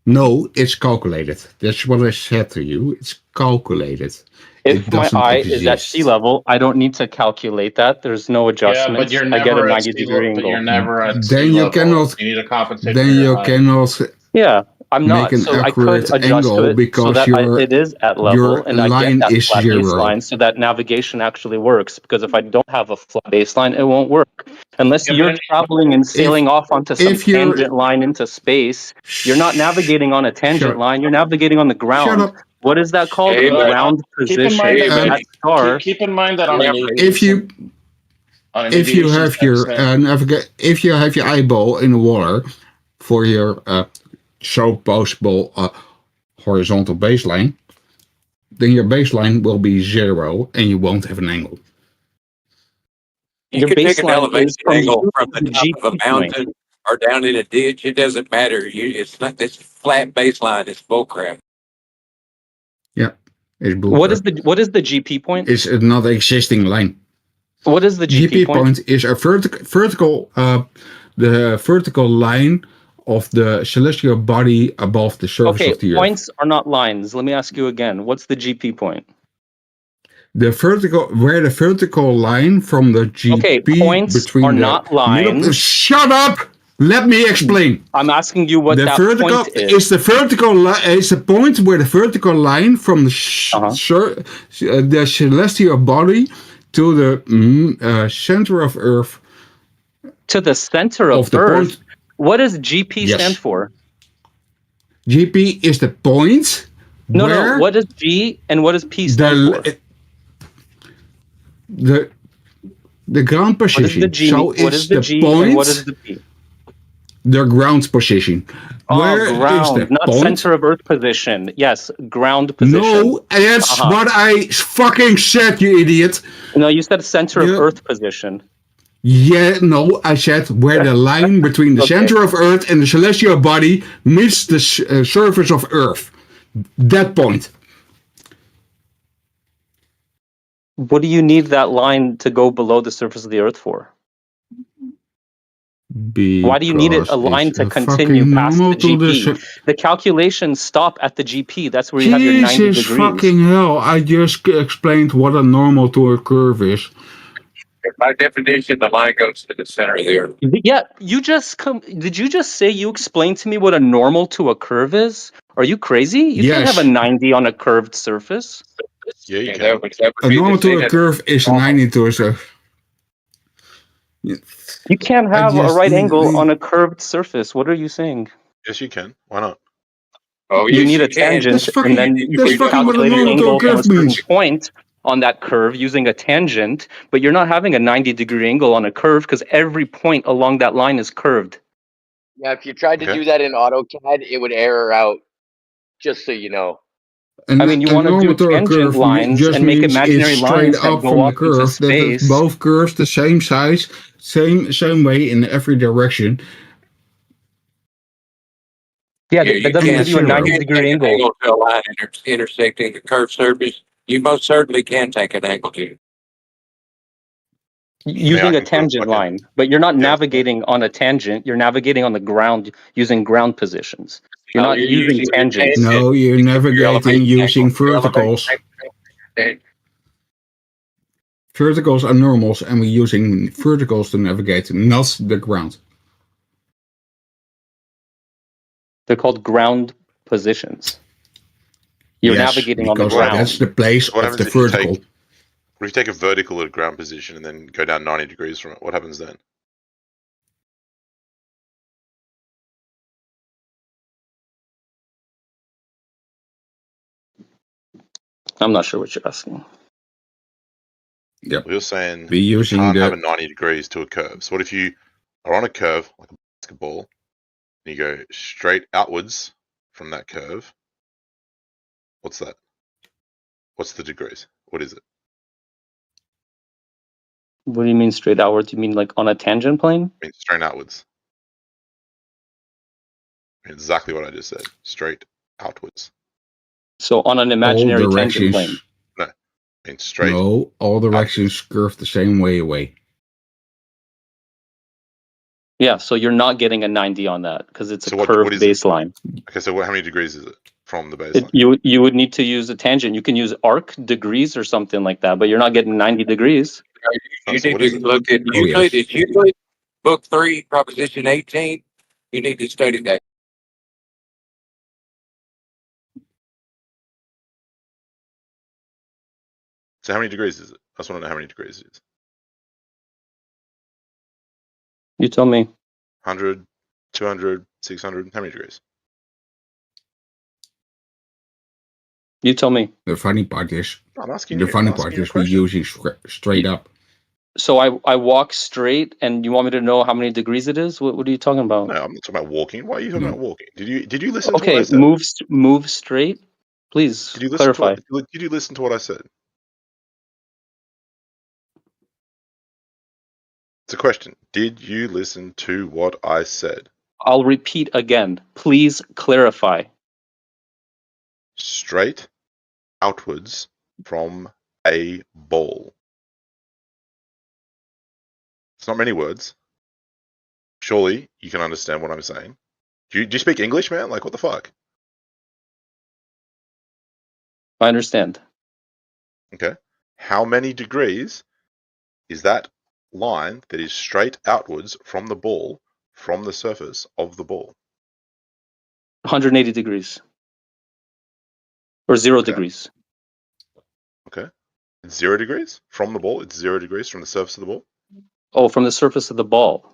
no, it's calculated. That's what I said to you. It's calculated. If my eye is at sea level, I don't need to calculate that. There's no adjustments. Yeah, but you're I get a never at 90 sea degree level. But angle. you're never at Then sea you level. cannot. You need to compensate Then for your you height. cannot. Yeah, I'm make not. an So I accurate could adjust angle to it so because that it is at level, your and I line get that is flat zero. baseline, so that navigation actually works. Because if I don't have a flat baseline, it won't work. Unless you're traveling and sailing off onto some tangent line into space, you're not navigating on a tangent line. You're navigating on the ground. up. What is that called? Hey, but Ground keep in position. mind That star. keep in mind that on an If you if you have your eyeball in the water for your supposable horizontal baseline, then your baseline will be zero and you won't have an angle. You could take an elevation angle from the top of a mountain or down in a ditch. It doesn't matter. It's not this flat baseline. It's bullcrap. Yeah, it's bullcrap. What is the GP point? It's not an existing line. What is the GP point? Is a vertical the vertical line of the celestial body above the surface of the Earth. Points are not lines. Let me ask you again. What's the GP point? The vertical line from the GP points between are the not lines. Shut up! Let me explain. I'm asking you what that point is. The vertical line is the point where the vertical line from the the celestial body to the center of Earth. To the center of Earth? What does GP stand for? GP is the point. No. What does G and what does P stand for? The ground position. What is the G and what is the P? The ground position. Where is the not point? Center of Earth position. Yes, ground position. No, that's what I fucking said, you idiot. No, you said center of Earth position. Yeah, no, I said where the line between the center of Earth and the celestial body meets the surface of Earth. That point. What do you need that line to go below the surface of the Earth for? Why do you need a line to continue past the GP? The calculations stop at the GP. That's where you have your 90 degrees. Jesus fucking hell, I just explained what a normal to a curve is. By definition, the line goes to the center there. Yeah, did you just say you explained to me what a normal to a curve is? Are you crazy? You can't have a Yes. 90 on a curved surface. Yeah, you Yeah, can. that would A be the normal to same a as curve is normal. 90 to a curve. You can't I have a just right angle on a curved surface. What are you saying? Yes, you can. Why not? Oh, You yes, need you a can. tangent, and then you That's can fucking what a calculate an normal to a angle from a curve certain means. point on that curve using a tangent, but you're not having a 90-degree angle on a curve because every point along that line is curved. Yeah, if you tried to Okay. do that in AutoCAD, it would error out. Just so you know. I mean, you A want to do normal to a tangent curve lines just and make means it's imaginary straight lines that up go from the up into curve. That is space. both curves the same size, same way in every direction. Yeah, Yeah, that you doesn't And give it's you a zero. 90-degree take an angle. angle to a line intersecting the curved surface. You most certainly can take an angle to. Using a can put tangent line, but you're not Yeah. navigating on a tangent. You're navigating on the ground using ground positions. You're No, not you're using using your tangents. tangent No, you're to keep your navigating elevation using angle. Your elevation verticals. angle. Verticals are normals, and we're using verticals to navigate, not the ground. They're called ground positions. You're Yes, navigating on the because that's ground. the place What of happens the if you vertical. What if you take a vertical at ground position and then go down 90 degrees from it? What happens then? I'm not sure what you're asking. Yep. Well, you're saying We're you using can't have the a 90 degrees to a curve. So what if you are on a curve, like a basketball, and you go straight outwards from that curve? What's that? What's the degrees? What is it? What do you mean straight outwards? You mean like on a tangent plane? I mean, straight outwards. Exactly what I just said. Straight outwards. So on an all imaginary tangent plane. directions. No, I mean straight. No, all directions curve the same way away. Yeah, so you're not getting a 90 on that because it's a So what curved is it? baseline. Okay, so how many degrees is it from the baseline? You would need to use a tangent. You can use arc degrees or something like that, but you're not getting 90 degrees. You So need what is to it? look at Oh, yes. Euclid. It's Euclid, book 3, proposition 18. You need to study that. So how many degrees is it? I just want to know how many degrees it is. You tell me. 100, 200, 600, how many degrees? You tell me. The funny part is, I'm asking you. we're using straight up. So I walk straight, and you want me to know how many degrees it is? What are you talking about? No, I'm not talking about walking. Why are you talking No. about walking? Did you listen to what I Okay, said? move straight. Please Did you listen clarify. did you listen to what I said? It's a question. Did you listen to what I said? I'll repeat again. Please clarify. Straight outwards from a ball. It's not many words. Surely you can understand what I'm saying. Do you speak English, man? Like, what the fuck? I understand. Okay. How many degrees is that line that is straight outwards from the ball, from the surface of the ball? 180 degrees. Or 0 Okay. degrees. Okay. It's 0 degrees from the ball. It's 0 degrees from the surface of the ball. Oh, from the surface of the ball.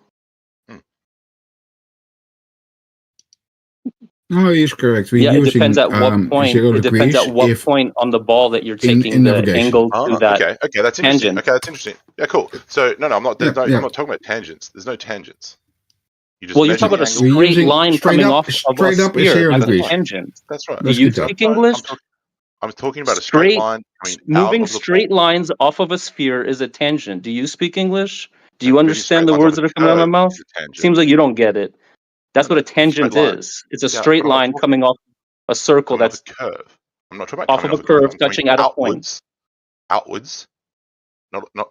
No, he's correct. We're Yeah, it using depends at what point. 0 It depends degrees at what if point on the ball that you're in taking the navigation. angle to that Okay, that's interesting. tangent. Okay, that's interesting. Yeah, cool. So no, I'm not. Yeah, I'm yeah. not talking about tangents. There's no tangents. You just Well, you're measure talking the about a angle. We're straight using line straight coming up. off of a Straight up is sphere. 0 That's a degrees. tangent. That's right. Do Let's you get that. speak English? I'm talking about a straight line coming out Moving of the straight ball. lines off of a sphere is a tangent. Do you speak English? Do No, you moving straight understand the lines off words a that are coming out of my curve mouth? is a tangent. Seems like you don't get it. That's what a Straight tangent line. is. It's a Yeah, straight but I'm not line talking coming off a circle coming off that's a curve. I'm not talking about off coming of off a a curve. curve I'm coming touching at a point. outwards. Outwards.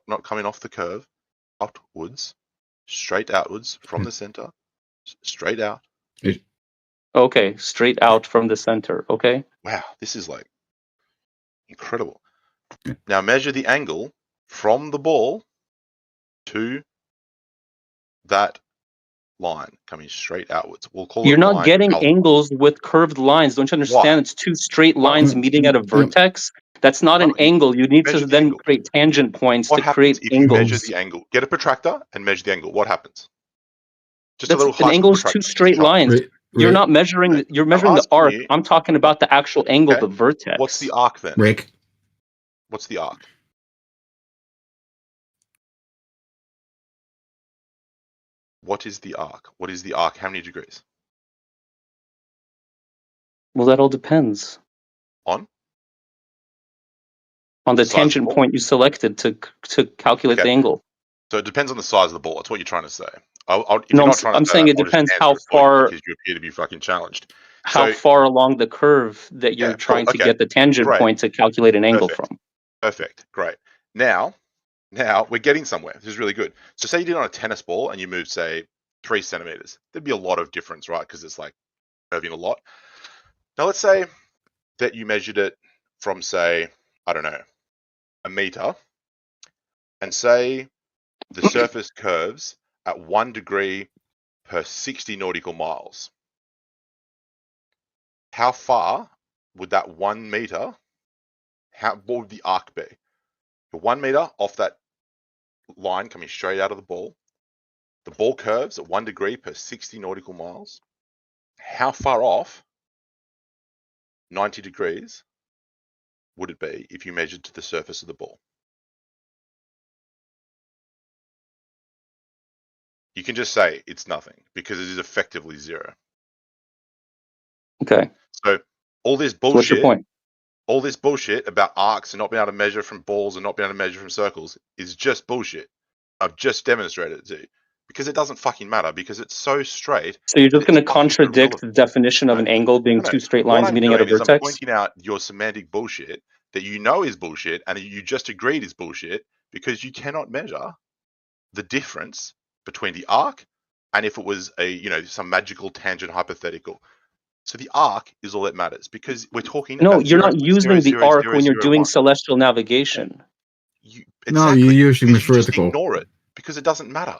Not coming off the curve. Outwards. Straight outwards from the center. Straight out. Okay, straight out from the center. Okay. Wow, this is like incredible. Now measure the angle from the ball to that line coming straight outwards. We'll call You're it not line getting alpha. angles with curved lines. Don't you Why? understand? It's two straight Well, lines meeting at a vertex. That's not an angle. You need to measure the then angle. create tangent points What to happens create if you measure angles. the angle? Get a protractor and measure the angle. What happens? Just a That's little an high school angle is two protractor. straight Tell me. lines. You're not measuring. No, You're I'm measuring the asking arc. you. I'm talking about the actual angle of Okay. the vertex. What's the arc then? Rick. What's the arc? What is the arc? What is the arc? How many degrees? Well, that all depends On the size of the tangent ball? point you selected to calculate the angle. So it depends on the size of the ball. That's what you're trying to say. If No, you're not trying to I'm say saying that, it I'll just depends answer how it for you far because you appear to be fucking challenged. how So far along the curve that you're yeah, cool. trying to Okay, get the tangent great. point to calculate an angle Perfect. from. Perfect. Great. Now we're getting somewhere. This is really good. So say you did it on a tennis ball and you moved, say, 3 centimeters. There'd be a lot of difference, right? Because it's like curving a lot. Now let's say that you measured it from, say, I don't know, a meter, and say the surface curves at 1 degree per 60 nautical miles. How far would that 1 meter, what would the arc be? The 1 meter off that line coming straight out of the ball curves at 1 degree per 60 nautical miles. How far off 90 degrees would it be if you measured to the surface of the ball? You can just say it's nothing because it is effectively 0. Okay. So all this bullshit. What's your point? All this bullshit about arcs and not being able to measure from balls and not being able to measure from circles is just bullshit. I've just demonstrated it to you because it doesn't fucking matter because it's so straight. So you're just going to contradict the definition of an angle being two straight lines meeting at a vertex? I'm pointing out your semantic bullshit that you know is bullshit and you just agreed is bullshit because you cannot measure the difference between the arc and if it was some magical tangent hypothetical. So the arc is all that matters because we're talking No, about you're not using the arc when you're doing celestial navigation. Exactly. No, you're using the you just vertical. ignore it because it doesn't matter.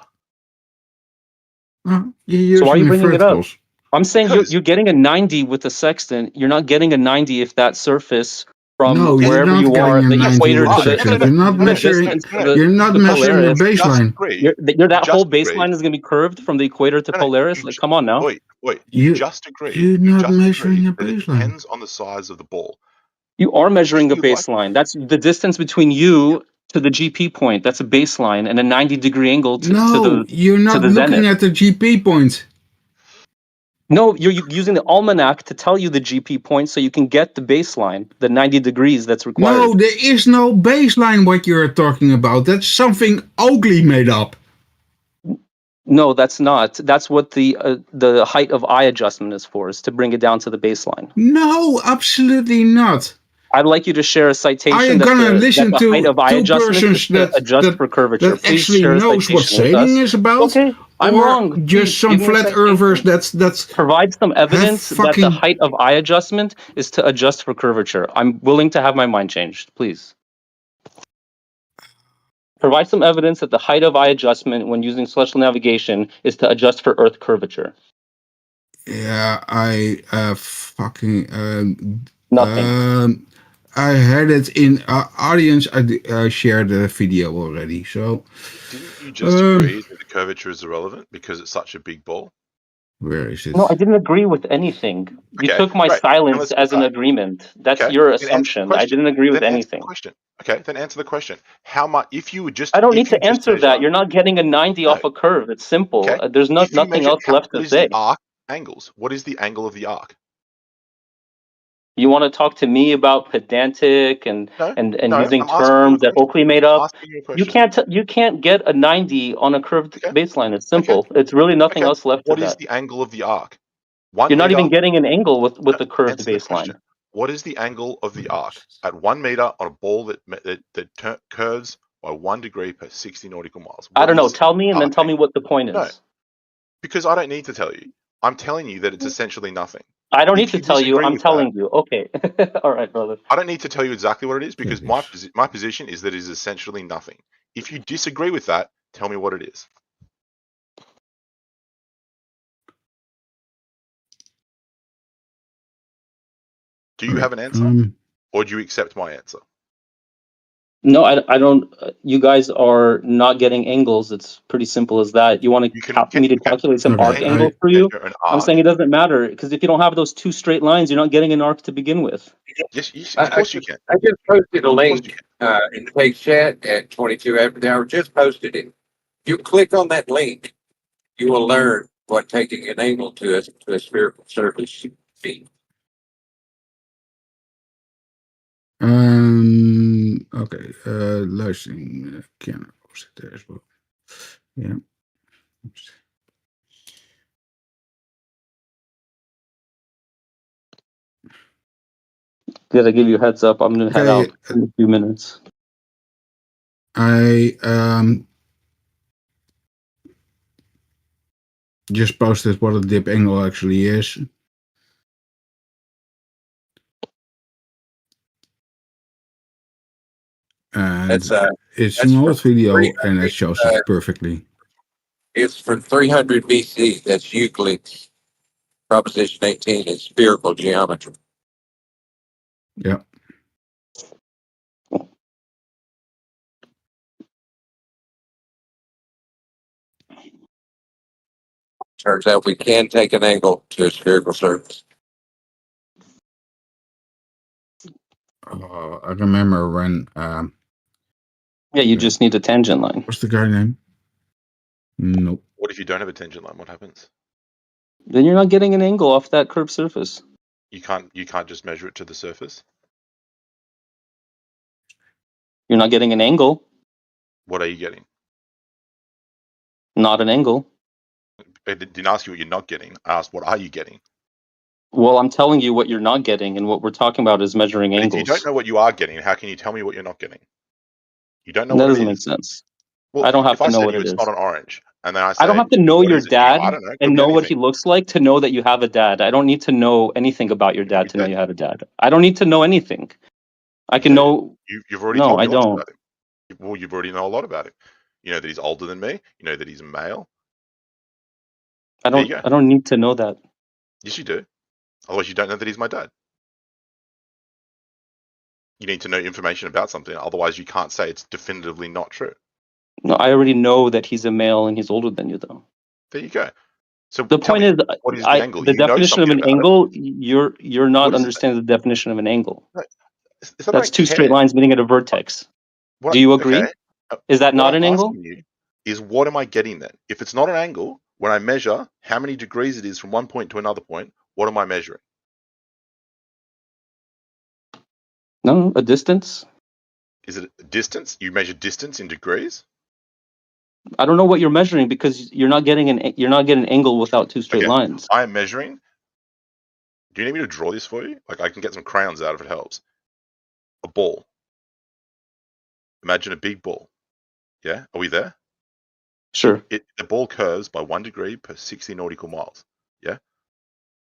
No, you're So why are you using the bringing it up? verticals. I'm saying you're getting a 90 with the sextant. You're not getting a 90 if that surface from No, you're wherever not you are, getting a the 90 equator with to the sextant. You're not the measuring. distance to You're not the measuring the Polaris. baseline. That whole baseline is going to be curved from the equator to Polaris. Like, come on now. Wait. You just agreed. You're not measuring a that it baseline. depends on the size of the ball. You are measuring a baseline. That's the distance between you to the GP point. That's a baseline and a 90-degree angle to the you're not to the looking zenith. at the GP point. No, you're using the almanac to tell you the GP point so you can get the baseline, the 90 degrees that's required. No, there is no baseline what you're talking about. That's something Oakley made up. No, that's not. That's what the height of eye adjustment is for, is to bring it down to the baseline. No, absolutely not. I'd like you to share a citation. Are you gonna listen that the height to of eye two adjustment persons is to adjust for curvature? that Please actually share a knows what citation with sailing us. is about? Okay, I'm or wrong. Just some flat earthers that's provide some evidence that the height of eye adjustment is to adjust for curvature. I'm willing to have my mind changed, please. Provide some evidence that the height of eye adjustment when using celestial navigation is to adjust for Earth curvature. Yeah, I fucking nothing. I had it in audience. I shared the video already. So didn't you just agree that the curvature is irrelevant because it's such a big ball? Where is it? No, I didn't agree with anything. You took my silence as an agreement. That's your assumption. I didn't agree with anything. Okay, then answer the question. How much? If you would just, I don't need to answer that. You're not getting a 90 off a curve. It's simple. Okay. There's nothing else left to say. What is the arc angles? What is the angle of the arc? You want to talk to me about pedantic and using terms that Oakley made up? You can't get a 90 on a curved baseline. It's simple. It's really nothing else left to that. What is the angle of the arc? You're not even getting an angle with the curved baseline. What is the angle of the arc at 1 meter on a ball that curves by 1 degree per 60 nautical miles? I don't know. Tell me and then tell me what the point is. No, because I don't need to tell you. I'm telling you that it's essentially nothing. I don't need to tell you. I'm telling you. Okay. All right, brother. I don't need to tell you exactly what it is because my position is that it is essentially nothing. If you disagree with that, Tell me what it is. Do you have an answer, or do you accept my answer? No, I don't. You guys are not getting angles. It's pretty simple as that. You want me to calculate some arc angle for you? I'm saying it doesn't matter because if you don't have those two straight lines, you're not getting an arc to begin with. Yes, of course you can. I just posted a link in the page chat at 22 after the hour. Just posted it. If you click on that link, you will learn what taking an angle to a spherical surface means. Oké, luistering. Camera zit there as well. Ja. Did I give you a heads up? I'm gonna head out in a few minutes. I just posted what a dip angle actually is. And it's an old video and it shows it perfectly. It's from 300 BC. That's Euclid's Proposition 18 in spherical geometry. Yeah. Turns out we can take an angle to a spherical surface. I remember when. Yeah, you just need a tangent line. What's the guy name? Nope. What if you don't have a tangent line? What happens? Then you're not getting an angle off that curved surface. You can't just measure it to the surface. You're not getting an angle. What are you getting? Not an angle. I didn't ask you what you're not getting. I asked what are you getting? Well, I'm telling you what you're not getting, and what we're talking about is measuring But angles. if you don't know what you are getting, how can you tell me what you're not getting? You don't know That what it doesn't is. make sense. Well, I don't have if to I know say what to you it it's is. not an orange, and then I say, I don't have to know what your is it? dad I don't know. and know what he looks like to know that you have a dad. I don't need to know anything about your dad to know you have a dad. I don't need to know anything. I can know. You've already No, told me I lots don't. about him. Well, you've already know a lot about him. You know that he's older than me. You know that he's a male. I There you go. don't need to know that. Yes, you do. Otherwise, you don't know that he's my dad. You need to know information about something. Otherwise, you can't say it's definitively not true. No, I already know that he's a male and he's older than you, though. There you go. So The point is, what is the angle? the You know definition of something an about it. angle. You're not What is it? understanding the definition of an angle. It's that I That's don't two straight care. lines meeting at a vertex. What, Do you agree? okay. Is that What not I'm an angle? asking you is what am I getting then? If it's not an angle, when I measure how many degrees it is from one point to another point, what am I measuring? No, a distance. Is it distance? You measure distance in degrees? I don't know what you're measuring because you're not getting an angle without two straight Okay. lines. I am measuring. Do you need me to draw this for you? Like I can get some crayons out if it helps. A ball. Imagine a big ball. Yeah? Are we there? Sure. The ball curves by 1 degree per 60 nautical miles. Yeah?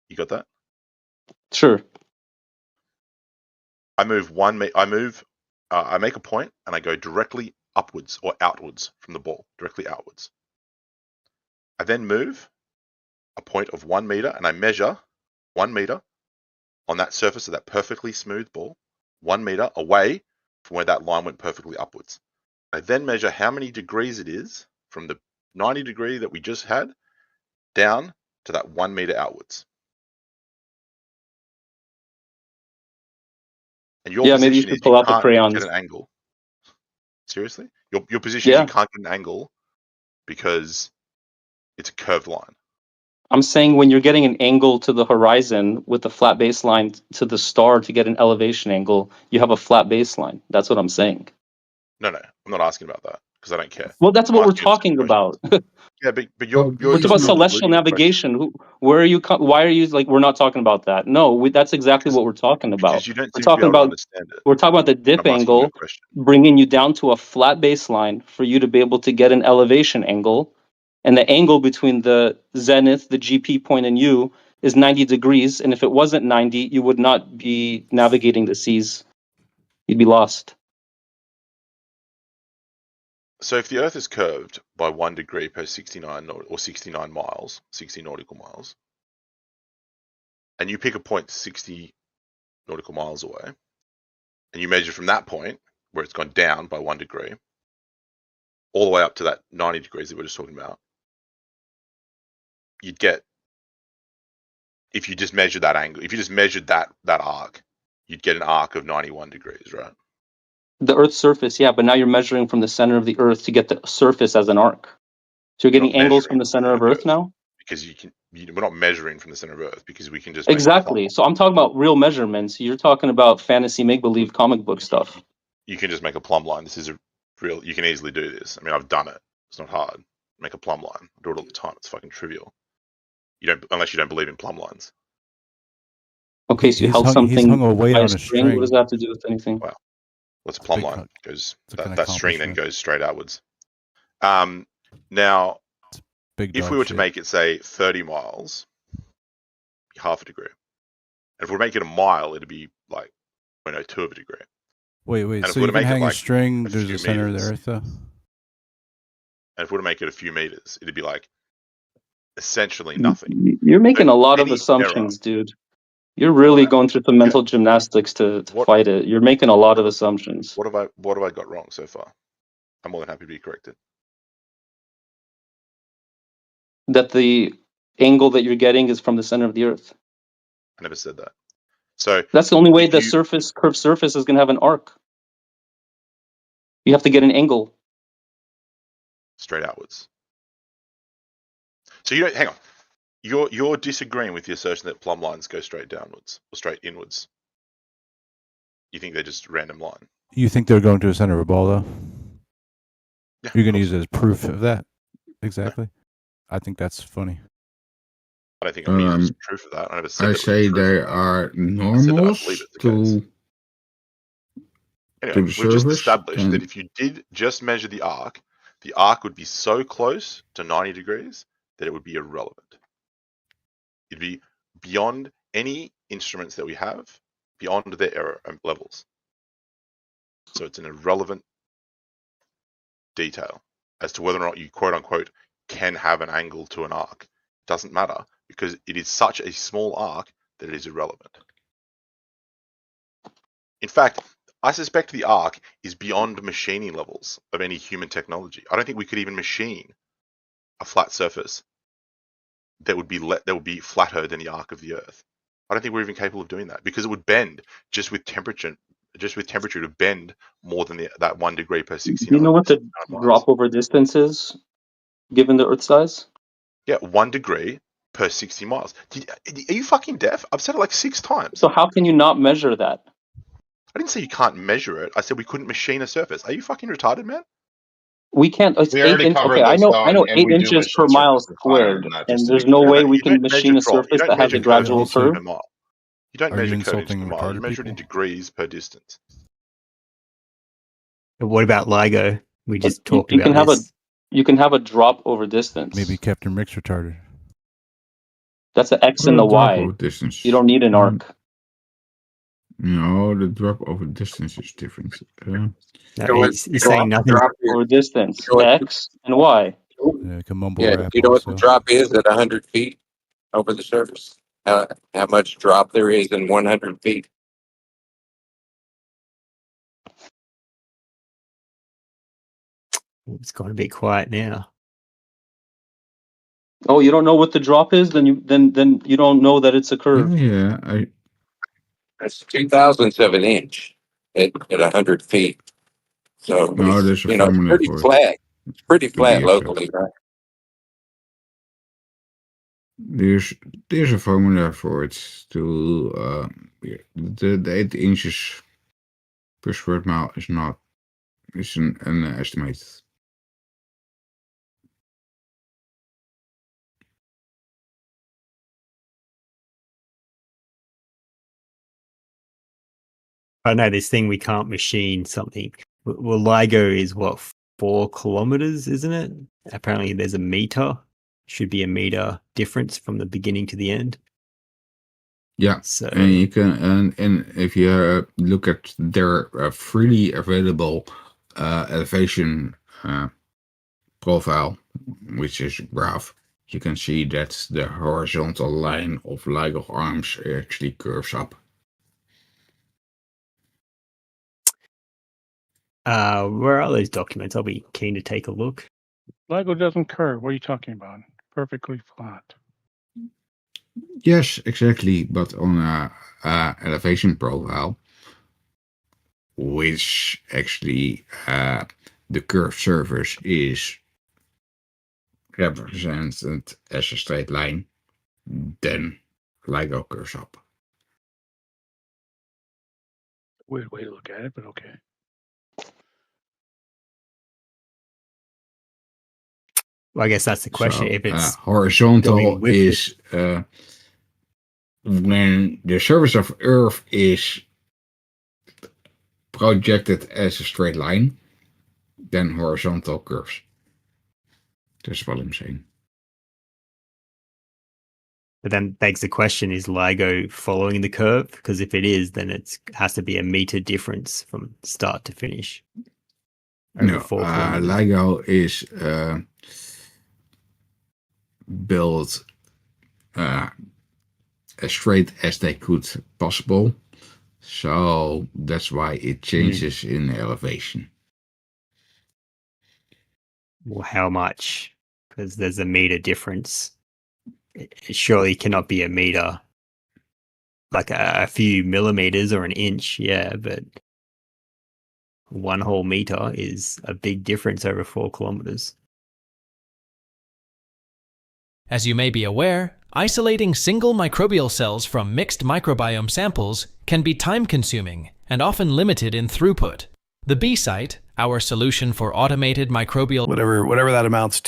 You got that? Sure. I make a point and I go directly upwards or outwards from the ball, directly outwards. I then move a point of 1 meter and I measure 1 meter on that surface of that perfectly smooth ball, 1 meter away from where that line went perfectly upwards. I then measure how many degrees it is from the 90 degree that we just had down to that 1 meter outwards. And your Maybe you position is should you pull out the can't crayons. get an angle. Seriously? Your position is you can't get an angle because it's a curved line. I'm saying when you're getting an angle to the horizon with a flat baseline to the star to get an elevation angle, you have a flat baseline. That's what I'm saying. No, I'm not asking about that because I don't care. Well, that's what I'm we're asking you a talking simple question. about. Yeah, but We're talking about celestial navigation. Where are you? Why are you like? We're not talking about that. No, that's exactly what we're talking about. Because you don't We're seem to be talking able to about. understand it. We're talking about the dip I'm asking you a angle, question. bringing you down to a flat baseline for you to be able to get an elevation angle, and the angle between the zenith, the GP point, and you is 90 degrees. And if it wasn't 90, you would not be navigating the seas. You'd be lost. So if the Earth is curved by 1 degree per 69 or 69 miles, 60 nautical miles, and you pick a point 60 nautical miles away, and you measure from that point where it's gone down by 1 degree, all the way up to that 90 degrees that we were just talking about, you'd get, if you just measured that angle, if you just measured that arc, you'd get an arc of 91 degrees, right? The Earth's surface, yeah, but now you're measuring from the center of the Earth to get the surface as an arc. So you're getting angles from the center of Earth now? Because we're not measuring from the center of Earth, because we can just Exactly. So I'm talking about real measurements. You're talking about fantasy make-believe comic book stuff. You can just make a plumb line. This is a real, you can easily do this. I mean, I've done it. It's not hard. Make a plumb line. I do it all the time. It's fucking trivial. Unless you don't believe in plumb lines. Okay, so you held something by a string. What does that have to do with anything? Wow. What's a plumb line? Goes that string then goes straight outwards. Now, if we were to make it say 30 miles, half a degree. And if we make it a mile, it'd be like 0.02 of a degree. Wait. And So you can hang a string. There's a center of the Earth, though. And if we were to make it a few meters, it'd be like essentially nothing. You're making a lot of assumptions, dude. You're really going through some mental gymnastics to fight it. You're making a lot of assumptions. What have I got wrong so far? I'm more than happy to be corrected. That the angle that you're getting is from the center of the Earth. I never said that. So that's the only way the curved surface is going to have an arc. You have to get an angle. Straight outwards. So you don't, hang on. You're disagreeing with the assertion that plumb lines go straight downwards or straight inwards. You think they're just a random line? You think they're going to the center of a ball, though? Yeah, you're going to use it as proof of that? Exactly. I think that's funny. I don't think I'm using proof of that. I never said I say they are normals to anyway, the we just surface. established that if you did just measure the arc would be so close to 90 degrees that it would be irrelevant. It'd be beyond any instruments that we have, beyond their error levels. So it's an irrelevant detail as to whether or not you quote unquote can have an angle to an arc. It doesn't matter because it is such a small arc that it is irrelevant. In fact, I suspect the arc is beyond machining levels of any human technology. I don't think we could even machine a flat surface that would be flatter than the arc of the Earth. I don't think we're even capable of doing that because it would bend just with temperature to bend more than that 1 degree per 69. Do you know what the drop over distance is, given the Earth size? Yeah, 1 degree per 60 miles. Are you fucking deaf? I've said it like 6 times. So how can you not measure that? I didn't say you can't measure it. I said we couldn't machine a surface. Are you fucking retarded, man? We can't. It's 8 inches. Okay, I know 8 inches per mile squared, and there's no way we can machine a surface that has a gradual curve. You don't measure curve inches per mile. You measure it in degrees per distance. What about LIGO? We just talked about this. You can have a drop over distance. Maybe Captain Rick's retarded. That's an X and the Y. You don't need an arc. No, the drop over distance is different. No, he's saying nothing. Over distance, X and Y. Yeah, you know what the drop is at 100 feet over the surface? How much drop there is in 100 feet? It's got to be quiet now. Oh, you don't know what the drop is? Then you don't know that it's a curve. Yeah, that's 2,000ths of an inch at 100 feet. So there's a it's pretty flat. It's pretty flat locally, right? There's a formula for it to the 8 inches per square mile is not. It's an estimate. I know this thing we can't machine something. Well, LIGO is what, 4 kilometers, isn't it? Apparently, there's a meter. Should be a meter difference from the beginning to the end. Yeah, so, and you can and if you look at their freely available elevation profile, which is a graph, you can see that the horizontal line of LIGO arms actually curves up. Where are those documents? I'll be keen to take a look. LIGO doesn't curve. What are you talking about? Perfectly flat. Yes, exactly, but on a elevation profile, which actually the curved surface is represented as a straight line, then LIGO curves up. Weird way to look at it, but okay. Well, I guess that's the question. So, if it's horizontal is when the surface of Earth is projected as a straight line, then horizontal curves. That's what I'm saying. But then begs the question, is LIGO following the curve? Because if it is, then it has to be a meter difference from start to finish. Over 4 kilometers. LIGO is built as straight as they could possible. So that's why it changes in elevation. Well, how much? Because there's a meter difference. It surely cannot be a meter, like a few millimeters or an inch, yeah, but 1 whole meter is a big difference over 4 kilometers. As you may be aware, isolating single microbial cells from mixed microbiome samples can be time-consuming and often limited in throughput. The B-Site, our solution for automated microbial whatever that amounts